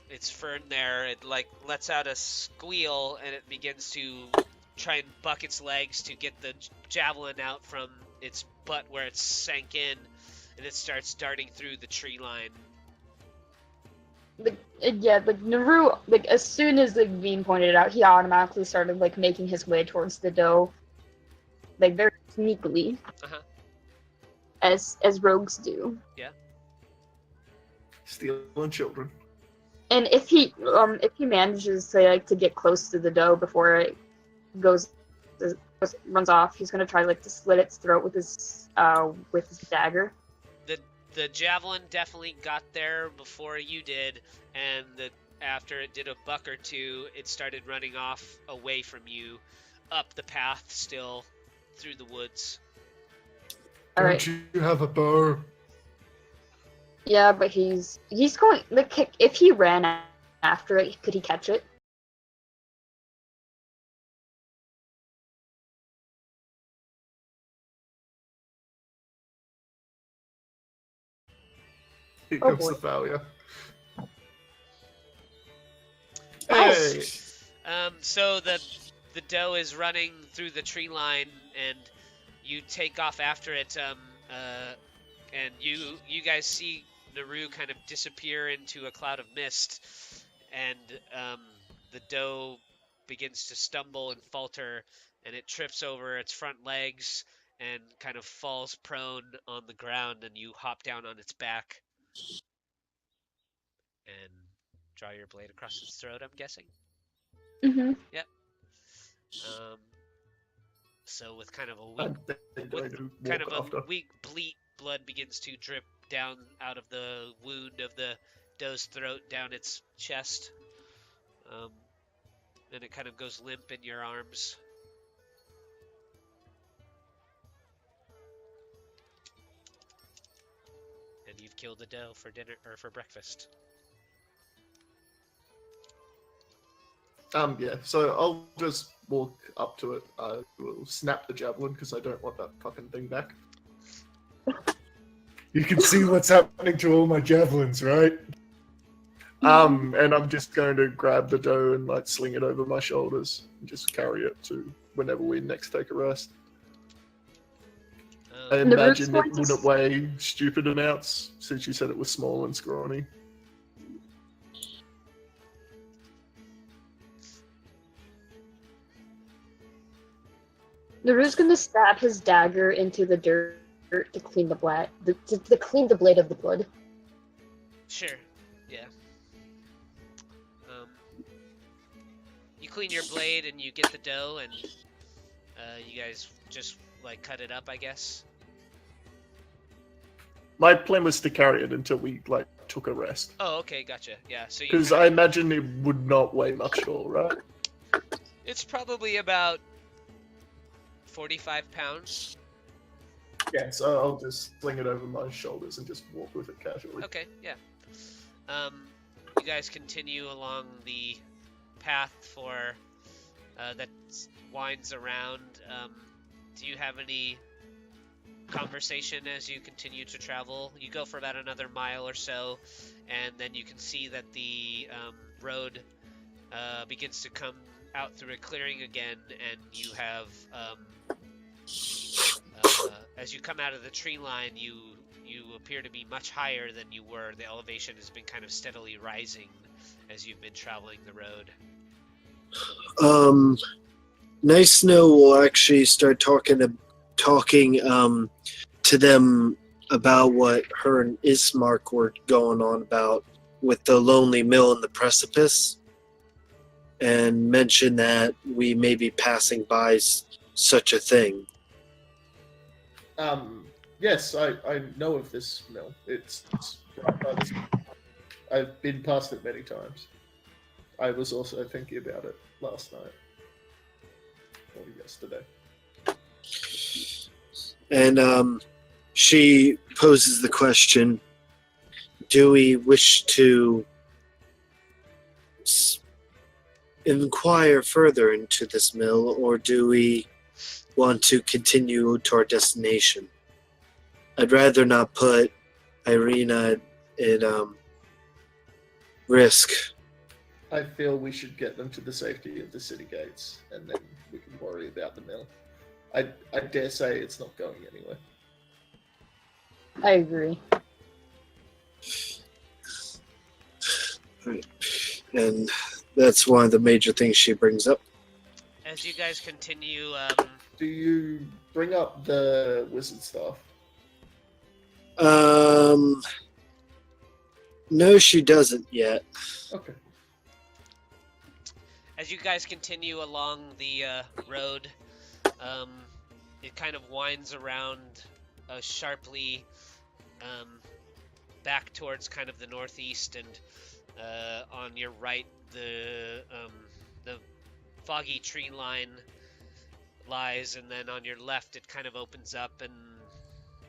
its fern there. It like lets out a squeal and it begins to try and buck its legs to get the javelin out from its butt where it's sank in, and it starts darting through the tree line. Like Naru, like as soon as like Veen pointed it out, he automatically started like making his way towards the doe, like very sneakily, as rogues do. Yeah. Stealing children. And if he manages to like to get close to the doe before it runs off, he's gonna try like to slit its throat with his dagger. The javelin definitely got there before you did, and after it did a buck or two, it started running off away from you, up the path still, through the woods. Don't you have a bow? Yeah, but he's going like if he ran after it, could he catch it? Here Oh, comes boy. the failure. Hey! So the doe is running through the tree line, and you take off after it. And you guys see Nuru kind of disappear into a cloud of mist, and the doe begins to stumble and falter, and it trips over its front legs and kind of falls prone on the ground, and you hop down on its back and draw your blade across its throat, I'm guessing. Mm-hmm. Yep. So with kind of a weak bleat, blood begins to drip down out of the wound of the doe's throat down its chest. And it kind of goes limp in your arms. And you've killed the doe for dinner or for breakfast. Yeah, so I'll just walk up to it. I will snap the javelin because I don't want that fucking thing back. You can see what's happening to all my javelins, right? And I'm just going to grab the doe and like sling it over my shoulders and just carry it to whenever we next take a rest. I imagine it wouldn't weigh stupid amounts since you said it was small and scrawny. Naru's gonna stab his dagger into the dirt to clean the blade, to clean the blade of the blood. Sure. Yeah. You clean your blade and you get the doe, and you guys just like cut it up, I guess. My plan was to carry it until we like took a rest. Oh, okay, gotcha. Yeah, so because I imagine it would not weigh much at all, right? It's probably about 45 pounds. Yeah, so I'll just sling it over my shoulders and just walk with it casually. Okay, yeah. You guys continue along the path that winds around. Do you have any conversation as you continue to travel. You go for about another mile or so, and then you can see that the road begins to come out through a clearing again, and you have, as you come out of the tree line, you appear to be much higher than you were. The elevation has been kind of steadily rising as you've been traveling the road. Nice Snow will actually start talking to them about what her and Ismark were going on about with the lonely mill and the precipice, and mention that we may be passing by such a thing. Yes, I know of this mill. It's right by this. I've been past it many times. I was also thinking about it last night. Or yesterday. And she poses the question, do we wish to inquire further into this mill, or do we want to continue to our destination? I'd rather not put Irina in risk. I feel we should get them to the safety of the city gates, and then we can worry about the mill. I dare say it's not going anywhere. I agree. Right. And that's one of the major things she brings up. As you guys continue, Do you bring up the wizard staff? No, she doesn't yet. Okay. as you guys continue along the road, it kind of winds around sharply back towards kind of the northeast, and on your right, the foggy tree line lies, and then on your left, it kind of opens up, and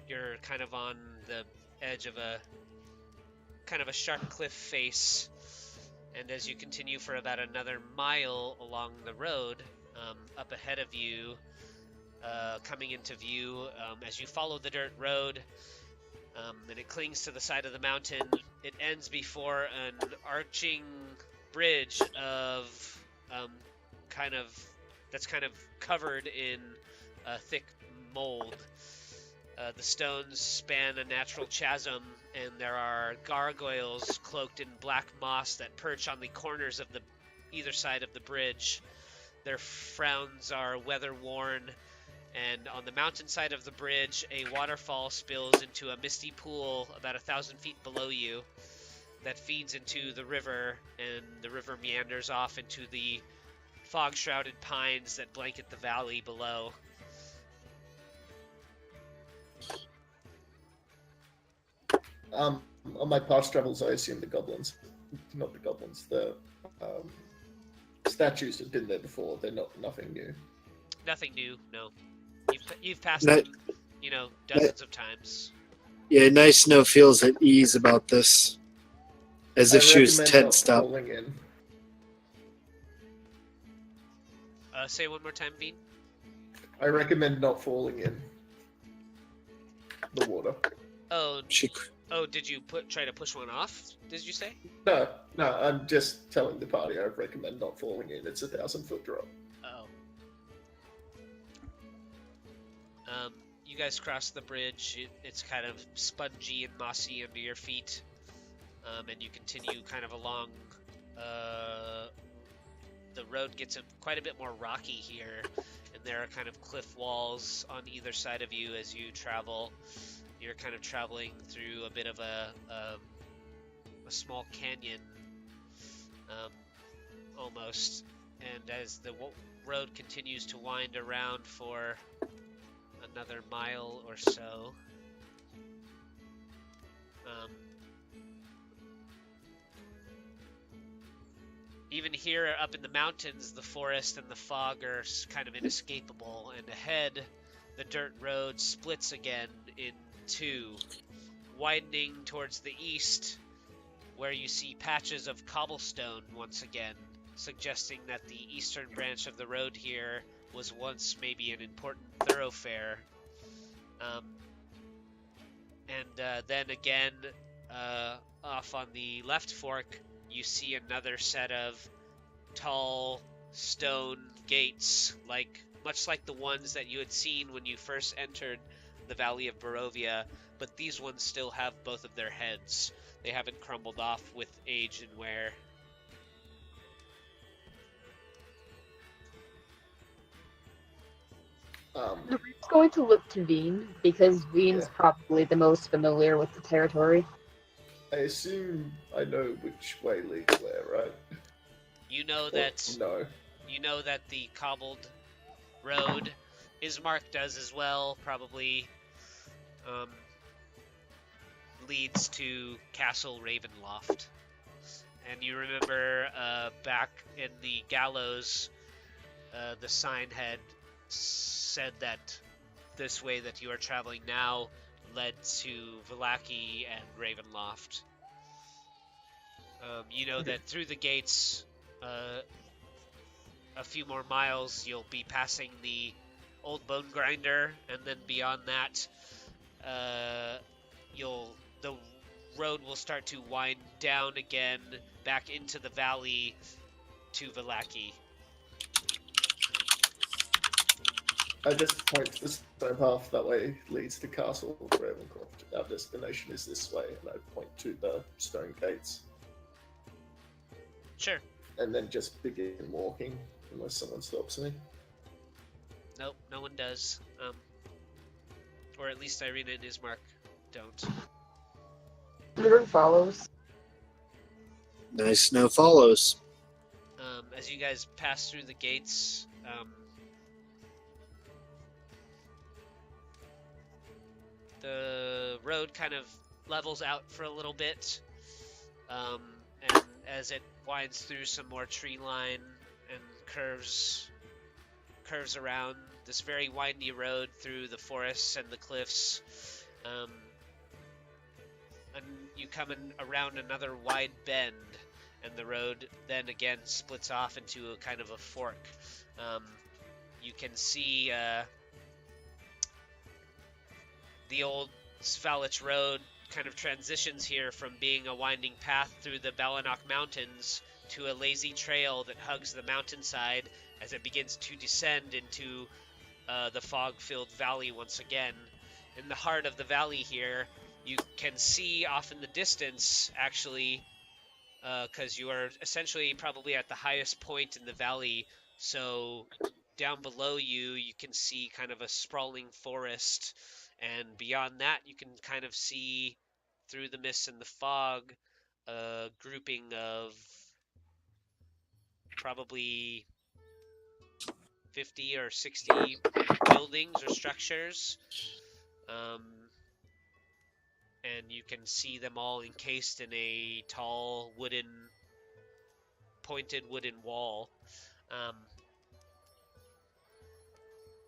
you're kind of on the edge of a kind of a sharp cliff face. And as you continue for about another mile along the road, up ahead of you, coming into view, as you follow the dirt road, and it clings to the side of the mountain, it ends before an arching bridge of that's kind of covered in thick mold. The stones span a natural chasm, and there are gargoyles cloaked in black moss that perch on the corners of either side of the bridge. Their frowns are weather-worn, and on the mountainside of the bridge, a waterfall spills into a misty pool about 1,000 feet below you that feeds into the river, and the river meanders off into the fog-shrouded pines that blanket the valley below. On my past travels, I assume the statues have been there before. They're nothing new. Nothing new, no. You've passed them, dozens of times. Yeah, Nice Snow feels at ease about this, as if she was tensed up. Say one more time, Veen. I recommend not falling in the water. Oh, did you try to push one off? Did you say? No, I'm just telling the party I recommend not falling in. It's 1,000-foot drop. Oh. You guys cross the bridge. It's kind of spongy and mossy under your feet, and you continue kind of along. The road gets quite a bit more rocky here, and there are kind of cliff walls on either side of you as you travel. You're kind of traveling through a bit of a small canyon, almost. And as the road continues to wind around for another mile or so, even here up in the mountains, the forest and the fog are kind of inescapable, and ahead, the dirt road splits again in two, widening towards the east, where you see patches of cobblestone once again, suggesting that the eastern branch of the road here was once maybe an important thoroughfare. And then again, off on the left fork, you see another set of tall stone gates, much like the ones that you had seen when you first entered the Valley of Barovia, but these ones still have both of their heads. They haven't crumbled off with age and wear. Naru's going to look to Veen, because Veen's probably the most familiar with the territory. I assume I know which way leads where, right? You know that No. You know that the cobbled road, Ismark does as well, probably leads to Castle Ravenloft. And you remember back in the gallows, the sign had said that this way that you are traveling now led to Vallaki and Ravenloft. You know that through the gates, a few more miles, you'll be passing the old bone grinder, and then beyond that, the road will start to wind down again back into the valley to Vallaki. I just point to the same path that way leads to Castle Ravencroft. Our destination is this way, and I point to the stone gates. Sure. And then just begin walking, unless someone stops me. Nope, no one does. Or at least Irina and Ismark don't. Naru follows. Nice snow follows. As you guys pass through the gates, the road kind of levels out for a little bit, and as it winds through some more tree line and curves around this very windy road through the forests and the cliffs, and you come in around another wide bend, and the road then again splits off into a kind of a fork. You can see the old Svalich Road kind of transitions here from being a winding path through the Balanok Mountains to a lazy trail that hugs the mountainside as it begins to descend into the fog-filled valley once again. In the heart of the valley here, you can see off in the distance, actually, because you are essentially probably at the highest point in the valley, so down below you can see kind of a sprawling forest, and beyond that you can kind of see through the mist and the fog a grouping of probably 50 or 60 buildings or structures, and you can see them all encased in a tall pointed wooden wall.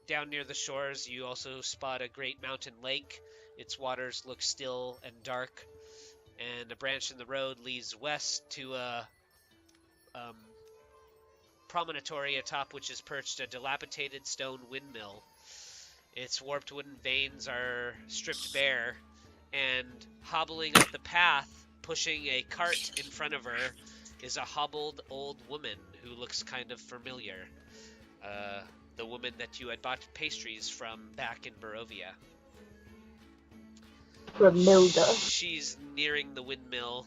Down near the shores, you also spot a great mountain lake. Its waters look still and dark, and a branch in the road leads west to a promontory atop which is perched a dilapidated stone windmill. Its warped wooden vanes are stripped bare, and hobbling up the path, pushing a cart in front of her, is a hobbled old woman who looks kind of familiar. The woman that you had bought pastries from back in Barovia. Romilda. She's nearing the windmill,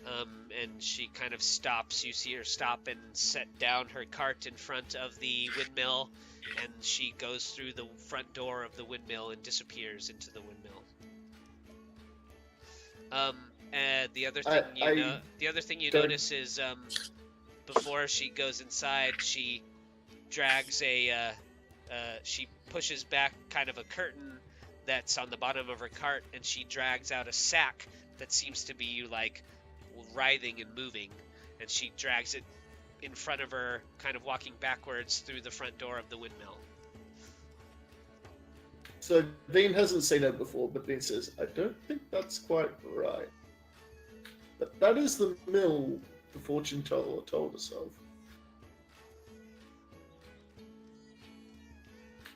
and she kind of stops. You see her stop and set down her cart in front of the windmill, and she goes through the front door of the windmill and disappears into the windmill. And the other thing you notice is before she goes inside, she drags she pushes back kind of a curtain that's on the bottom of her cart, and she drags out a sack that seems to be like writhing and moving, and she drags it in front of her, kind of walking backwards through the front door of the windmill. So Veen hasn't seen it before, but Veen says, I don't think that's quite right. But that is the mill the fortune teller told us of.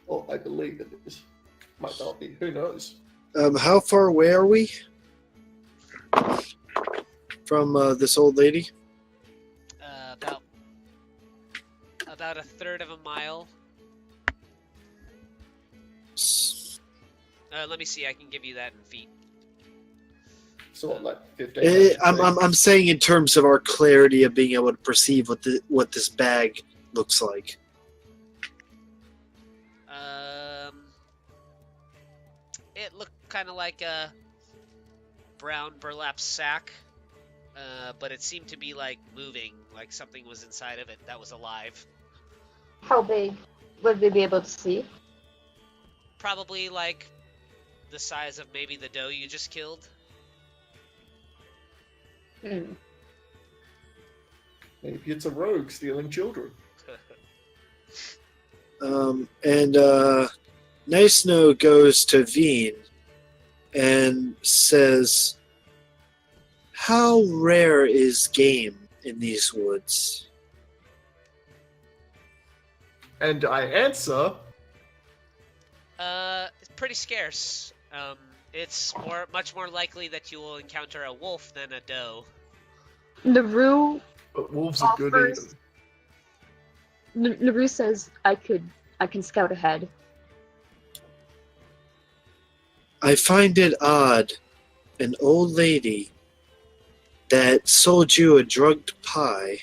Well, I believe it is. Might not be. Who knows? How far away are we from this old lady? About a third of a mile. Let me see. I can give you that in feet. So what, like 15? I'm saying in terms of our clarity of being able to perceive what this bag looks like. It looked kind of like a brown burlap sack, but it seemed to be like moving, like something was inside of it that was alive. How big would we be able to see? Probably like the size of maybe the doe you just killed. Hmm. Maybe it's a rogue stealing children. Nice Snow goes to Veen and says, "How rare is game in these woods?" And I answer, It's pretty scarce. It's much more likely that you will encounter a wolf than a doe. Nuru but wolves are good offers. eating. Nuru says, I can scout ahead. I find it odd an old lady that sold you a drugged pie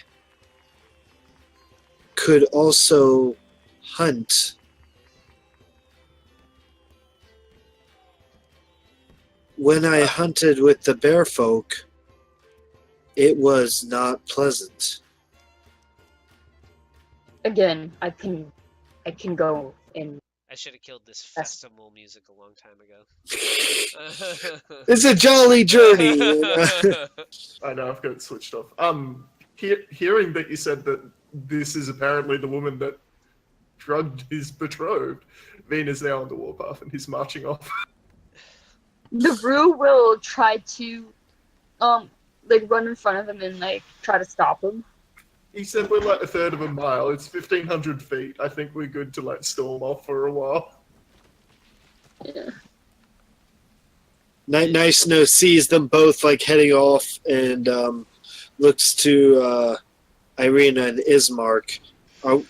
could also hunt. When I hunted with the bear folk, it was not pleasant. Again, I can go in. I should have killed this festival music a long time ago. It's a jolly journey. I know, I've got it switched off. Hearing that you said that this is apparently the woman that drugged his betrothed, Veen is now on the warpath and he's marching off. Nuru will try to run in front of him and try to stop him. He said we're like a third of a mile. It's 1,500 feet. I think we're good to storm off for a while. Yeah. Nice Snow sees them both heading off and looks to Irina and Ismark.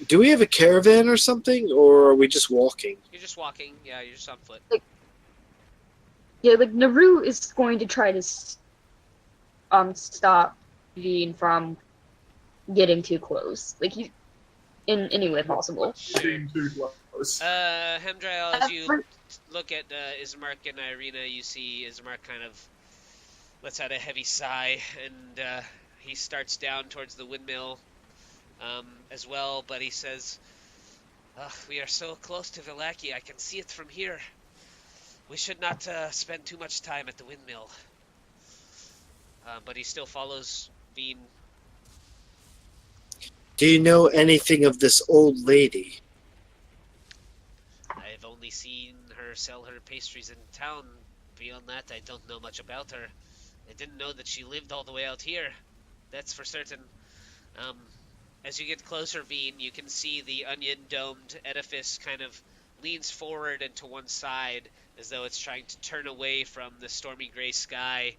Do we have a caravan or something, or are we just walking? You're just walking. Yeah, you're just on foot. Yeah, Nuru is going to try to stop Veen from getting too close. In any way possible. Being too close. Hemdriel, as you look at Ismark and Irina, you see Ismark kind of lets out a heavy sigh, and he starts down towards the windmill as well, but he says, we are so close to Vallaki, I can see it from here. We should not spend too much time at the windmill. But he still follows Veen. Do you know anything of this old lady? I've only seen her sell her pastries in town. Beyond that, I don't know much about her. I didn't know that she lived all the way out here. That's for certain. As you get closer, Veen, you can see the onion-domed edifice kind of leans forward and to one side as though it's trying to turn away from the stormy gray sky.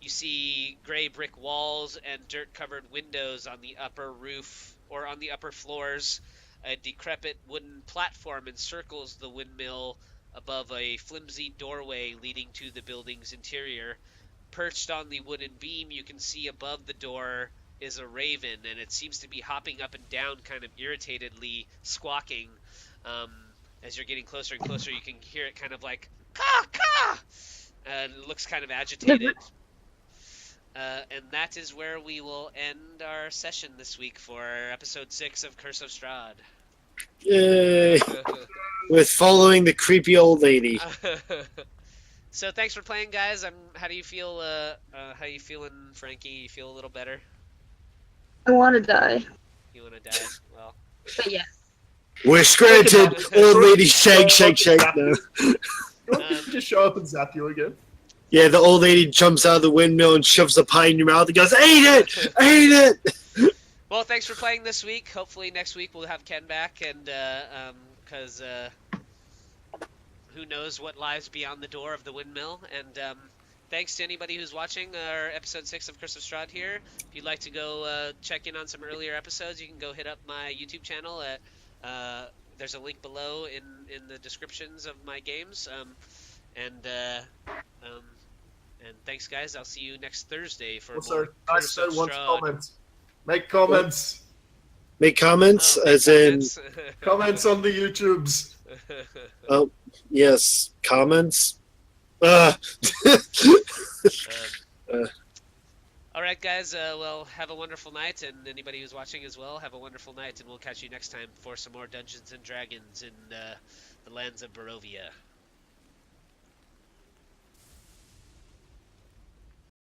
You see gray brick walls and dirt-covered windows on the upper roof, or on the upper floors. A decrepit wooden platform encircles the windmill above a flimsy doorway leading to the building's interior. Perched on the wooden beam, you can see above the door is a raven, and it seems to be hopping up and down, kind of irritatedly squawking. As you're getting closer and closer, you can hear it kind of like, caw, caw! And it looks kind of agitated. And that is where we will end our session this week for episode 6 of Curse of Strahd. Yay! With following the creepy old lady. So thanks for playing, guys. How do you feel? How you feeling, Frankie? You feel a little better? I want to die. You want to die? Well. But yeah. Wish granted. Old lady shake, shake, shake. No. Just show up and zap you again. Yeah, the old lady jumps out of the windmill and shoves a pie in your mouth and goes, "Eat it! Eat it!" Well, thanks for playing this week. Hopefully next week we'll have Ken back, and because who knows what lies beyond the door of the windmill. And thanks to anybody who's watching our episode 6 of Curse of Strahd here. If you'd like to go check in on some earlier episodes, you can go hit up my YouTube channel at there's a link below in the descriptions of my games. And thanks, guys. I'll see you next Thursday for Also, more Curse I of want Strahd. comments. Make comments. Make comments, Oh, as comments. Comments on the YouTubes. in yes, comments. Ah. All right, guys. Well, have a wonderful night, and anybody who's watching as well, have a wonderful night, and we'll catch you next time for some more Dungeons and Dragons in the lands of Barovia.